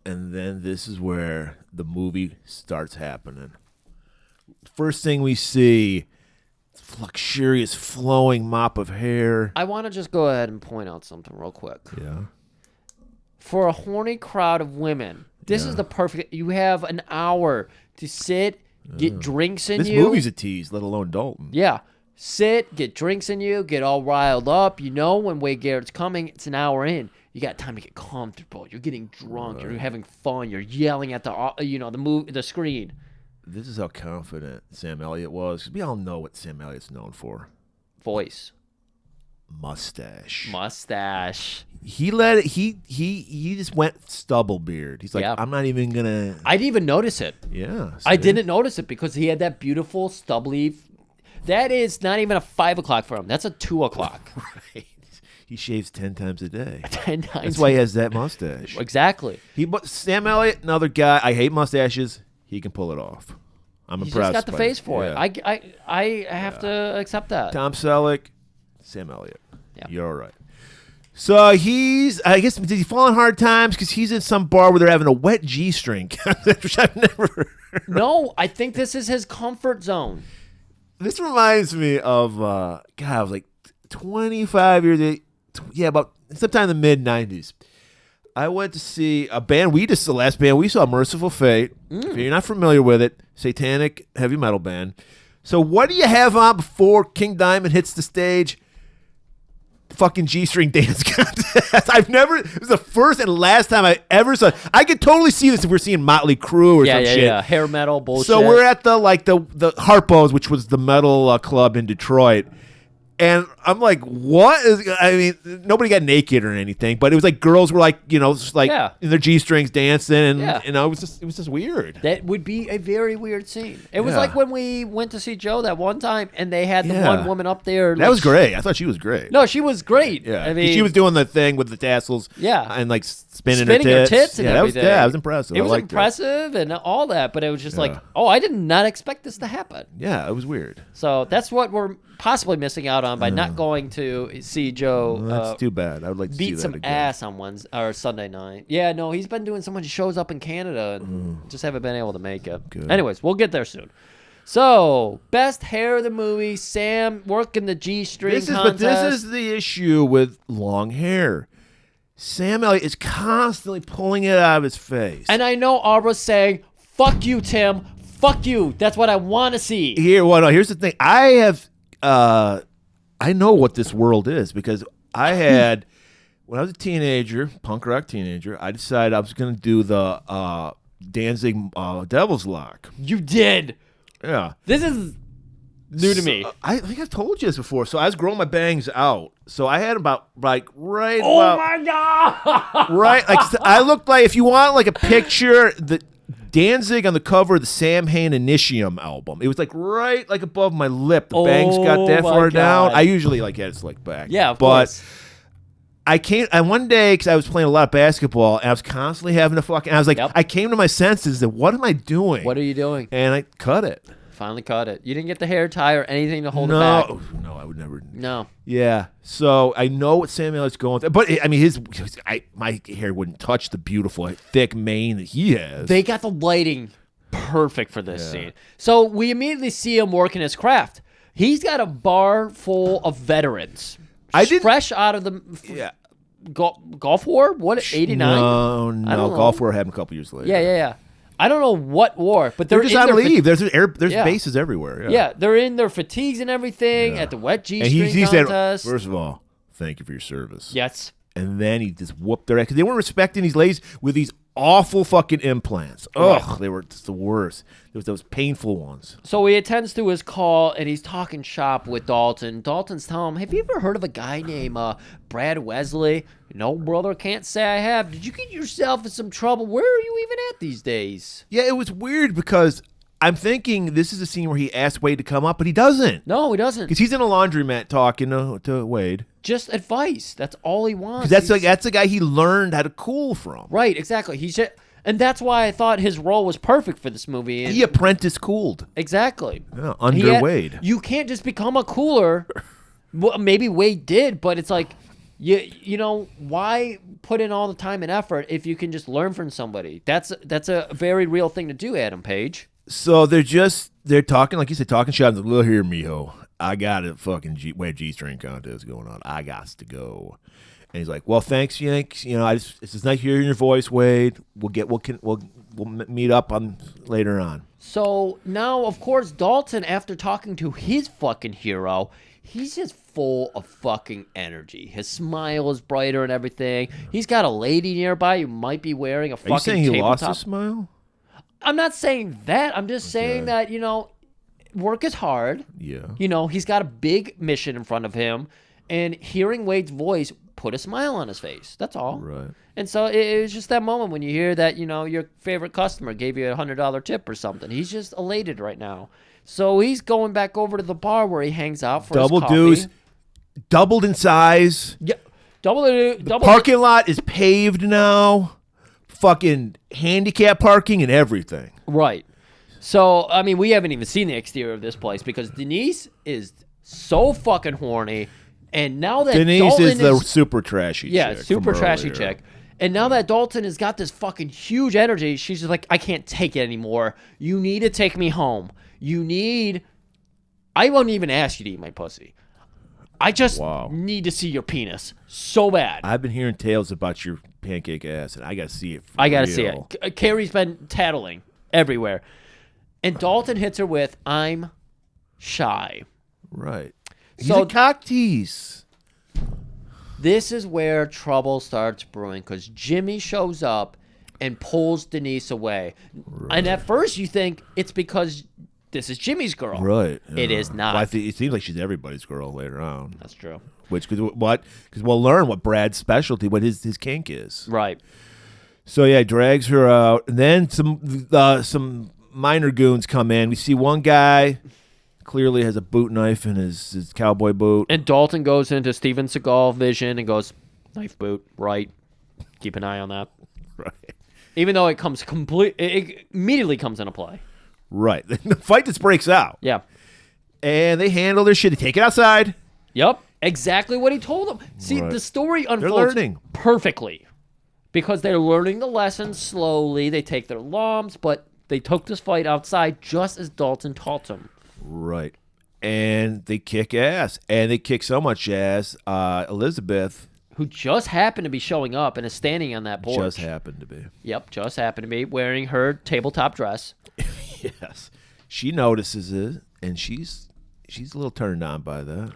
And then this is where the movie starts happening. First thing we see, luxurious flowing mop of hair. I want to just go ahead and point out something real quick. Yeah. For a horny crowd of women, this is the perfect. You have an hour to sit, get drinks in This you. movie's a tease, let alone Dalton. Yeah. Sit, get drinks in you, get all riled up. You know when Wade Garrett's coming, it's an hour in. You got time to get comfortable. You're getting drunk. You're having fun. You're yelling at the screen. This is how confident Sam Elliott was. 'Cause we all know what Sam Elliott's known for. Voice. Mustache. He let it. He just went stubble beard. He's like, Yeah. I'm not even gonna. I didn't even notice it. Yeah. I see? didn't notice it because he had that beautiful stubbly. That is not even a 5 o'clock for him. That's a 2 o'clock. Right. He shaves 10 times a day. 10 times. That's why he has that mustache. Exactly. Sam Elliott, another guy. I hate mustaches. He can pull it off. I'm He's impressed. just got the by face for Yeah. it. I have to accept that. Tom Selleck, Sam Elliott. Yeah. You're all right. So I guess, did he fall on hard times? Because he's in some bar where they're having a wet G-string, which I've never heard. No, I think this is his comfort zone. This reminds me of, God, I was like 25 years, about sometime in the mid-90s. I went to see a band. The last band we saw, Merciful Fate. If you're not familiar with it, satanic heavy metal band. So what do you have on before King Diamond hits the stage? Fucking G-string dance contest. It was the first and last time I ever saw it. I could totally see this if we're seeing Motley Crue or some shit. Yeah. Hair metal bullshit. So we're at the Harpos, which was the metal club in Detroit. And I'm like, what is? I mean, nobody got naked or anything, but it was like girls were like, just like in their G-strings dancing, and it was just weird. That would be a very weird scene. It was like when we went to see Joe that one time, and they had the one woman up there. That was great. I thought she was great. No, she was great. Yeah, I mean, she was doing the thing with the tassels. Yeah, and like spinning her tits and That everything. was impressive. It was impressive and all that, but it was just like, I did not expect this to happen. Yeah, it was weird. So that's what we're possibly missing out on by not going to see Joe. That's too bad. I would like to see beat that some again. ass on Wednesday or Sunday night. Yeah, no, he's been doing so much shows up in Canada and just haven't been able to make it. Good. Anyways, we'll get there soon. So, best hair of the movie, Sam working the G-string contest. But this is the issue with long hair. Sam Elliott is constantly pulling it out of his face. And I know Aubra's saying, fuck you, Tim. Fuck you. That's what I want to see. Here's the thing. I know what this world is because I had, when I was a teenager, punk rock teenager, I decided I was going to do the Danzig Devil's Lock. You did. Yeah. This is new to me. I think I've told you this before. So I was growing my bangs out. So I had about my God! Right, like I looked like, if you want like a picture, the Danzig on the cover of the Sam Hain Initium album. It was like right like above my lip. The bangs got that far down. I usually like had it slicked back. Yeah, of course. I came, and one day, because I was playing a lot of basketball, and I was constantly having to fucking, I was like, I came to my senses that, what am I doing? What are you doing? And I cut it. Finally cut it. You didn't get the hair tie or anything to hold it back? No, I would never. No. Yeah, so I know what Sam Elliott's going through, but I mean, my hair wouldn't touch the beautiful, thick mane that he has. They got the lighting perfect for this scene. So we immediately see him working his craft. He's got a bar full of veterans. Fresh out of the Gulf War? What, 89? No, Gulf War happened a couple years later. Yeah. I don't know what war, but they're just on leave. There's bases everywhere. Yeah, they're in their fatigues and everything at the wet G-string he contest. Said, first of all, thank you for your service. Yes. And then he just whooped their ass because they weren't respecting these ladies with these awful fucking implants. Ugh, they were just the worst. There was those painful ones. So he attends to his call, and he's talking shop with Dalton. Dalton's telling him, have you ever heard of a guy named Brad Wesley? No, brother, can't say I have. Did you get yourself in some trouble? Where are you even at these days? Yeah, it was weird because I'm thinking this is a scene where he asked Wade to come up, but he doesn't. No, he doesn't. Because he's in a laundromat talking to Wade. Just advice. That's all he wants. Because that's the guy he learned how to cool from. Right, exactly. And that's why I thought his role was perfect for this movie. He apprentice cooled. Exactly. Yeah, under Wade. You can't just become a cooler. Well, maybe Wade did, but it's like, you know, why put in all the time and effort if you can just learn from somebody? That's a very real thing to do, Adam Page. So they're talking, like you said, talking shop. Look here, mijo. I got a fucking G-string contest going on. I got to go. And he's like, well, thanks, Yanks. You know, it's just nice hearing your voice, Wade. We'll meet up on later on. So now, of course, Dalton, after talking to his fucking hero, he's just full of fucking energy. His smile is brighter and everything. He's got a lady nearby who might be wearing a fucking tabletop. Are you saying he lost his smile? I'm not saying that. I'm just saying that, you know, work is hard. Yeah. You know, he's got a big mission in front of him, and hearing Wade's voice put a smile on his face. That's all. Right. And so it was just that moment when you hear that, you know, your favorite customer gave you $100 tip or something. He's just elated right now. So he's going back over to the bar where he hangs out for his coffee. Dues, doubled in size. Yeah. The parking lot is paved now. Fucking handicap parking and everything. Right. So, I mean, we haven't even seen the exterior of this place because Denise is so fucking horny. And now that Denise Dalton is the super trashy chick. Yeah, super trashy earlier. chick. And now that Dalton has got this fucking huge energy, she's just like, I can't take it anymore. You need to take me home. I won't even ask you to eat my pussy. I just need to see your penis so bad. I've been hearing tales about your pancake ass, and I got to see it. I got to see it. Carrie's been tattling everywhere. And Dalton hits her with, I'm shy. Right. He's a cock tease. This is where trouble starts brewing because Jimmy shows up and pulls Denise away. Right. And at first you think it's because this is Jimmy's girl. Right. It is not. Well, it seems like she's everybody's girl later on. That's true. Because we'll learn what Brad's specialty, what his kink is. Right. So yeah, drags her out, and then some minor goons come in. We see one guy clearly has a boot knife in his cowboy boot, and Dalton goes into Steven Seagal vision and goes, knife boot, right? Keep an eye on that. Right. Even though it immediately comes into play. Right. The fight just breaks out. Yeah. And they handle their shit. They take it outside. Yep. Exactly what he told them. See, Right. the story unfolds learning. perfectly because they're learning the lessons slowly. They take their lumps, but they took this fight outside just as Dalton taught them. Right. And they kick ass. And they kick so much ass. Elizabeth, who just happened to be showing up and is standing on that porch. Just happened to be. Yep, just happened to be wearing her tabletop dress. Yes. She notices it, and she's a little turned on by that.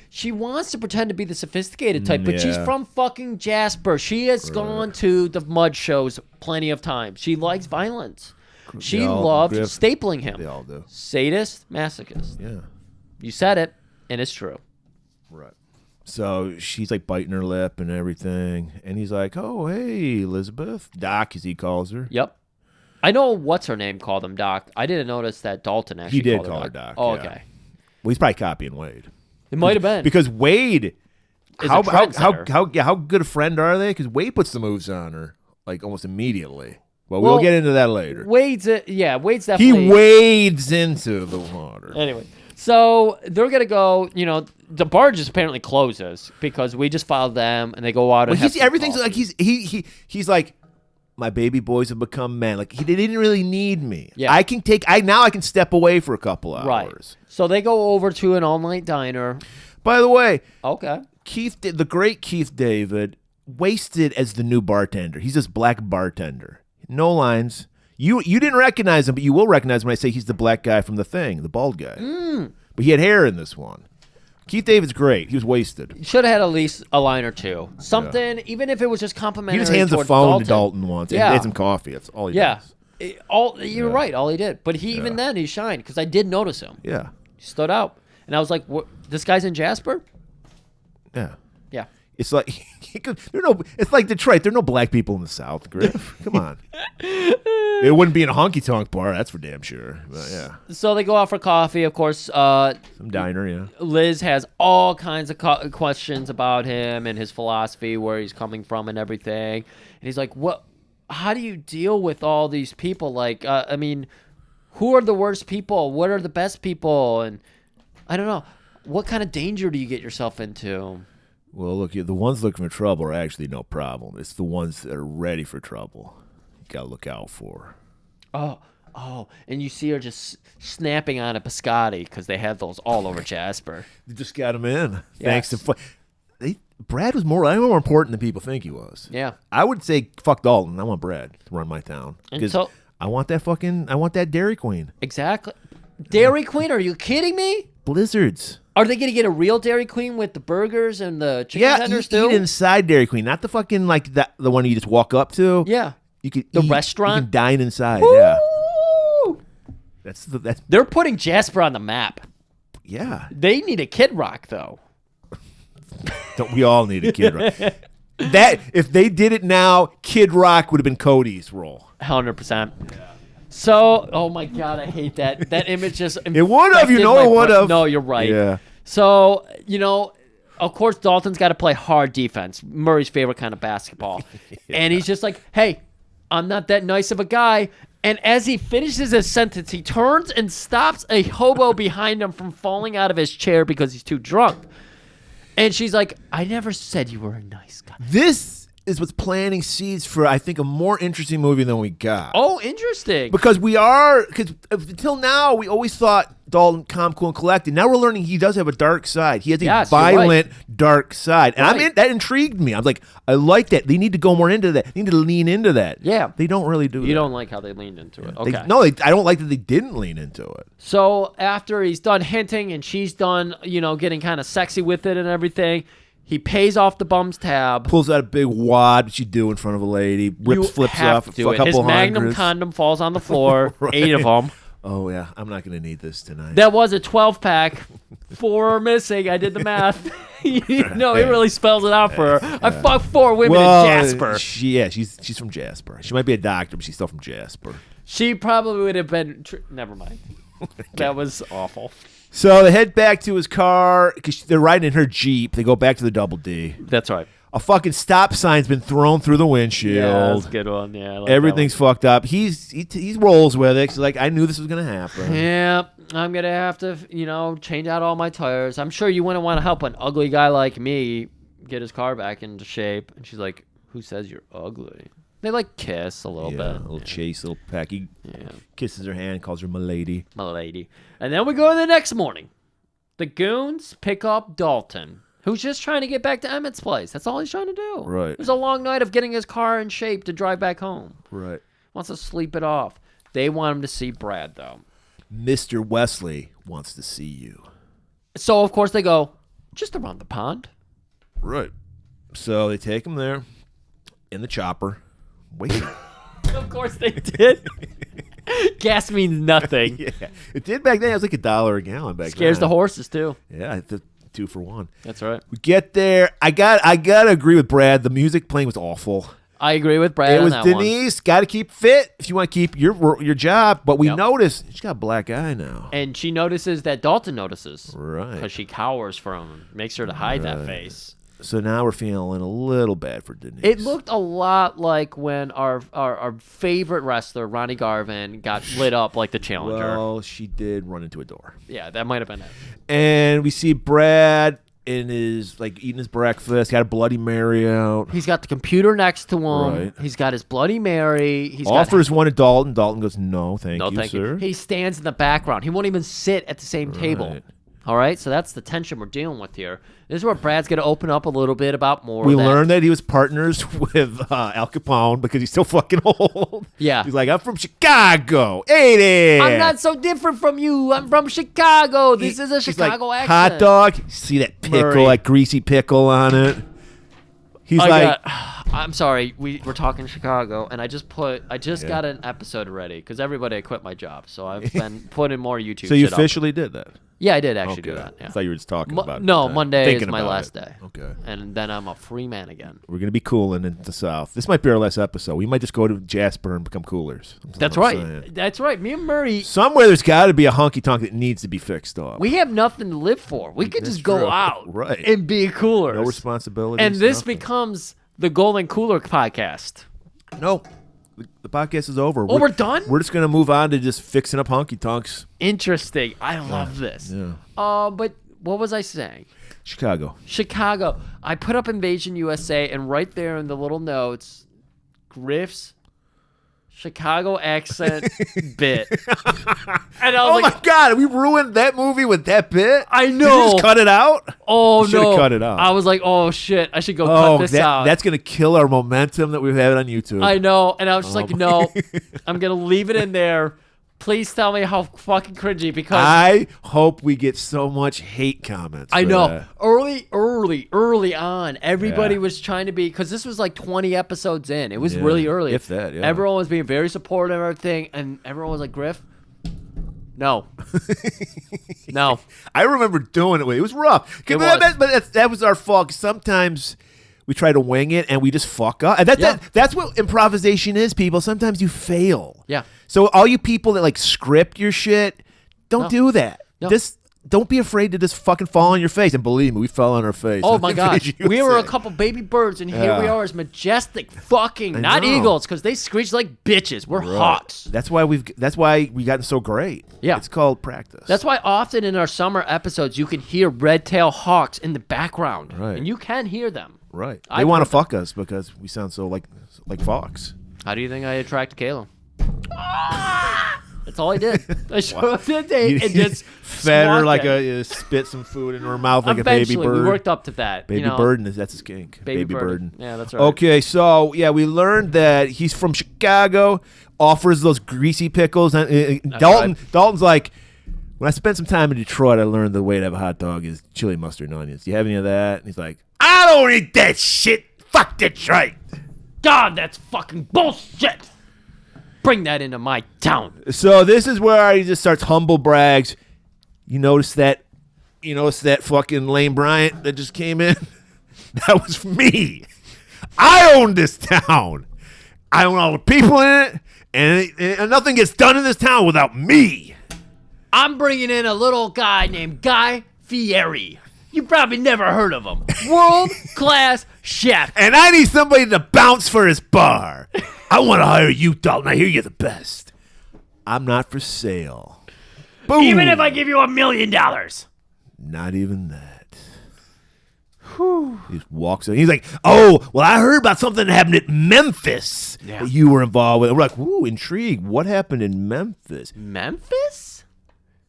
She wants to pretend to be the sophisticated type, but she's Yeah. from fucking Jasper. She has gone to the mud shows plenty of times. She likes violence. She loved stapling him. They all do. Sadist, masochist. Yeah. You said it, and it's true. Right. So she's like biting her lip and everything, and he's like, "Oh, hey, Elizabeth, Doc," as he calls her. Yep. I know what's her name called him Doc. I didn't notice that Dalton actually He did called call her her Doc. Oh, yeah. okay. Well, he's probably copying Wade. It might have been because Wade. Is How a trendsetter. how good a friend are they? Because Wade puts the moves on her like almost immediately. Well, we'll get into that later. Wade's definitely He wades into the water. Anyway, so they're gonna go. You know, the bar just apparently closes because we just followed them, and they go out. Well, And everything's like he's like, my baby boys have become men. Like they didn't really need me. Yeah. I can step away for a couple hours. Right. So they go over to an all-night diner. By the way, okay, the great Keith David, wasted as the new bartender. He's this black bartender. No lines. You didn't recognize him, but you will recognize him when I say he's the black guy from The Thing, the bald guy. But he had hair in this one. Keith David's great. He was wasted. Should have had at least a line or two. Something, even if it was just complimentary. He just hands a toward phone Dalton. to Dalton once. Yeah. And gets him coffee. That's all he does. You're right. All he did. But even then, he shined because I did notice him. Yeah. He stood out. And I was like, this guy's in Jasper? Yeah. Yeah. It's like it's like Detroit. There are no black people in the South, Griff. Come on. It wouldn't be in a honky tonk bar, that's for damn sure. But yeah. So they go out for coffee. Of course, some diner, yeah. Liz has all kinds of questions about him and his philosophy, where he's coming from and everything. And he's like, "What? How do you deal with all these people? Like, I mean, who are the worst people? What are the best people? And I don't know. What kind of danger do you get yourself into?" Well, look, the ones looking for trouble are actually no problem. It's the ones that are ready for trouble you got to look out for. Oh, and you see her just snapping on a biscotti because they have those all over Jasper. They just got him in. Yes. Thanks to Brad was more important than people think he was. Yeah. I would say fuck Dalton. I want Brad to run my town because I want that Dairy Queen. Exactly. Dairy Queen? Are you kidding me? Blizzards. Are they going to get a real Dairy Queen with the burgers and the chicken tenders too? Eat inside Dairy Queen, not the fucking like the one you just walk up to. Yeah. You could the restaurant. You can dine inside. Woo! Yeah. That's They're putting Jasper on the map. Yeah. They need a Kid Rock though. Don't we all need a Kid Rock? That if they did it now, Kid Rock would have been Cody's role. 100%. So, oh my God, I hate that. That image just it would have, it would have. No, you're right. Yeah. So, of course, Dalton's got to play hard defense, Murray's favorite kind of basketball. Yeah. And he's just like, hey, I'm not that nice of a guy. And as he finishes his sentence, he turns and stops a hobo behind him from falling out of his chair because he's too drunk. And she's like, I never said you were a nice guy. This is what's planting seeds for, I think, a more interesting movie than we got. Oh, interesting. Because until now, we always thought Dalton, calm, cool, and collected. Now we're learning he does have a dark side. He has a violent, dark side. And that intrigued me. I'm like, I like that. They need to go more into that. They need to lean into that. Yeah. They don't really do that. You don't like how they leaned into it. Okay. I don't like that they didn't lean into it. So after he's done hinting and she's done, getting kind of sexy with it and everything, he pays off the bum's tab. Pulls out a big wad, what you do in front of a lady. Flips off a couple His Magnum hundreds. condom falls on the floor, right. 8 of them. Oh, yeah. I'm not going to need this tonight. That was a 12-pack. 4 are missing. I did the math. No, it really spells it out for her. I fucked 4 women in Jasper. She's from Jasper. She might be a doctor, but she's still from Jasper. She probably would have been... Never mind. That was awful. So they head back to his car because they're riding in her Jeep. They go back to the Double D. That's right. A fucking stop sign's been thrown through the windshield. Yeah, that's a good one. Yeah, I like everything's fucked up. He rolls with it. He's like, I knew this was gonna happen. Yeah, I'm gonna have to, change out all my tires. I'm sure you wouldn't want to help an ugly guy like me get his car back into shape. And she's like, "Who says you're ugly?" They kiss a little bit. A little chase, a little peck. He kisses her hand, calls her my lady. My lady. And then we go to the next morning. The goons pick up Dalton, who's just trying to get back to Emmett's place. That's all he's trying to do. Right. It was a long night of getting his car in shape to drive back home. Right. Wants to sleep it off. They want him to see Brad, though. Mr. Wesley wants to see you. So, of course, they go, just around the pond. Right. So they take him there in the chopper. Wait. Of course they did. Gas means nothing. Yeah. It did back then. It was like $1 a gallon back then. Scares the horses, too. Yeah, 2 for 1. That's right. We get there. I gotta agree with Brad. The music playing was awful. I agree with Brad on that Denise. Got to keep fit if you want to keep your job. But we notice she's got a black eye now. And she notices that Dalton notices. Right. Because she cowers from him. Makes her to hide that face. So now we're feeling a little bad for Denise. It looked a lot like when our favorite wrestler, Ronnie Garvin, got lit up like the Challenger. Well, she did run into a door. Yeah, that might have been it. And we see Brad in his eating his breakfast, got a Bloody Mary out. He's got the computer next to him. Right. He's got his Bloody Mary. He's offers one to Dalton. Dalton goes, no, thank you, sir. He stands in the background. He won't even sit at the same table. All right, so that's the tension we're dealing with here. This is where Brad's going to open up a little bit about more. We learned that he was partners with Al Capone because he's so fucking old. Yeah. He's like, I'm from Chicago. Hey there. I'm not so different from you. I'm from Chicago. This is a Chicago accent. Hot dog. See that pickle, that greasy pickle on it? He's I'm sorry. We're talking Chicago, and I just got an episode ready because everybody quit my job, so I've been putting more YouTube. So you shit officially did that? Yeah, I did actually do that. Yeah. I thought you were just talking about it. No, Monday is my about last it. day. Okay. And then I'm a free man again. We're going to be cooling in the South. This might be our last episode. We might just go to Jasper and become coolers. That's right. That's right. Me and Murray. Somewhere there's got to be a honky-tonk that needs to be fixed up. We have nothing to live for. We could just go out and be coolers. No responsibilities. And this becomes the Golden Cooler podcast. No. The podcast is over. Oh, we're done? We're just going to move on to just fixing up honky-tonks. Interesting. I love this. Yeah. But what was I saying? Chicago. I put up Invasion USA, and right there in the little notes, Griff's Chicago accent bit. And I was my God, we ruined that movie with that bit? I know. Did you just cut it out? Oh, you should have cut it out. I was like, oh, shit. I should go cut this out. That's going to kill our momentum that we've had on YouTube. I know. And I was just like, no, I'm going to leave it in there. Please tell me how fucking cringy because I hope we get so much hate comments. I know. That. Early on, everybody was trying to be, because this was like 20 episodes in. It was really early. If that, yeah. Everyone was being very supportive of everything, and everyone was like, Griff, no. No. I remember doing it. It was rough. But that was our fault. Sometimes we try to wing it and we just fuck up. And that's what improvisation is, people. Sometimes you fail. Yeah. So all you people that script your shit, don't do that. No. Just don't be afraid to just fucking fall on your face. And believe me, we fell on our face. Oh my gosh. We were a couple baby birds, and here we are as majestic fucking, not eagles, because they screech like bitches. We're hawks. That's why we gotten so great. Yeah. It's called practice. That's why often in our summer episodes you can hear red-tailed hawks in the background. Right. And you can hear them. Right. They want to fuck us because we sound so like Fox. How do you think I attracted Kayla? That's all I did. I showed up to the date and just fed her spit some food into her mouth like a baby bird. We worked up to that. Baby burden, that's his kink. Baby burden. Yeah, that's right. Okay, so we learned that he's from Chicago, offers those greasy pickles. Dalton's like, when I spent some time in Detroit, I learned the way to have a hot dog is chili, mustard, and onions. Do you have any of that? And he's like, I don't eat that shit. Fuck Detroit. God, that's fucking bullshit. Bring that into my town. So this is where he just starts humble brags. You notice that fucking Lane Bryant that just came in? That was me. I own this town. I own all the people in it, and nothing gets done in this town without me. I'm bringing in a little guy named Guy Fieri. You probably never heard of him. World-class chef. And I need somebody to bounce for his bar. I want to hire you, Dalton. I hear you're the best. I'm not for sale. Boom. Even if I give you $1 million. Not even that. He just walks in. He's like, oh, well, I heard about something that happened at Memphis that you were involved with. And we're like, ooh, intrigued. What happened in Memphis? Memphis?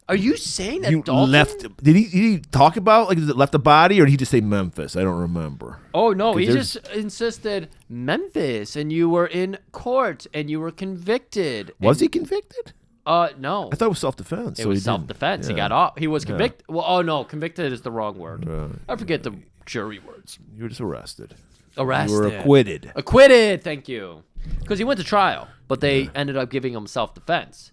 Are you saying that You Dalton? left? Did he talk about, like, left the body, or did he just say Memphis? I don't remember. Oh, no. He just insisted Memphis, and you were in court, and you were convicted. Was he convicted? No. I thought it was self-defense. It was self-defense. Yeah. He got off. He was convicted. Well, oh, no. Convicted is the wrong word. Right. I forget the jury words. You were just arrested. Arrested. You were acquitted. Acquitted. Thank you. Because he went to trial, but they ended up giving him self-defense.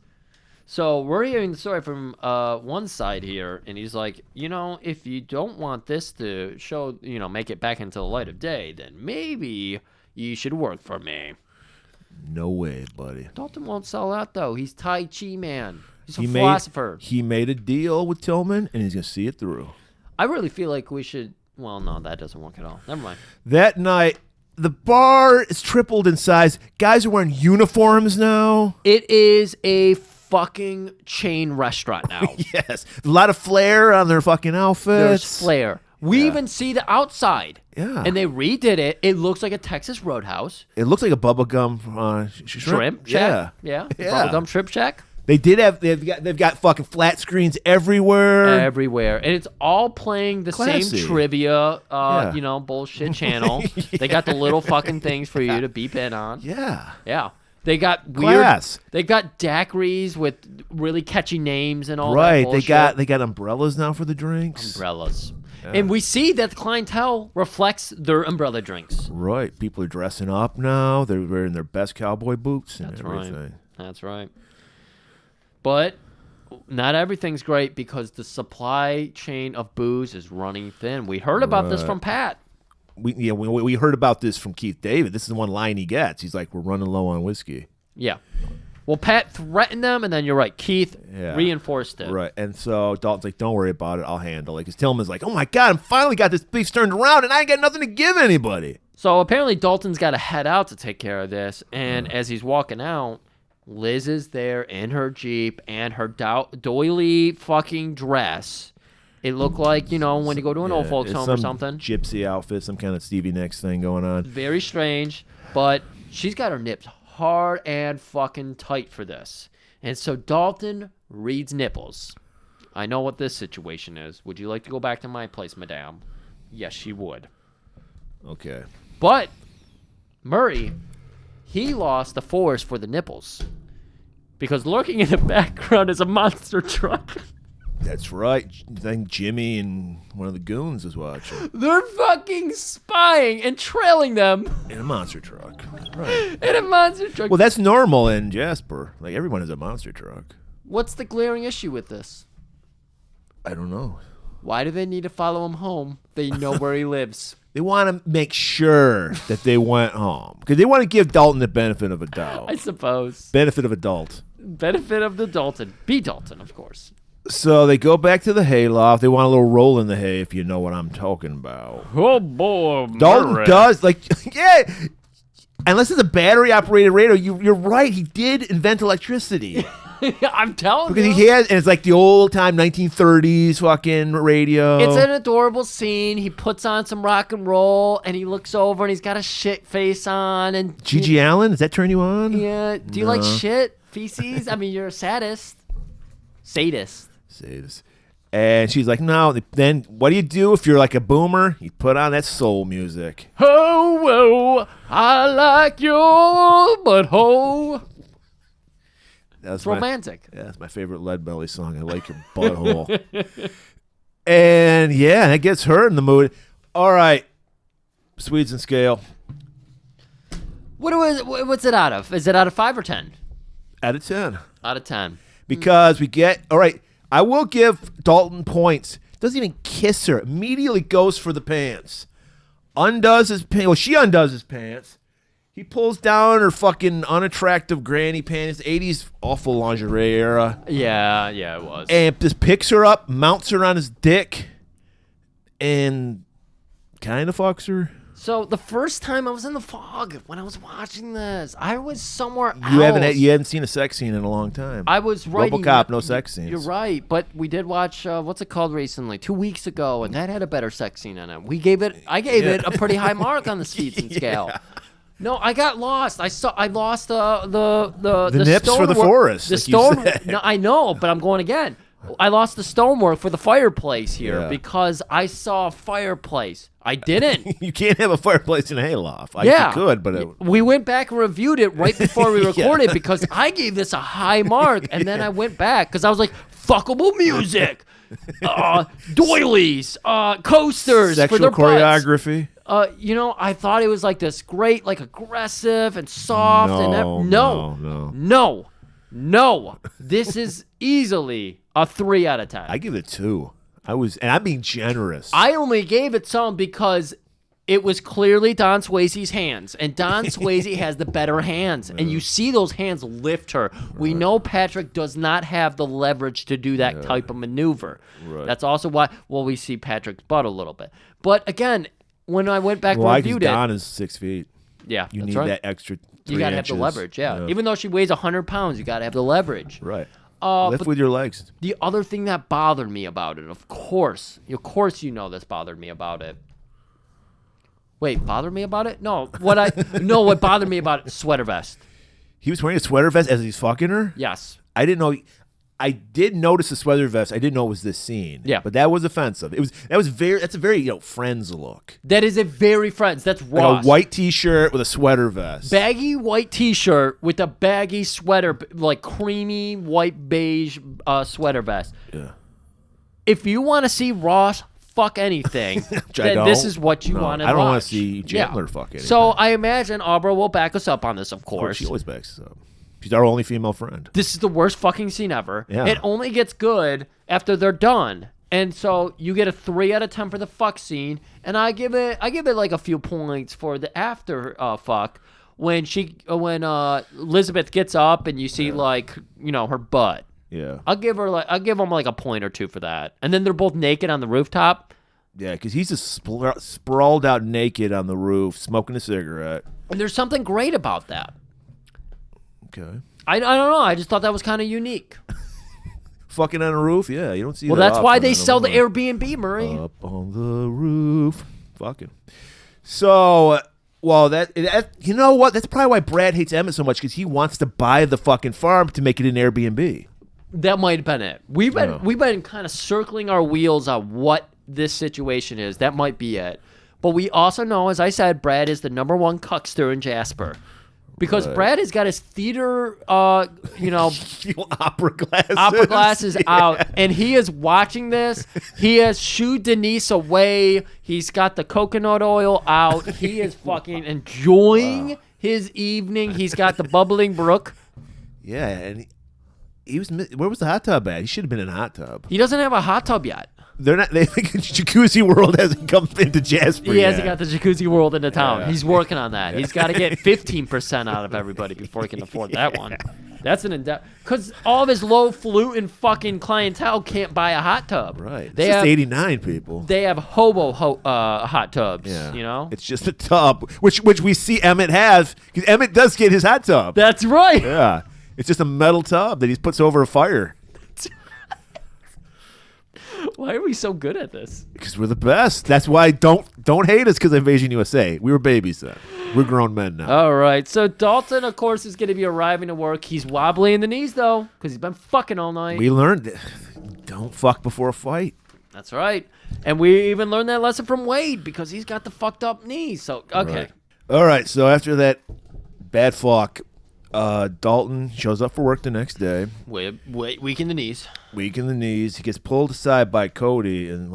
So we're hearing the story from one side here, and he's like, if you don't want this to show, make it back into the light of day, then maybe you should work for me. No way, buddy. Dalton won't sell out, though. He's Tai Chi man. He's a philosopher. He made a deal with Tillman, and he's going to see it through. I really feel like we should... Well, no, that doesn't work at all. Never mind. That night, the bar is tripled in size. Guys are wearing uniforms now. It is a fucking chain restaurant now. Yes. A lot of flair on their fucking outfits. There's flair. We even see the outside. Yeah. And they redid it. It looks like a Texas Roadhouse. It looks like a bubblegum Shrimp shack. Yeah. Bubblegum shrimp shack. They've got fucking flat screens everywhere. Everywhere. And it's all playing the Classy. same trivia, bullshit channel. They got the little fucking things for you to beep in on. Yeah. Yeah. They got weird. Class. They got daiquiris with really catchy names and all that Right. bullshit. They got umbrellas now for the drinks. Umbrellas. Yeah. And we see that the clientele reflects their umbrella drinks. Right. People are dressing up now. They're wearing their best cowboy boots and That's everything. Right. That's right. But not everything's great because the supply chain of booze is running thin. We heard about this from Pat. We heard about this from Keith David. This is the one line he gets. He's like, we're running low on whiskey. Yeah. Well, Pat threatened them, and then you're right. Keith reinforced it. Right. And so Dalton's like, don't worry about it. I'll handle it. Because Tillman's like, oh, my God, I finally got this beef turned around, and I ain't got nothing to give anybody. So apparently Dalton's got to head out to take care of this. And as he's walking out, Liz is there in her Jeep and her doily fucking dress. It looked like, when you go to an old folks home or something. Gypsy outfit, some kind of Stevie Nicks thing going on. Very strange. But she's got her nips hard and fucking tight for this. And so Dalton reads nipples. I know what this situation is. Would you like to go back to my place, madame? Yes, she would. Okay. But Murray, he lost the force for the nipples. Because lurking in the background is a monster truck. That's right. I think Jimmy and one of the goons is watching. They're fucking spying and trailing them. In a monster truck. Right. In a monster truck. Well, that's normal in Jasper. Like, everyone has a monster truck. What's the glaring issue with this? I don't know. Why do they need to follow him home? They know where he lives. They want to make sure that they went home. Because they want to give Dalton the benefit of a doubt. I suppose. Benefit of adult. Benefit of the Dalton. Be Dalton, of course. So they go back to the hayloft. They want a little roll in the hay, if you know what I'm talking about. Oh, boy. Dalton Murray. does. Like, yeah. Unless it's a battery-operated radio, you're right. He did invent electricity. I'm telling Because you. he has, and it's like the old-time 1930s fucking radio. It's an adorable scene. He puts on some rock and roll, and he looks over, and he's got a shit face on. And Gigi Allen, does that turn you on? Yeah. Do you like shit? Feces? I mean, you're a sadist. Sadist. And she's like, no, then what do you do if you're like a boomer? You put on that soul music. Ho, whoa, I like your butthole. That's romantic. That's my favorite Lead Belly song. I like your butthole. And yeah, that gets her in the mood. All right, Swedes and scale. What's it out of? Is it out of 5 or 10? Out of 10. Out of 10. Because we get, all right, I will give Dalton points. Doesn't even kiss her. Immediately goes for the pants. Undoes his pants. Well, she undoes his pants. He pulls down her fucking unattractive granny panties. 80s awful lingerie era. Yeah, it was. And just picks her up, mounts her on his dick, and kind of fucks her. So the first time I was in the fog when I was watching this, I was somewhere else. You hadn't seen a sex scene in a long time. I was writing RoboCop, no sex scenes. You're right, but we did watch what's it called recently? 2 weeks ago, and that had a better sex scene in it. I gave it a pretty high mark on the Stevenson scale. No, I got lost. I lost the nips for the forest. The stone. No, I know, but I'm going again. I lost the stonework for the fireplace here because I saw a fireplace. I didn't. You can't have a fireplace in a hayloft. You could, but we went back and reviewed it right before we recorded because I gave this a high mark, and then I went back because I was like, fuckable music, doilies, coasters sexual for their choreography. Butts. I thought it was like this great, like aggressive and soft No. This is easily a 3 out of 10. I give it 2. I'm being generous. I only gave it some because it was clearly Don Swayze's hands, and Don Swayze has the better hands, and you see those hands lift her. We know Patrick does not have the leverage to do that type of maneuver. Right. That's also why, we see Patrick's butt a little bit. But again, when I went back and reviewed it. Don is 6 feet. Yeah, you need right. that extra 3 You got to have inches. the leverage, yeah. Even though she weighs 100 pounds, you got to have the leverage. Right. Lift with your legs. The other thing that bothered me about it, of course you know this bothered me about it. Wait, bothered me about it? No, what bothered me about it, sweater vest. He was wearing a sweater vest as he's fucking her? Yes. I didn't know. I did notice the sweater vest. I didn't know it was this scene. Yeah. But that was offensive. That's a very Friends look. That is a very Friends. That's like Ross. a white T-shirt with a sweater vest. Baggy white T-shirt with a baggy sweater, like creamy white beige sweater vest. Yeah. If you want to see Ross fuck anything, then this is what you want to watch. I don't want to see Chandler fuck anything. So I imagine Aubrey will back us up on this, of course. She always backs us up. She's our only female friend. This is the worst fucking scene ever. Yeah. It only gets good after they're done. And so you get a 3 out of 10 for the fuck scene, and I give it like a few points for the after fuck when Elizabeth gets up and you see her butt. Yeah. I'll give them like a point or 2 for that. And then they're both naked on the rooftop. Yeah, because he's just sprawled out naked on the roof, smoking a cigarette. And there's something great about that. Okay. I don't know. I just thought that was kind of unique. Fucking on a roof? Yeah, you don't see that. Well, that's why often they sell the Airbnb, Murray. Up on the roof. Fucking. So, that you know what? That's probably why Brad hates Emmett so much, because he wants to buy the fucking farm to make it an Airbnb. That might have been it. We've been kind of circling our wheels on what this situation is. That might be it. But we also know, as I said, Brad is the number 1 cuckster in Jasper. Because Brad has got his theater, opera glasses out, and he is watching this. He has shooed Denise away. He's got the coconut oil out. He is fucking enjoying his evening. He's got the bubbling brook. Yeah, and he was. Where was the hot tub at? He should have been in a hot tub. He doesn't have a hot tub yet. They think Jacuzzi World hasn't come into Jasper. He hasn't got the Jacuzzi World into town. Yeah. He's working on that. He's got to get 15% out of everybody before he can afford that one. That's an endeavor. Because all of his low-falutin fucking clientele can't buy a hot tub. Right. They it's have just 89 people. They have hot tubs. Yeah. You know? It's just a tub, which we see Emmett has, because Emmett does get his hot tub. That's right. Yeah. It's just a metal tub that he puts over a fire. Why are we so good at this? Because we're the best. That's why don't hate us because of Invasion USA. We were babies then. We're grown men now. All right. So Dalton, of course, is going to be arriving to work. He's wobbly in the knees, though, because he's been fucking all night. We learned that. Don't fuck before a fight. That's right. And we even learned that lesson from Wade because he's got the fucked up knees. So, okay. Right. All right. So after that bad fuck, Dalton shows up for work the next day. Weak in the knees. Weak in the knees. He gets pulled aside by Cody, and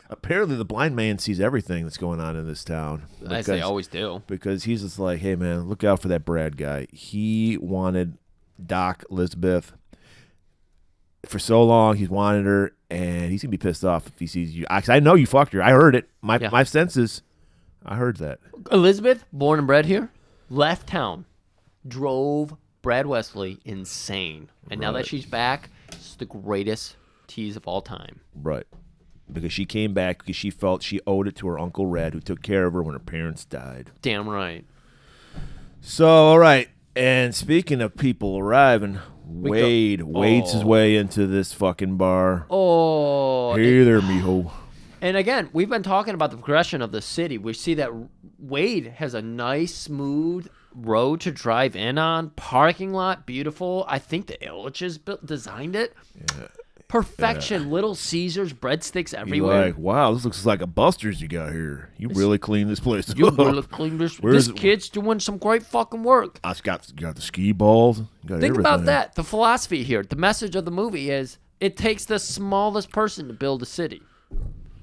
apparently the blind man sees everything that's going on in this town. As they always do. Because he's just like, hey man, look out for that Brad guy. He wanted Doc, Elizabeth. For so long, he's wanted her, and he's going to be pissed off if he sees you. I know you fucked her. I heard it. My senses, I heard that. Elizabeth, born and bred here, left town, drove Brad Wesley insane. And now that she's back, it's the greatest tease of all time. Right. Because she came back because she felt she owed it to her Uncle Red, who took care of her when her parents died. Damn right. So, all right. And speaking of people arriving, Wade wades his way into this fucking bar. Oh. Hey there, mijo. And again, we've been talking about the progression of the city. We see that Wade has a nice, smooth road to drive in on. Parking lot, beautiful. I think the Illiches designed it. Yeah. Perfection. Yeah. Little Caesars, breadsticks everywhere. You're like, wow, this looks like a Buster's you got here. You really cleaned this place up. You really cleaned this. This kid's doing some great fucking work. You got the ski balls. Think about that. The philosophy here, the message of the movie is it takes the smallest person to build a city.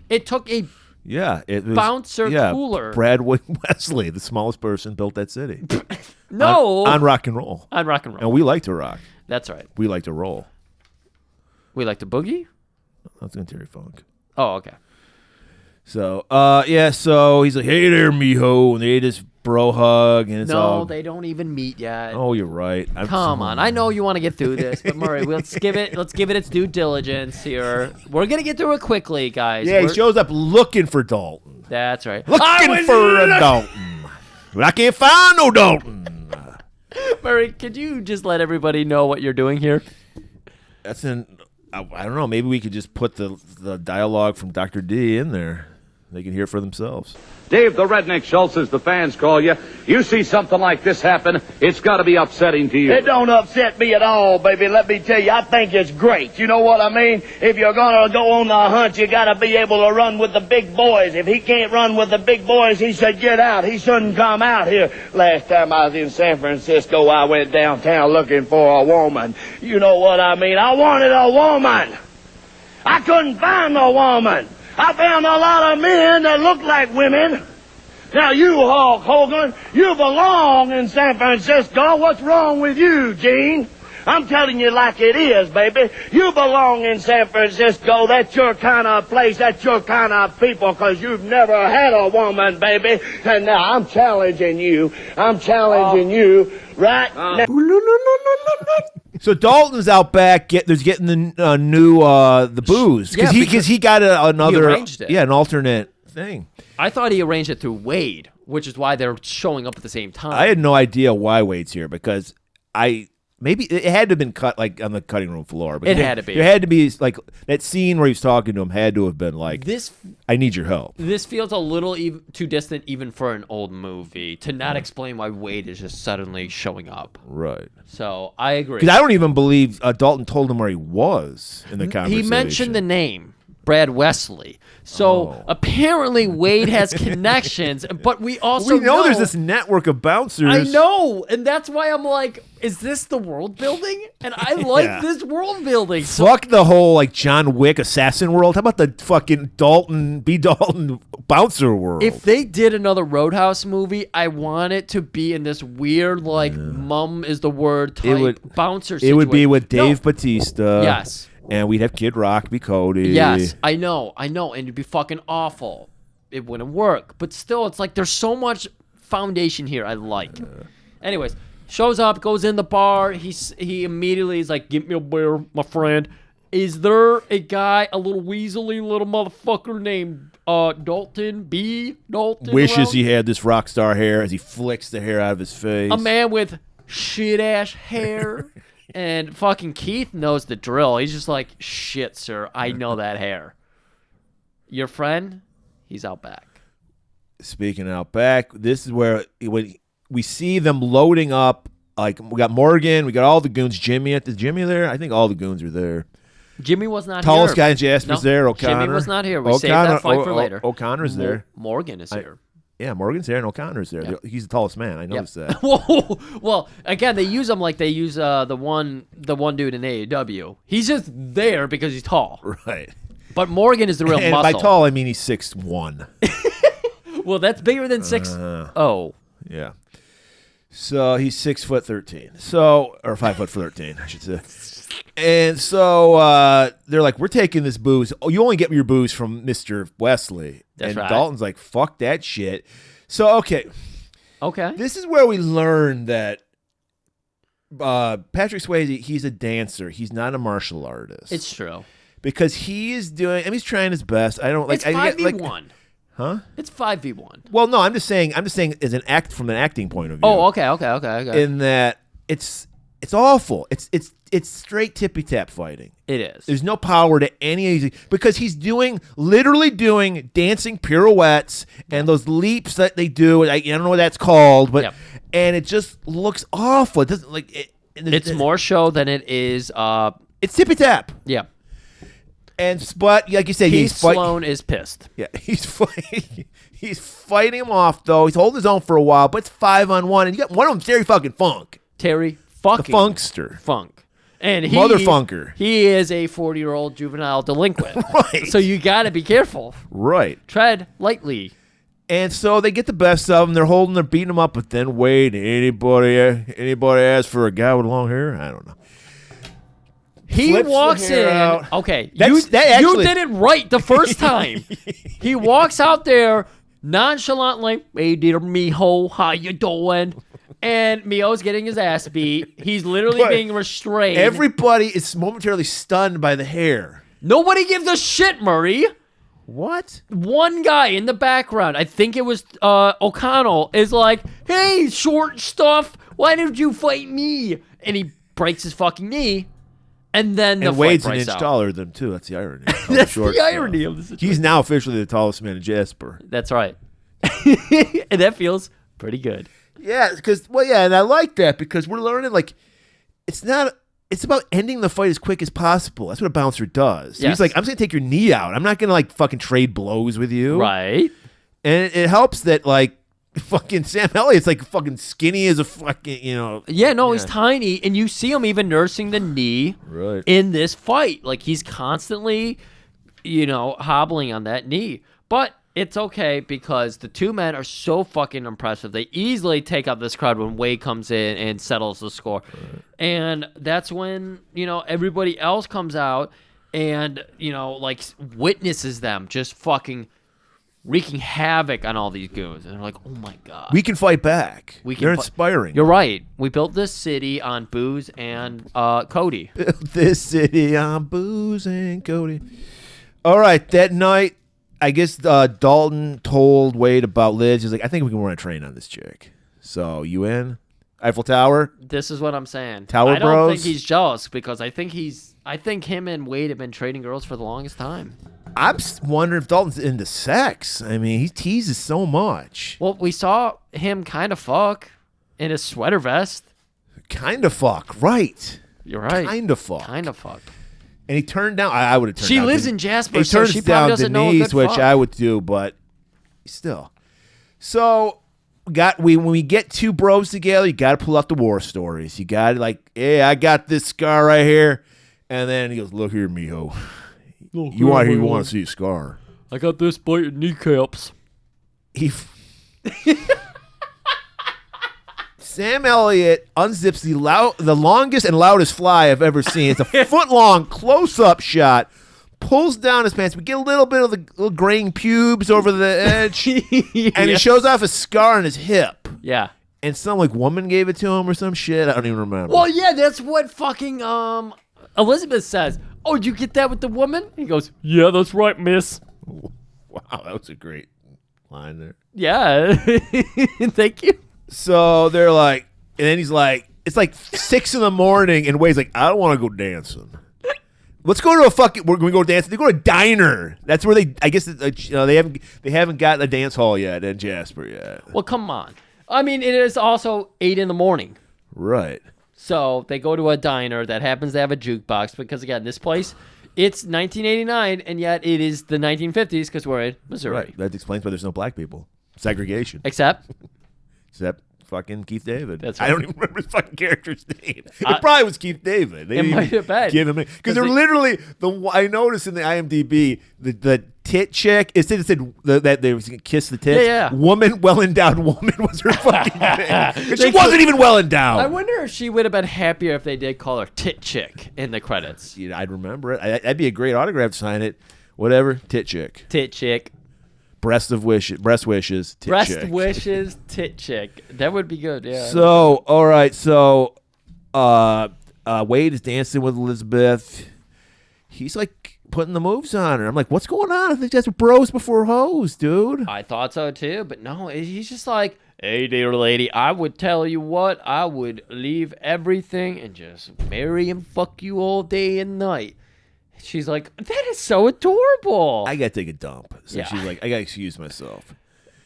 It took a bouncer cooler. Brad Wesley, the smallest person, built that city. No. On rock and roll. On rock and roll. And we like to rock. That's right. We like to roll. We like to boogie? That's going to Terry Funk. Oh, okay. So, so he's like, hey there, mijo. And they just bro hug. And it's No, they don't even meet yet. Oh, you're right. Come on. I know you want to get through this, but Murray, let's give it its due diligence here. We're going to get through it quickly, guys. Yeah, he shows up looking for Dalton. That's right. Looking for a Dalton. But I can't find no Dalton. Murray, could you just let everybody know what you're doing here? That's I don't know. Maybe we could just put the dialogue from Dr. D in there. They can hear for themselves. Dave, the Redneck Schultz, as the fans call you, you see something like this happen, it's got to be upsetting to you. It don't upset me at all, baby. Let me tell you, I think it's great. You know what I mean? If you're going to go on the hunt, you got to be able to run with the big boys. If he can't run with the big boys, he should get out. He shouldn't come out here. Last time I was in San Francisco, I went downtown looking for a woman. You know what I mean? I wanted a woman. I couldn't find a woman. I found a lot of men that look like women. Now, you, Hulk Hogan, you belong in San Francisco. What's wrong with you, Gene? I'm telling you like it is, baby. You belong in San Francisco. That's your kind of place. That's your kind of people, because you've never had a woman, baby. And now I'm challenging you. You right now. So Dalton's out back. There's getting the new the booze because he got another an alternate thing. I thought he arranged it through Wade, which is why they're showing up at the same time. I had no idea why Wade's here because maybe it had to have been cut like on the cutting room floor. But it had to be. There had to be like that scene where he was talking to him had to have been like this. I need your help. This feels a little too distant even for an old movie to not explain why Wade is just suddenly showing up. Right. So I agree. Because I don't even believe Dalton told him where he was in the conversation. He mentioned the name. Brad Wesley. So apparently Wade has connections, but we also know there's this network of bouncers. I know, and that's why I'm like, is this the world building? And I like this world building. Fuck the whole like John Wick assassin world. How about the fucking Dalton bouncer world? If they did another Roadhouse movie, I want it to be in this weird like mum is the word type bouncer situation. It would be with Dave Bautista. Yes. And we'd have Kid Rock be Cody. Yes, I know. And it'd be fucking awful. It wouldn't work. But still, it's like there's so much foundation here I like. Anyways, shows up, goes in the bar. He immediately is like, "Give me a beer, my friend." Is there a guy, a little weaselly little motherfucker named Dalton? Wishes around? he had this rock star hair as he flicks the hair out of his face. A man with shit-ass hair. And fucking Keith knows the drill. He's just like, shit, sir, I know that hair. Your friend, he's out back. Speaking out back, this is where we see them loading up. Like, we got Morgan, we got all the goons. Jimmy there? I think all the goons are there. Jimmy was not Tallest here. guy in Jasper's there, O'Connor. Jimmy was not here. We saved that fight for later. O'Connor's there. Morgan is here. Yeah, Morgan's there and O'Connor's there. Yep. He's the tallest man. I noticed that. Well, again, they use him like they use the one dude in AEW. He's just there because he's tall. Right. But Morgan is the real muscle. By tall, I mean he's 6'1". Well, that's bigger than 6'0". Yeah. So he's 6'13". So, or 5'13", I should say. And so they're like, we're taking this booze. Oh, you only get your booze from Mr. Wesley. That's and right. Dalton's like, fuck that shit. So, okay. This is where we learn that Patrick Swayze, he's a dancer. He's not a martial artist. It's true. Because he is doing, I mean, he's trying his best. I don't like. It's 5v1. Huh? It's 5v1. Well, no, I'm just saying as an act from an acting point of view. Oh, okay. In that it's awful. It's straight tippy tap fighting. It is. There's no power to any of these because he's literally doing dancing pirouettes and those leaps that they do. I don't know what that's called, but and it just looks awful. It doesn't like it's more show than it is. It's tippy tap. Yeah. But like you said, Keith Sloan is pissed. Yeah, he's fighting him off though. He's holding his own for a while, but it's 5-on-1, and you got one of them, Terry fucking Funk. Terry fucking the Funkster. Funk. And Mother Funker. He is a 40-year-old juvenile delinquent. Right. So you got to be careful. Right. Tread lightly. And so they get the best of them. They're beating them up, but then wait, anybody ask for a guy with long hair? I don't know. He Flips walks the hair in. out. Okay, you did it right the first time. He walks out there nonchalantly. Hey, dear mijo, how you doing? And Mio's getting his ass beat. He's literally being restrained. Everybody is momentarily stunned by the hair. Nobody gives a shit, Murray. What? One guy in the background, I think it was O'Connell, is like, hey, short stuff, why did you fight me? And he breaks his fucking knee. And then the Wade's fight an breaks inch out. taller than him, too. That's the irony. That's the irony of the situation. He's now officially the tallest man in Jasper. That's right. And that feels pretty good. Yeah, and I like that because we're learning, like, it's about ending the fight as quick as possible. That's what a bouncer does. So Yes. he's like, I'm just going to take your knee out. I'm not going to, like, fucking trade blows with you. Right. And it helps that, like, fucking Sam Elliott's, like, fucking skinny as a fucking, Yeah, no, he's tiny, and you see him even nursing the knee in this fight. Like, he's constantly, hobbling on that knee. But it's okay because the two men are so fucking impressive. They easily take out this crowd when Wade comes in and settles the score. Right. And that's when, everybody else comes out and, witnesses them just fucking wreaking havoc on all these goons. And they're like, oh my God. We can fight back. They're inspiring. You're right. We built this city on booze and Cody. Built this city on booze and Cody. All right, that night, I guess Dalton told Wade about Liz. He's like, I think we can run a train on this chick. So, you in? Eiffel Tower? This is what I'm saying. Tower I don't Bros? think he's jealous because I think him and Wade have been trading girls for the longest time. I'm wondering if Dalton's into sex. I mean, he teases so much. Well, we saw him kind of fuck in his sweater vest. Kind of fuck, right. You're right. Kind of fuck. Kind of fuck. And he turned down. I would have turned she down. She lives in Jasper, he so turns she probably down doesn't know a Denise, good which fuck. I would do, but still. So when we get two bros together, you got to pull out the war stories. You got to hey, I got this scar right here, and then he goes, "Look here, mijo. You want to see a scar? I got this bite in kneecaps." Sam Elliott unzips the longest and loudest fly I've ever seen. It's a foot-long close-up shot. Pulls down his pants. We get a little bit of the little graying pubes over the edge. And he shows off a scar on his hip. Yeah. And some woman gave it to him or some shit. I don't even remember. Well, yeah, that's what fucking Elizabeth says. Oh, did you get that with the woman? He goes, yeah, that's right, miss. Wow, that was a great line there. Yeah. Thank you. So they're like, and then he's like, it's like 6 a.m, and Wade's like, I don't want to go dancing. Let's go to we're going to go dancing. They go to a diner. That's where I guess, they haven't gotten a dance hall yet in Jasper yet. Well, come on. I mean, it is also 8 a.m. Right. So they go to a diner that happens to have a jukebox because, again, this place, it's 1989, and yet it is the 1950s because we're in Missouri. Right. That explains why there's no black people. Segregation. Except fucking Keith David. That's I right. don't even remember his fucking character's name. It probably was Keith David. They It didn't might even have been. give him because they're literally I noticed in the IMDb the tit chick. It said that they was gonna kiss the tits. Yeah. Woman, well endowed woman was her fucking thing. And she wasn't even well endowed. I wonder if she would have been happier if they did call her Tit Chick in the credits. I'd remember it. That'd be a great autograph to sign it. Whatever, tit chick. Tit Chick. Breast wishes, tit Breast chick. wishes, Tit Chick. That would be good, yeah. So, all right. So, Wade is dancing with Elizabeth. He's like putting the moves on her. I'm like, what's going on? I think that's bros before hoes, dude. I thought so too, but no, he's just like, hey, dear lady, I would tell you what, I would leave everything and just marry and fuck you all day and night. She's like, that is so adorable. I got to take a dump. So Yeah. she's like, I got to excuse myself.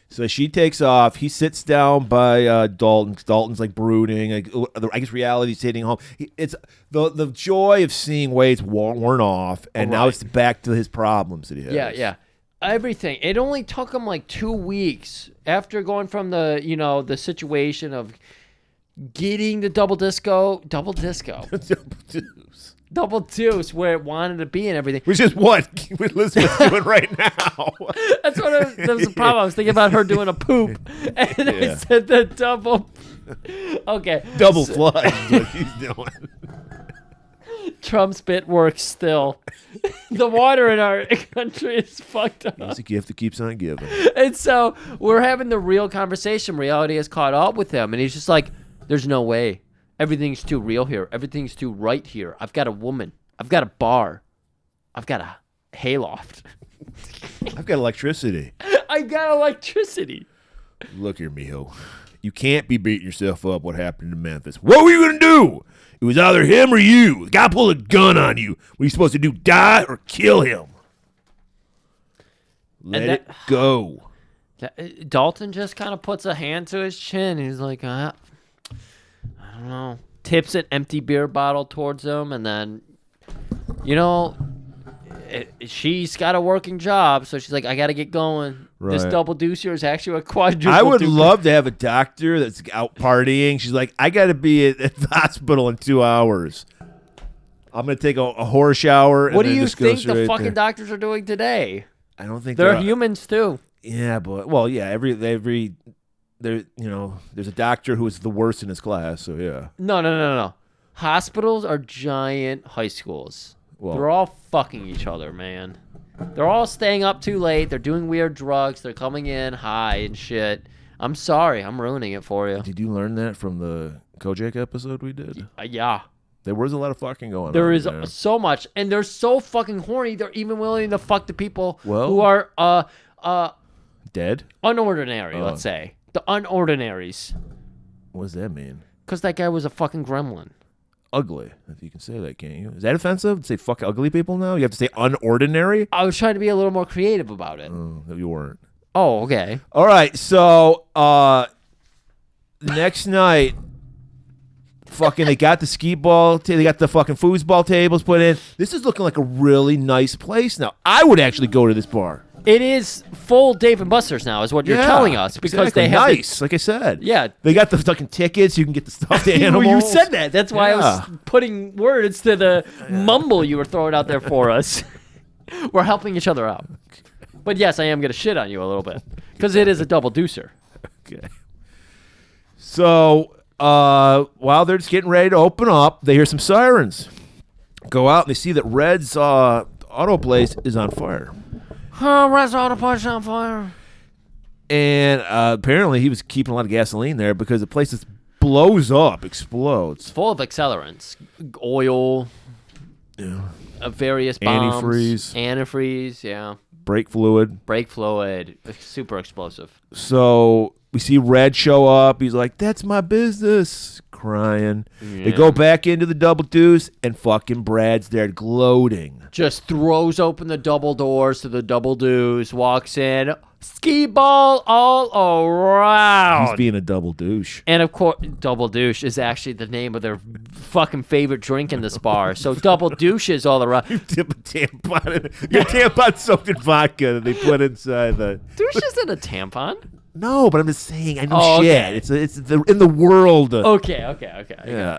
So she takes off. He sits down by Dalton. Dalton's like brooding. I guess reality's hitting home. It's the joy of seeing Wade's worn off, and now it's back to his problems that he has. Yeah. Everything. It only took him like 2 weeks after going from the situation of getting the double deuce where it wanted to be and everything. Which is what Elizabeth's doing right now. That's what that was the problem. I was thinking about her doing a poop, and I said the double. Okay, double flush is what she's doing. Trump's bit works still. The water in our country is fucked up. It's a gift that keeps on giving. And so we're having the real conversation. Reality has caught up with him, and he's just like, "There's no way. Everything's too real here. Everything's too right here. I've got a woman. I've got a bar. I've got a hayloft. I've got electricity. I got electricity." Look here, mijo. You can't be beating yourself up what happened in Memphis. What were you going to do? It was either him or you. The guy pulled a gun on you. What are you supposed to do, die or kill him? Let it go. Dalton just kind of puts a hand to his chin. He's like, I don't know. Tips an empty beer bottle towards him, and then, she's got a working job, so she's like, I got to get going. Right. This double deucer is actually a quadruple. I would deucer. love to have a doctor that's out partying. She's like, I got to be at the hospital in 2 hours. I'm going to take a horror shower. What and do you just go think the straight fucking there. doctors are doing today? I don't think They're humans too. Yeah, but every there's a doctor who is the worst in his class. So yeah. No. Hospitals are giant high schools. Well, they're all fucking each other, man. They're all staying up too late. They're doing weird drugs. They're coming in high and shit. I'm sorry. I'm ruining it for you. Did you learn that from the Kojak episode we did? Yeah. There was a lot of fucking going on. There is so much. And they're so fucking horny, they're even willing to fuck the people Well, who are dead? unordinary, let's say. The unordinaries. What does that mean? Because that guy was a fucking gremlin. Ugly. If you can say that, can't you? Is that offensive? To say fuck ugly people now? You have to say unordinary? I was trying to be a little more creative about it. Oh, you weren't. Oh, okay. All right, so next night, fucking they got the skee ball, they got the fucking foosball tables put in. This is looking like a really nice place now. I would actually go to this bar. It is full Dave and Buster's now, is what you're telling us, because exactly. they have nice, like I said. Yeah, they got the fucking tickets. You can get the stuffed animals. Well, you said that. That's why I was putting words to the mumble you were throwing out there for us. We're helping each other out. But yes, I am gonna shit on you a little bit because it is a double deucer. Okay. So while they're just getting ready to open up, they hear some sirens. Go out and they see that Red's auto place is on fire. Oh, Red's auto place on fire. And apparently he was keeping a lot of gasoline there because the place just blows up, explodes. It's full of accelerants, oil, various bombs, antifreeze, yeah. Brake fluid, super explosive. So we see Red show up. He's like, "That's my business," crying. Yeah. They go back into the double deuce, and fucking Brad's there gloating. Just throws open the double doors to the double deuce, walks in, skee ball all around. He's being a double douche. And of course, double douche is actually the name of their fucking favorite drink in this bar. So double douches all around. You dip a tampon in your tampon soaked in vodka that they put inside the. Douche isn't a tampon. No, but I'm just saying I know Oh, shit. okay. It's in the world. Okay. Yeah.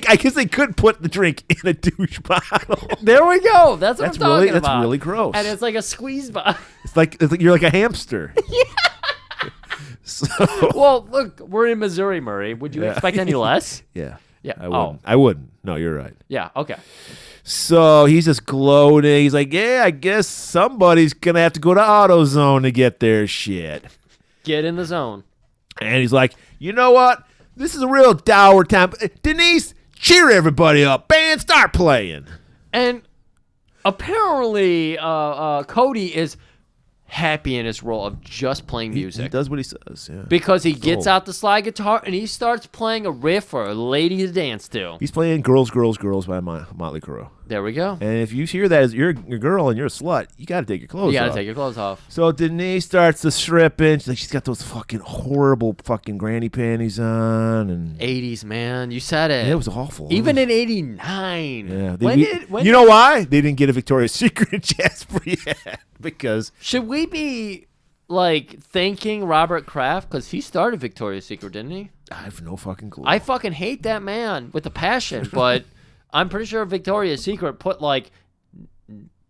I guess they could put the drink in a douche bottle. There we go. That's what I'm talking about. That's really gross. And it's like a squeeze bottle. It's like you're like a hamster. So, Well, look, we're in Missouri, Murray. Would you expect any less? Yeah. Yeah. I wouldn't. No, you're right. Yeah. Okay. So he's just gloating. He's like, yeah, I guess somebody's going to have to go to AutoZone to get their shit. Get in the zone. And he's like, you know what? This is a real dour time. Denise, cheer everybody up. Band, start playing. And apparently, Cody is happy in his role of just playing music. He does what he says, yeah. Because he gets out the slide guitar and he starts playing a riff for a lady to dance to. He's playing Girls, Girls, Girls by Motley Crue. There we go. And if you hear that as you're a girl and you're a slut, you got to take your clothes off. You got to take your clothes off. So Denise starts to strip in. She's got those fucking horrible fucking granny panties on. And 80s, man. You said it. Yeah, it was awful. Even in 89. Yeah. When you know why? They didn't get a Victoria's Secret Jasper yet. Because. Should we be, like, thanking Robert Kraft? Because he started Victoria's Secret, didn't he? I have no fucking clue. I fucking hate that man with a passion, but I'm pretty sure Victoria's Secret put, like,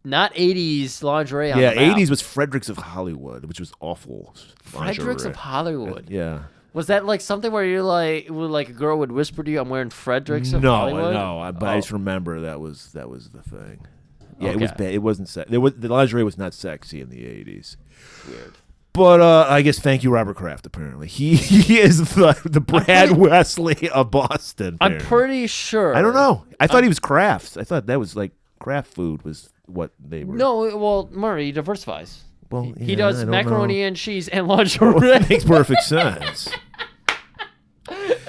not 80s lingerie on the map. 80s was Fredericks of Hollywood, which was awful. Fredericks of Hollywood? Yeah. Was that, like, something where you're like a girl would whisper to you, I'm wearing Fredericks of Hollywood? No, but I just remember that was the thing. Yeah, It was bad. It wasn't the lingerie was not sexy in the 80s. Weird. But I guess thank you, Robert Kraft. Apparently, he is the Brad Wesley of Boston. I'm pretty sure. I don't know. I thought he was Kraft's. I thought that was like Kraft food was what they were. No, well, Murray diversifies. Well, he does macaroni and cheese and lingerie. Well, makes perfect sense.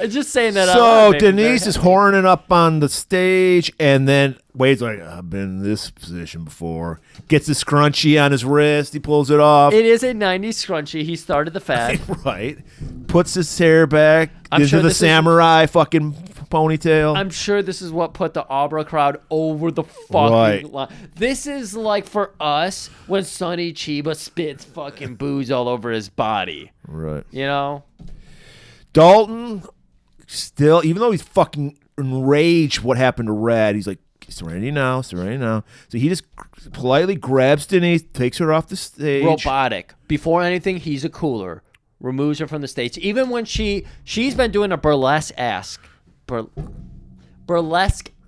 Just saying that. So Denise is horning up on the stage, and then Wade's like, "I've been in this position before." Gets a scrunchie on his wrist. He pulls it off. It is a '90s scrunchie. He started the fad. Right. Puts his hair back. Gives her the samurai fucking ponytail. I'm sure this is what put the Abra crowd over the fucking line. This is like for us when Sonny Chiba spits fucking booze all over his body. Right. You know? Dalton, still, even though he's fucking enraged what happened to Red, he's like, serenity now. So he just politely grabs Denise, takes her off the stage. Robotic. Before anything, he's a cooler. Removes her from the stage. Even when she's been doing a burlesque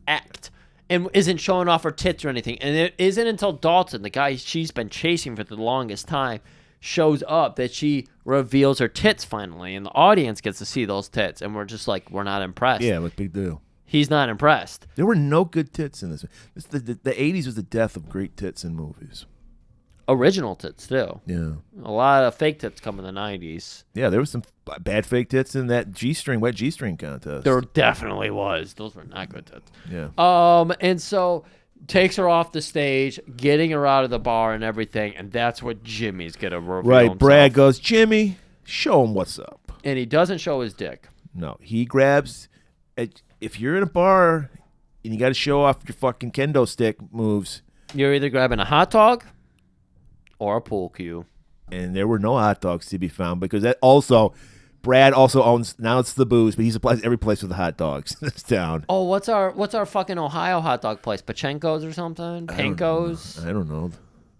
act and isn't showing off her tits or anything. And it isn't until Dalton, the guy she's been chasing for the longest time, shows up that she reveals her tits finally, and the audience gets to see those tits, and we're just like, we're not impressed. Yeah, like big deal. He's not impressed. There were no good tits in this. The 80s was the death of great tits in movies. Original tits, too. Yeah. A lot of fake tits come in the 90s. Yeah, there was some bad fake tits in that wet G-string contest. There definitely was. Those were not good tits. Yeah. And so takes her off the stage, getting her out of the bar and everything, and that's what Jimmy's gonna reveal himself. Brad goes, Jimmy, show him what's up. And he doesn't show his dick. No, he grabs. If you're in a bar and you got to show off your fucking kendo stick moves, you're either grabbing a hot dog or a pool cue. And there were no hot dogs to be found because Brad also owns, now it's the booze, but he supplies every place with the hot dogs in this town. Oh, what's our fucking Ohio hot dog place? Pachenko's or something? Panko's? I don't know.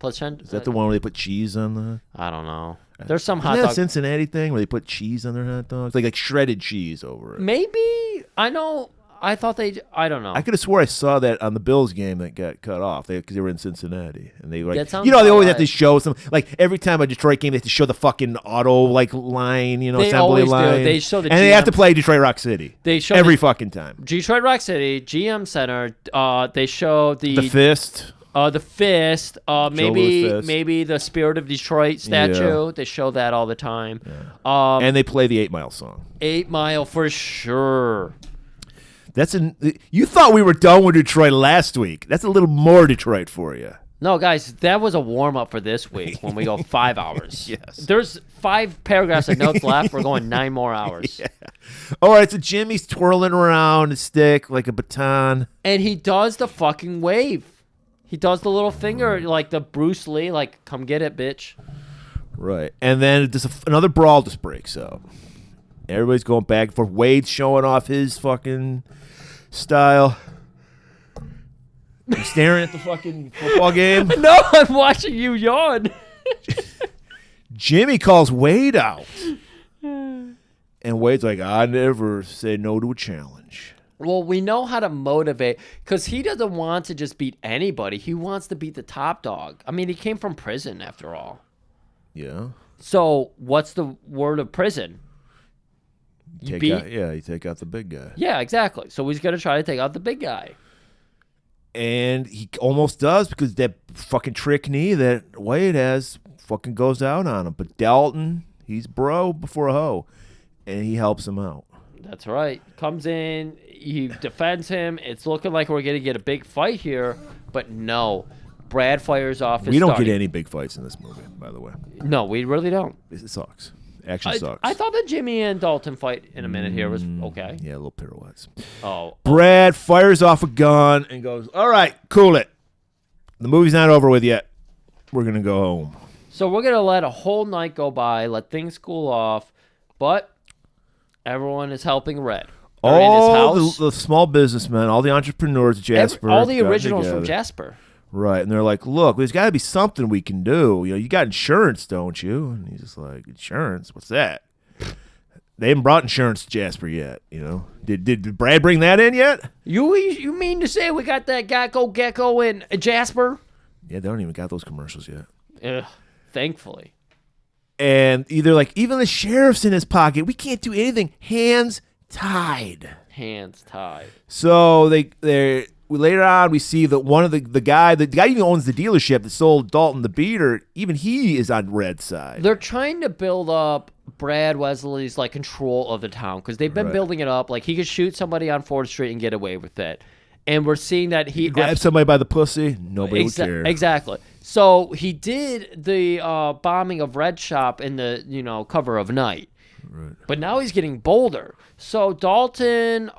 Is that the one where they put cheese on the? I don't know. There's some Isn't hot that dog. a Cincinnati thing where they put cheese on their hot dogs, like shredded cheese over it. Maybe. I know. I thought I don't know. I could have swore I saw that on the Bills game that got cut off because they were in Cincinnati and they were like, That they always have right. to show some, like every time a Detroit game they have to show the fucking auto line, They assembly always line. do. They show the and they have to play Detroit Rock City. They show every fucking time. Detroit Rock City, GM Center. They show the fist. The fist. Fist. Maybe the Spirit of Detroit statue. Yeah. They show that all the time. Yeah. And they play the 8 Mile song. 8 Mile for sure. You thought we were done with Detroit last week. That's a little more Detroit for you. No, guys, that was a warm-up for this week when we go 5 hours. Yes. There's 5 paragraphs of notes left. We're going 9 more hours. Yeah. All right, so Jimmy's twirling around his stick like a baton. And he does the fucking wave. He does the little finger like the Bruce Lee, like, come get it, bitch. Right. And then just another brawl just breaks up. Everybody's going back and forth. Wade's showing off his fucking style. You staring at the fucking football game? No, I'm watching you yawn. Jimmy calls Wade out. And Wade's like, I never say no to a challenge. Well, we know how to motivate because he doesn't want to just beat anybody. He wants to beat the top dog. I mean, he came from prison after all. Yeah. So what's the word of prison? You you take out the big guy. Yeah, exactly. So he's going to try to take out the big guy. And he almost does because that fucking trick knee that Wade has fucking goes out on him. But Dalton, he's bro before a hoe, and he helps him out. That's right. Comes in, he defends him. It's looking like we're going to get a big fight here, but no. Brad fires off his We don't starting. get any big fights in this movie, by the way. No, we really don't. It sucks. Action sucks. I thought the Jimmy and Dalton fight in a minute here was okay. Yeah, little pirouettes. Oh. Brad fires off a gun and goes, all right, cool it. The movie's not over with yet. We're going to go home. So we're going to let a whole night go by, let things cool off, but everyone is helping Red. They're All in his house. the small businessmen, all the entrepreneurs, Jasper. All the got originals from together. Jasper. Right, and they're like, look, there's got to be something we can do. You got insurance, don't you? And he's just like, insurance? What's that? They haven't brought insurance to Jasper yet, Did Brad bring that in yet? You mean to say we got that Gecko in Jasper? Yeah, they don't even got those commercials yet. Ugh, thankfully. And even the sheriff's in his pocket. We can't do anything. Hands tied. Hands tied. So they're later on we see that one of the guy even owns the dealership that sold Dalton the beater. Even he is on Red's side. They're trying to build up Brad Wesley's control of the town because they've been building it up. Like he could shoot somebody on 4th Street and get away with it. And we're seeing that he grab somebody by the pussy. Nobody would care. Exactly. So he did the bombing of Red Shop in the cover of night. Right. But now he's getting bolder. So Dalton,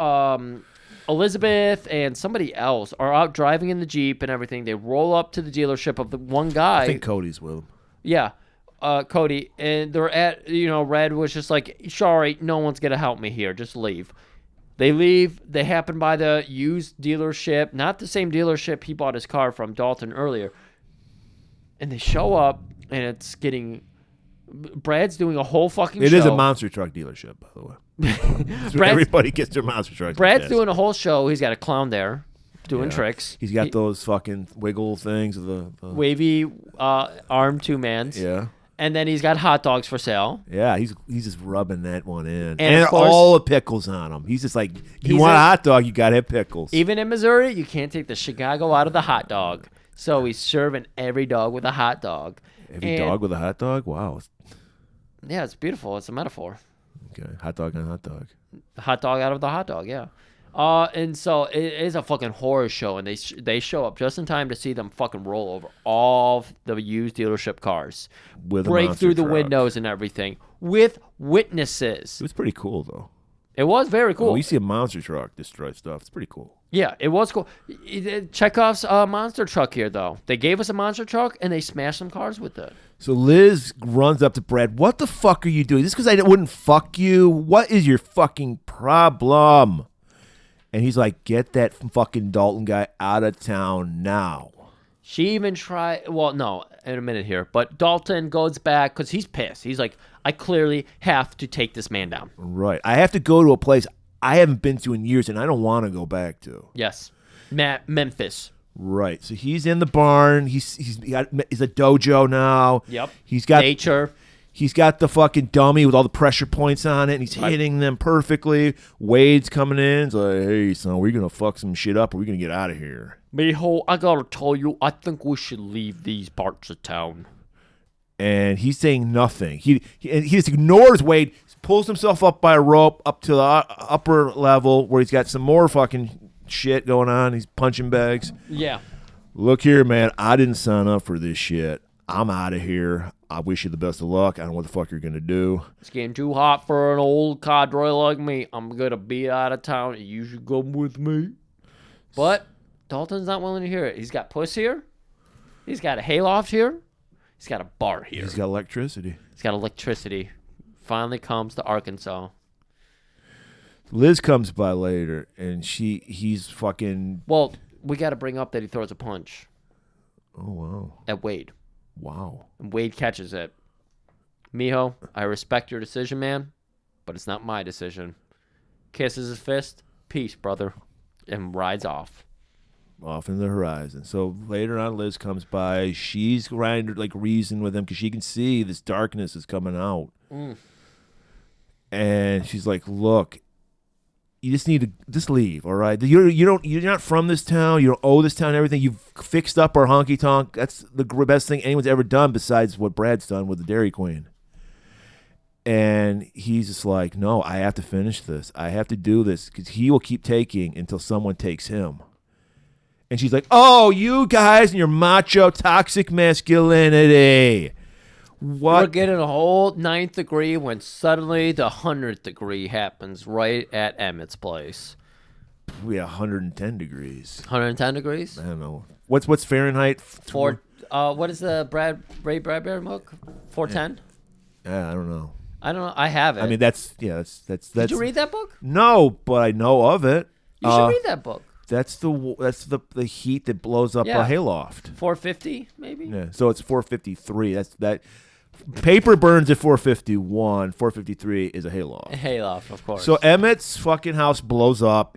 Elizabeth, and somebody else are out driving in the Jeep and everything. They roll up to the dealership of the one guy. I think Cody's with him. Yeah, Cody. And they're at, Red was just like, sorry, no one's going to help me here. Just leave. They leave. They happen by the used dealership, not the same dealership he bought his car from Dalton earlier. And they show up, and it's getting... Brad's doing a whole fucking show. It is a monster truck dealership, by the way. Everybody gets their monster trucks. Brad's doing a whole show. He's got a clown there doing tricks. He's got those fucking wiggle things. The wavy arm two-mans. Yeah. And then he's got hot dogs for sale. Yeah, he's just rubbing that one in. And of course, all the pickles on him. He's just like, you want a hot dog, you got to have pickles. Even in Missouri, you can't take the Chicago out of the hot dog. So he's serving every dog with a hot dog. Every dog with a hot dog? Wow. Yeah, it's beautiful. It's a metaphor. Okay, hot dog on hot dog. Hot dog out of the hot dog, yeah. And so it is a fucking horror show, and they show up just in time to see them fucking roll over all the used dealership cars, break through the windows and everything with witnesses. It was pretty cool, though. It was very cool. When you see a monster truck destroy stuff, it's pretty cool. Yeah, it was cool. Chekhov's monster truck here, though. They gave us a monster truck, and they smashed some cars with it. So Liz runs up to Brad. What the fuck are you doing? Just because I wouldn't fuck you? What is your fucking problem? And he's like, get that fucking Dalton guy out of town now. She even tried, well, no, in a minute here, but Dalton goes back because he's pissed. He's like, I clearly have to take this man down. Right. I have to go to a place I haven't been to in years, and I don't want to go back to. Yes. Memphis. Right. So he's in the barn. He's a dojo now. Yep. He's got nature. He's got the fucking dummy with all the pressure points on it, and he's hitting them perfectly. Wade's coming in. He's like, hey, son, we're going to fuck some shit up, or we're going to get out of here. Mijo, I got to tell you, I think we should leave these parts of town. And he's saying nothing. He just ignores Wade, pulls himself up by a rope up to the upper level where he's got some more fucking shit going on. He's punching bags. Yeah. Look here, man. I didn't sign up for this shit. I'm out of here. I wish you the best of luck. I don't know what the fuck you're going to do. It's getting too hot for an old cadre like me. I'm going to be out of town. You should come with me. But Dalton's not willing to hear it. He's got puss here. He's got a hayloft here. He's got a bar here. He's got electricity. He's got electricity. Finally comes to Arkansas. Liz comes by later, and he's fucking. Well, we got to bring up that he throws a punch. Oh, wow. At Wade. Wow. And Wade catches it. Mijo, I respect your decision, man, but it's not my decision. Kisses his fist. Peace, brother. And rides off. Off in the horizon. So later on, Liz comes by. She's trying to reason with him because she can see this darkness is coming out. And she's like, "Look, you just need to just leave, all right? You're not from this town. You don't owe this town everything. You've fixed up our honky tonk. That's the best thing anyone's ever done besides what Brad's done with the Dairy Queen." And he's just like, "No, I have to finish this. I have to do this because he will keep taking until someone takes him." And she's like, "Oh, you guys and your macho toxic masculinity. What?" We're getting a whole 9th degree when suddenly the 100th degree happens right at Emmett's place. We have 110 degrees. 110 degrees? I don't know. What's Fahrenheit? What is the Ray Bradbury book? 410? I don't know. I don't know. I have it. I mean, that's. Did you read that book? No, but I know of it. You should read that book. That's the heat that blows up a hayloft. 450, maybe? Yeah. So it's 453. That paper burns at 451. 453 is a hayloft. A hayloft, of course. So Emmett's fucking house blows up.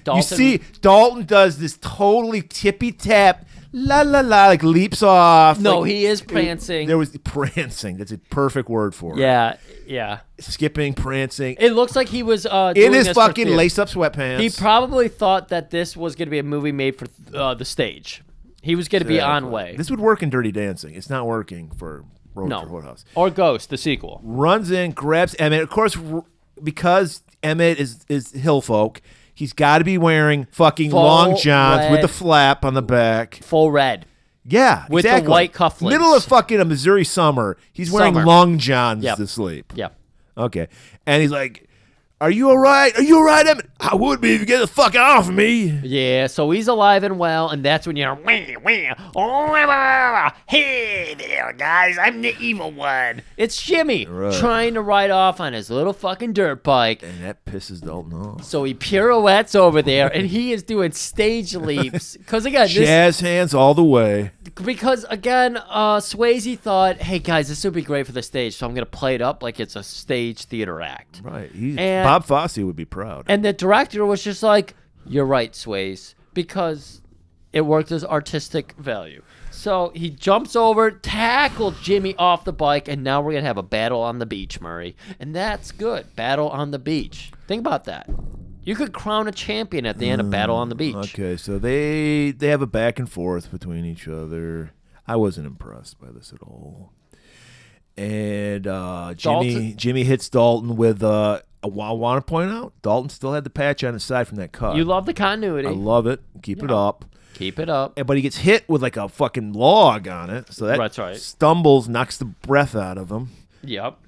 Dalton, you see, Dalton does this totally tippy tap, la la la, leaps off. No, he is prancing. There was prancing. That's a perfect word for it. Yeah. Skipping, prancing. It looks like he was in his fucking lace-up sweatpants. He probably thought that this was going to be a movie made for the stage. He was going to be on way. This would work in Dirty Dancing. It's not working for Roadhouse. Or Ghost, the sequel. Runs in, grabs Emmett. Of course, because Emmett is hill folk, he's got to be wearing fucking long johns with the flap on the back. Full red. Yeah, with exactly. the white cufflinks. Middle of fucking a Missouri summer. He's wearing long johns to sleep. Yeah. Okay. And he's like, "Are you all right? Are you all right, Emmett?" "I would be if you get the fuck off of me." Yeah, so he's alive and well, and that's when you're, "Hey there, guys, I'm the evil one." It's Jimmy trying to ride off on his little fucking dirt bike. And that pisses Dalton off. So he pirouettes over there, and he is doing stage leaps. Because, again, jazz hands all the way. Because, again, Swayze thought, "Hey, guys, this would be great for the stage, so I'm going to play it up like it's a stage theater act." Right. Bob Fosse would be proud. And the director was just like, "You're right, Swayze," because it worked as artistic value. So he jumps over, tackles Jimmy off the bike, and now we're going to have a battle on the beach, Murray. And that's good. Battle on the beach. Think about that. You could crown a champion at the end of Battle on the Beach. Okay, so they have a back and forth between each other. I wasn't impressed by this at all. And Jimmy hits Dalton with I want to point out, Dalton still had the patch on his side from that cut. You love the continuity. I love it. Keep it up. Keep it up. But he gets hit with a fucking log on it. So that stumbles, knocks the breath out of him. Yep.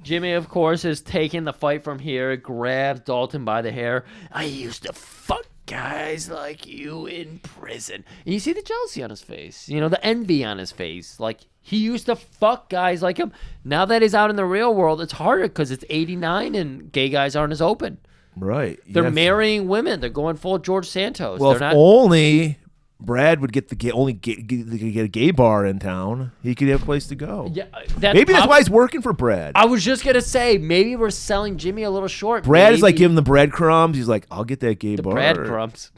Jimmy, of course, is taking the fight from here, grabs Dalton by the hair. "I used to fuck guys like you in prison." And you see the jealousy on his face, the envy on his face. He used to fuck guys like him. Now that he's out in the real world, it's harder because it's 89 and gay guys aren't as open. Right. They're marrying women. They're going full George Santos. Well, if only Brad would get get a gay bar in town, he could have a place to go. Yeah, maybe that's why he's working for Brad. I was just gonna say, maybe we're selling Jimmy a little short. Brad is giving the breadcrumbs. He's like, "I'll get that gay bar. Breadcrumbs.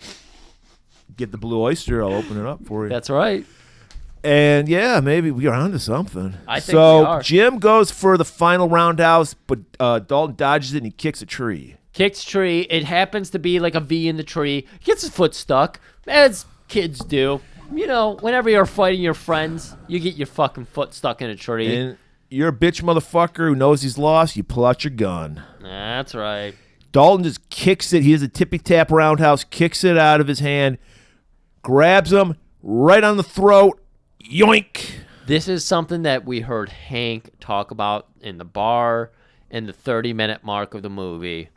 Get the blue oyster. I'll open it up for you." That's right. And yeah, maybe we are onto something. I think we are. Jim goes for the final roundhouse, but Dalton dodges it and he kicks a tree. Kicks tree. It happens to be like a V in the tree. Gets his foot stuck, as kids do. Whenever you're fighting your friends, you get your fucking foot stuck in a tree. And you're a bitch motherfucker who knows he's lost. You pull out your gun. That's right. Dalton just kicks it. He has a tippy-tap roundhouse, kicks it out of his hand, grabs him right on the throat. Yoink. This is something that we heard Hank talk about in the bar in the 30-minute mark of the movie.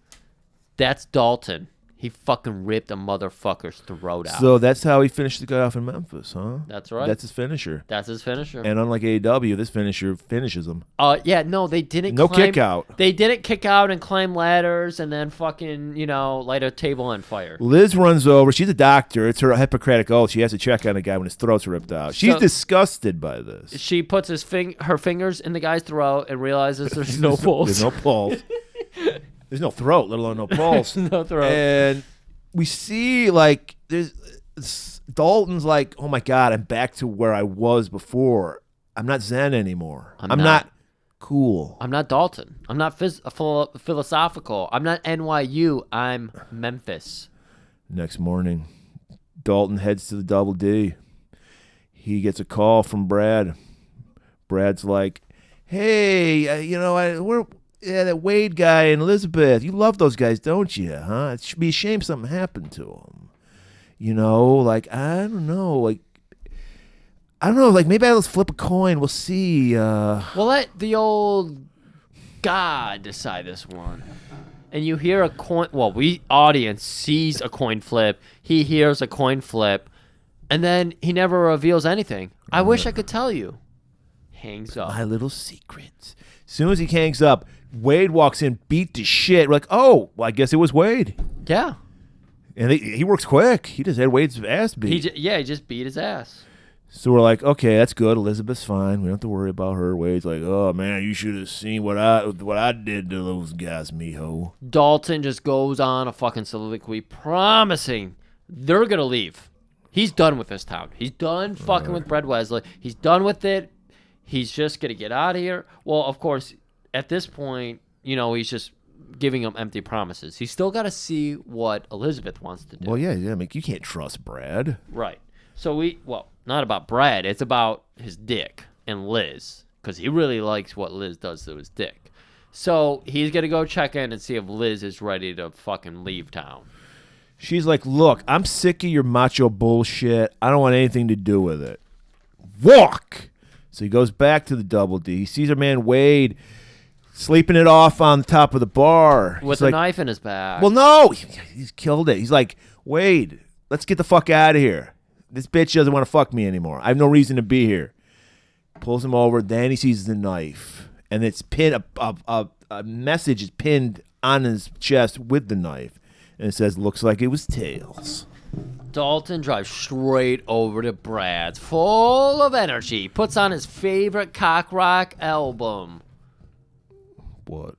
That's Dalton He fucking ripped a motherfucker's throat out. So that's how he finished the guy off in Memphis, huh? That's right. That's his finisher. That's his finisher. And unlike AEW, this finisher finishes him. Yeah, no, they didn't. No kick out. They didn't kick out and climb ladders and then fucking, light a table on fire. Liz runs over. She's a doctor. It's her Hippocratic oath. She has to check on a guy when his throat's ripped out. She's disgusted by this. She puts her fingers in the guy's throat and realizes there's no pulse. There's no pulse. There's no throat, let alone no pulse. No throat. And we see, Dalton's like, oh, my God, I'm back to where I was before. I'm not Zen anymore. I'm not cool. I'm not Dalton. I'm not philosophical. I'm not NYU. I'm Memphis. Next morning, Dalton heads to the Double D. He gets a call from Brad. Brad's like, hey, we're... Yeah, that Wade guy and Elizabeth. You love those guys, don't you? Huh? It should be a shame something happened to them. I don't know. Maybe I'll flip a coin. We'll see. We'll let the old God decide this one. And you hear a coin. Well, audience sees a coin flip. He hears a coin flip. And then he never reveals anything. I wish I could tell you. Hangs up. My little secret. As soon as he hangs up, Wade walks in, beat to shit. We're like, oh, well, I guess it was Wade. Yeah. And he works quick. He just had Wade's ass beat. He just beat his ass. So we're like, okay, that's good. Elizabeth's fine. We don't have to worry about her. Wade's like, oh, man, you should have seen what I did to those guys, mijo. Dalton just goes on a fucking soliloquy promising they're going to leave. He's done with this town. He's done fucking with Brad Wesley. He's done with it. He's just going to get out of here. Well, of course, at this point, he's just giving them empty promises. He's still got to see what Elizabeth wants to do. Well, yeah. You can't trust Brad. Right. So not about Brad. It's about his dick and Liz, because he really likes what Liz does to his dick. So he's going to go check in and see if Liz is ready to fucking leave town. She's like, look, I'm sick of your macho bullshit. I don't want anything to do with it. Walk! So he goes back to the Double D. He sees our man Wade sleeping it off on the top of the bar. With a knife in his back. Well, no. He's killed it. He's like, Wade, let's get the fuck out of here. This bitch doesn't want to fuck me anymore. I have no reason to be here. Pulls him over. Then he sees the knife. And it's pinned. A message is pinned on his chest with the knife. And it says, looks like it was Tails. Dalton drives straight over to Brad's, full of energy. Puts on his favorite cock rock album. What?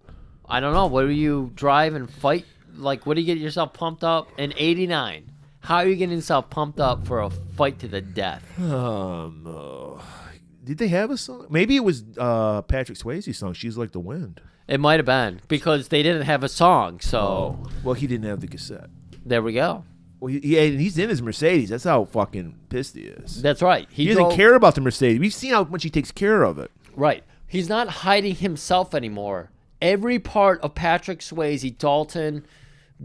I don't know. What do you drive and fight? What do you get yourself pumped up? In 89. How are you getting yourself pumped up for a fight to the death? Did they have a song? Maybe it was Patrick Swayze's song, She's Like the Wind. It might have been, because they didn't have a song, so... Oh. Well, he didn't have the cassette. There we go. Well, he's in his Mercedes. That's how fucking pissed he is. That's right. He doesn't care about the Mercedes. We've seen how much he takes care of it. Right. He's not hiding himself anymore. Every part of Patrick Swayze, Dalton,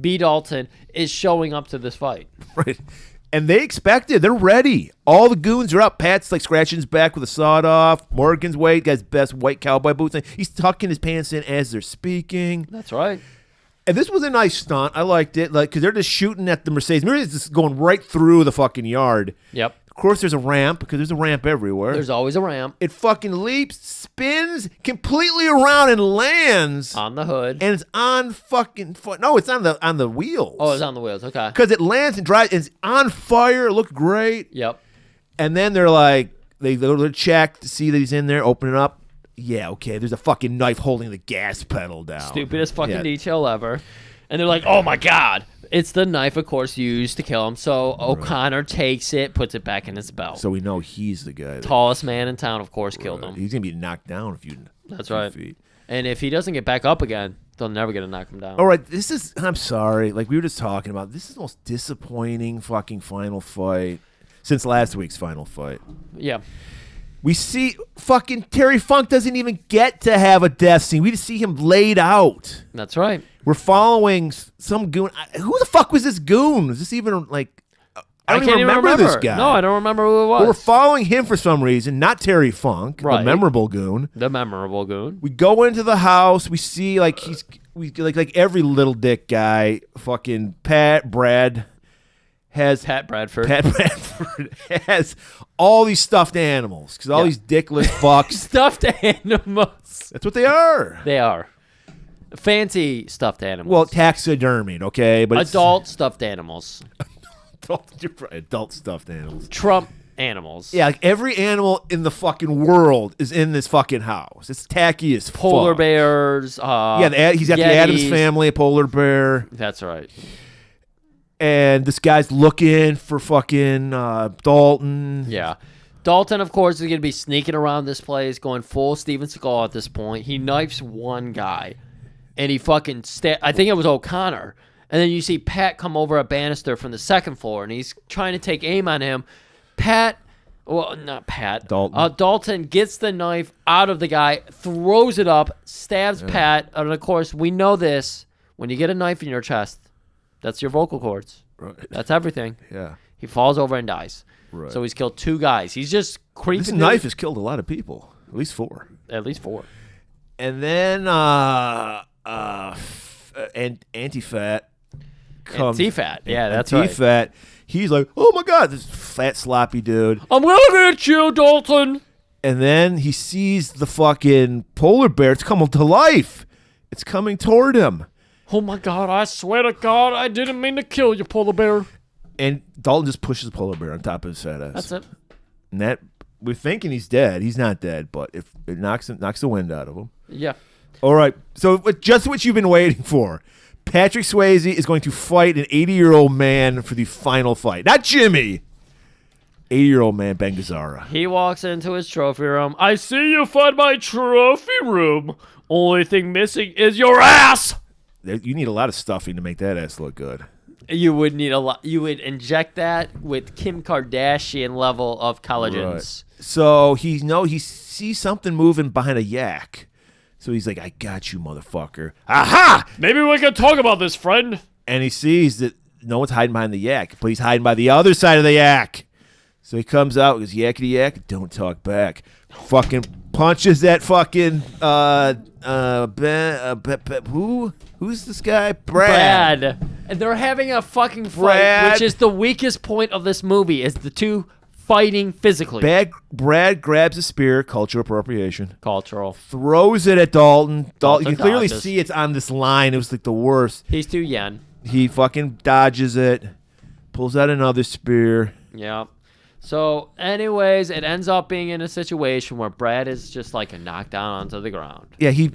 B. Dalton, is showing up to this fight. Right. And they expect it. They're ready. All the goons are up. Pat's scratching his back with a sawed off. Morgan's Wade got his best white cowboy boots. He's tucking his pants in as they're speaking. That's right. And this was a nice stunt. I liked it. Because they're just shooting at the Mercedes. Mercedes is just going right through the fucking yard. Yep. Of course, there's a ramp, because there's a ramp everywhere. There's always a ramp. It fucking leaps, spins completely around, and lands on the hood. And it's on fucking no, it's on the wheels. Oh, it's on the wheels. Okay. Because it lands and drives. It's on fire. It looked great. Yep. And then they're like, they go to check to see that he's in there. Open it up. Yeah, okay. There's a fucking knife holding the gas pedal down. Stupidest fucking detail ever. And they're like, oh my God. It's the knife, of course, used to kill him. So O'Connor takes it, puts it back in his belt. So we know he's the guy. Tallest man in town, of course, killed him. He's going to be knocked down if you... That's right. Feet. And if he doesn't get back up again, they'll never get to knock him down. All right, I'm sorry. We were just talking about, this is the most disappointing fucking final fight since last week's final fight. Yeah. We see fucking Terry Funk doesn't even get to have a death scene. We just see him laid out. That's right. We're following some goon. Who the fuck was this goon? Is this even I don't even remember this guy. No, I don't remember who it was. But we're following him for some reason, not Terry Funk, right. The memorable goon. The memorable goon. We go into the house. We see he's like every little dick guy, fucking Pat Bradford has all these stuffed animals because all these dickless fucks. Stuffed animals. That's what they are. They are. Fancy stuffed animals. Well, taxidermied, okay, but adult stuffed animals. Adult stuffed animals. Trump animals. Yeah, like every animal in the fucking world is in this fucking house. It's tacky as Polar fuck. bears. He's got Yetis. the Addams Family, a polar bear. That's right. And this guy's looking for fucking Dalton. Yeah. Dalton, of course, is going to be sneaking around this place, going full Steven Seagal at this point. He knifes one guy, and he fucking I think it was O'Connor. And then you see Pat come over a banister from the second floor, and he's trying to take aim on him. Dalton gets the knife out of the guy, throws it up, stabs Pat, and of course, we know this. When you get a knife in your chest, that's your vocal cords. Right. That's everything. Yeah. He falls over and dies. Right. So he's killed 2 guys. He's just creeping. This knife has killed a lot of people. At least 4. At least 4. And then Anti-Fat comes. Anti-Fat. Yeah, that's right. Anti-Fat. He's like, oh my God, this fat sloppy dude. I'm gonna get you, Dalton. And then he sees the fucking polar bear. It's coming to life. It's coming toward him. Oh my God, I swear to God, I didn't mean to kill you, polar bear. And Dalton just pushes the polar bear on top of his fat ass. That's it. And that, we're thinking he's dead. He's not dead, but if it knocks the wind out of him. Yeah. All right. So just what you've been waiting for. Patrick Swayze is going to fight an 80-year-old man for the final fight. Not Jimmy. 80-year-old man, Ben Gazzara. He walks into his trophy room. I see you find my trophy room. Only thing missing is your ass. You need a lot of stuffing to make that ass look good. You would need a lot. You would inject that with Kim Kardashian level of collagens. Right. So he sees something moving behind a yak. So he's like, I got you, motherfucker. Aha! Maybe we can talk about this, friend. And he sees that no one's hiding behind the yak, but he's hiding by the other side of the yak. So he comes out, goes, yakety yak, don't talk back. Fucking punches that fucking, who's this guy? Brad. And they're having a fucking fight, which is the weakest point of this movie, is the 2 fighting physically. Brad grabs a spear, cultural appropriation. Cultural. Throws it at Dalton. Dalton, you can clearly dodges. see it's on this line. It was like the worst. He's too yen. He fucking dodges it, pulls out another spear. Yeah. So, anyways, it ends up being in a situation where Brad is just like knocked down onto the ground. Yeah, he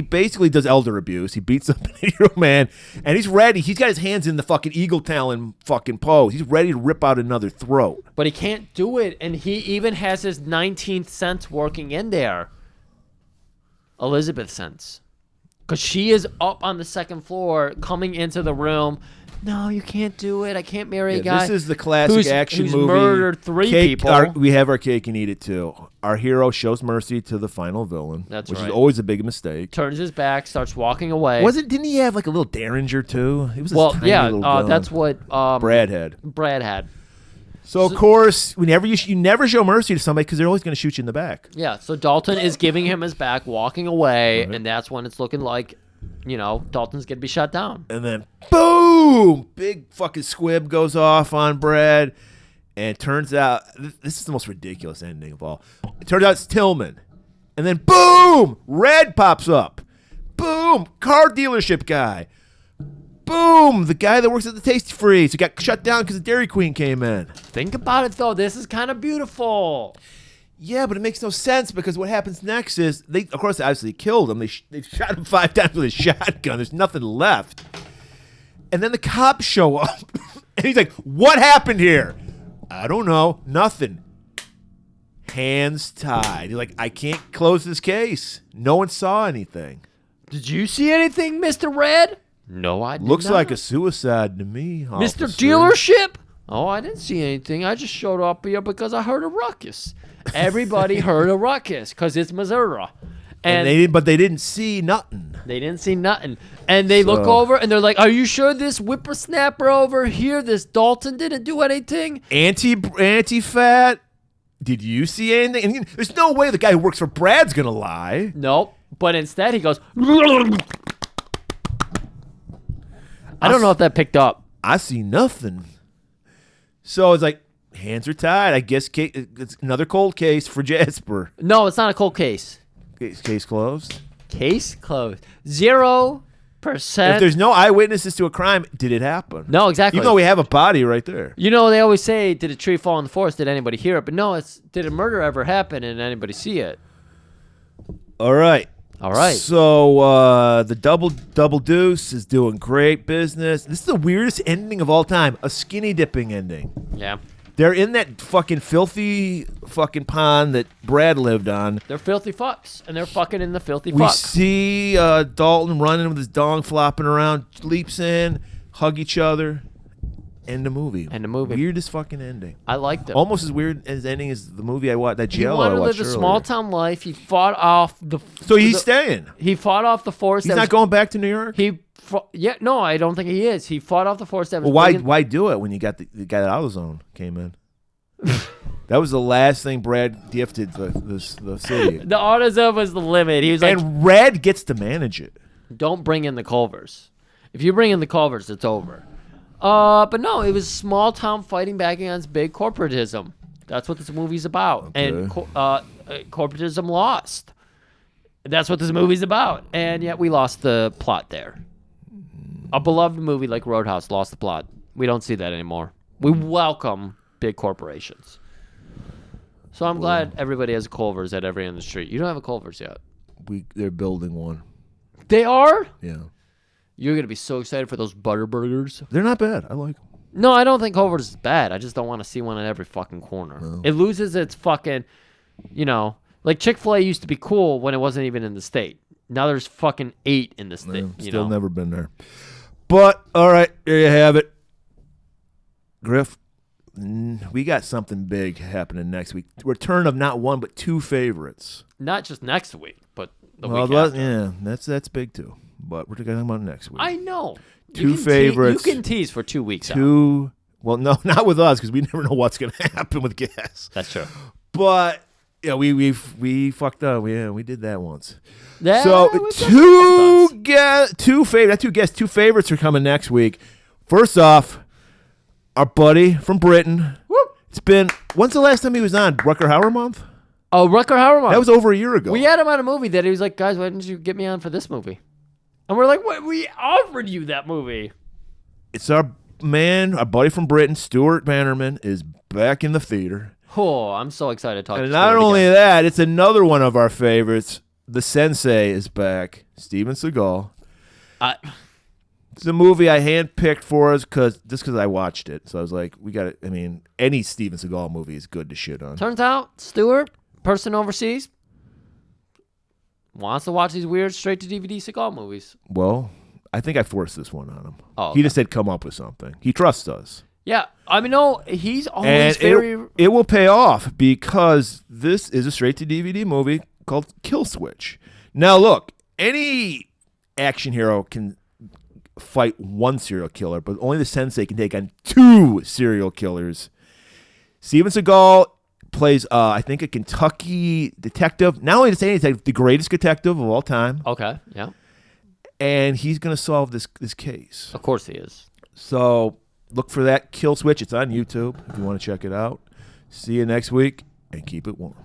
basically does elder abuse. He beats up an 80-year-old man, and he's ready. He's got his hands in the fucking eagle talon fucking pose. He's ready to rip out another throat. But he can't do it, and he even has his 19th sense working in there. Elizabeth's sense. Because she is up on the second floor, coming into the room. No, you can't do it. I can't marry a guy. This is the classic action who's movie. Murdered 3 people. We have our cake and eat it too. Our hero shows mercy to the final villain, That's which right. is always a big mistake. Turns his back, starts walking away. Didn't he have like a little Derringer too? It was this tiny little gun. That's what Brad had. So of course, you never show mercy to somebody because they're always going to shoot you in the back. Yeah. So Dalton is giving him his back, walking away, and that's when it's looking like, Dalton's gonna be shut down. And then boom, big fucking squib goes off on Brad, and it turns out this is the most ridiculous ending of all. It turns out it's Tillman, and then boom, Red pops up. Boom, car dealership guy. Boom, the guy that works at the Tasty Freeze who got shut down because the Dairy Queen came in. Think about it though. This is kind of beautiful. Yeah, but it makes no sense because what happens next is they obviously killed him. They shot him 5 times with a shotgun. There's nothing left. And then the cops show up. And he's like, what happened here? I don't know. Nothing. Hands tied. He's like, I can't close this case. No one saw anything. Did you see anything, Mr. Red? No, I did Looks not. like a suicide to me, officer. Mr. Dealership? Oh, I didn't see anything. I just showed up here because I heard a ruckus. Everybody heard a ruckus because it's Missouri. And they didn't see nothing. They didn't see nothing. And they look over and they're like, are you sure this whippersnapper over here, this Dalton, didn't do anything? Anti-fat, did you see anything? And there's no way the guy who works for Brad's going to lie. Nope. But instead he goes, I don't know if that picked up. I see nothing. So it's like, hands are tied. I guess it's another cold case for Jasper. No, it's not a cold case. Case closed. Case closed. 0%. If there's no eyewitnesses to a crime, did it happen? No, exactly. Even though we have a body right there. You know, they always say, did a tree fall in the forest? Did anybody hear it? But no, it's did a murder ever happen and anybody see it? All right. All So the double deuce is doing great business. This is the weirdest ending of all time. A skinny dipping ending. Yeah. They're in that fucking filthy fucking pond that Brad lived on. They're filthy fucks, and they're fucking in the filthy We fuck. see Dalton running with his dong flopping around, leaps in, hug each other. End the movie. End the movie. Weirdest fucking ending. I liked it. Almost as weird as ending as the movie I watched. That He jail I wanted to watched live a earlier. small town life. He fought off the. So he's staying. He fought off the force. He's not going back to New York. Yeah, no, I don't think he is. He fought off the force that was. Well, bringing- why do it when you got the guy that AutoZone came in? That was the last thing Brad gifted the city. The AutoZone was the limit. He was like, and Red gets to manage it. "Don't bring in the Culvers. If you bring in the Culvers, it's over." But no, it was small town fighting back against big corporatism. That's what this movie's about. Okay. And corporatism lost. That's what this movie's about. And yet we lost the plot there. A beloved movie like Roadhouse lost the plot. We don't see that anymore. We welcome big corporations. So I'm glad everybody has a Culver's at every end of the street. You don't have a Culver's yet. They're building one. They are? Yeah. You're going to be so excited for those butter burgers. They're not bad. I like them. No, I don't think Culver's is bad. I just don't want to see one at every fucking corner. No. It loses its fucking, like Chick-fil-A used to be cool when it wasn't even in the state. Now there's fucking 8 in the state. Still never been there. But, all right, there you have it. Griff, we got something big happening next week. Return of not one, but 2 favorites. Not just next week, but the week after. Yeah, that's big too. But we're talking about next week. I know. 2 favorites. You can tease for 2 weeks out. Well, no, not with us because we never know what's going to happen with gas. That's true. But yeah, we fucked up. Yeah, we did that once. Yeah, so two favorites are coming next week. First off, our buddy from Britain. Whoop. It's been, when's the last time he was on? Rucker Hauer Month? Oh, Rucker Hauer Month. That was over a year ago. We had him on a movie that he was like, guys, why didn't you get me on for this movie? And we're like, what? We offered you that movie. It's our buddy from Britain, Stuart Bannerman, is back in the theater. Oh, I'm so excited to talk to And Stuart not only again. that, it's another one of our favorites. The Sensei is back. Steven Seagal. It's a movie I handpicked for us because I watched it. So I was like, we got it. I mean, any Steven Seagal movie is good to shit on. Turns out, Stuart, person overseas, wants to watch these weird straight-to-DVD Seagal movies. Well, I think I forced this one on him. Oh, okay. He just said come up with something. He trusts us. Yeah, I mean, no, he's always And very... it will pay off because this is a straight-to-DVD movie called Kill Switch. Now, look, any action hero can fight one serial killer, but only the Sensei can take on 2 serial killers. Steven Seagal plays, I think, a Kentucky detective. Not only to say he's like the greatest detective of all time. Okay, yeah. And he's going to solve this case. Of course he is. So look for that Kill Switch. It's on YouTube if you want to check it out. See you next week, and keep it warm.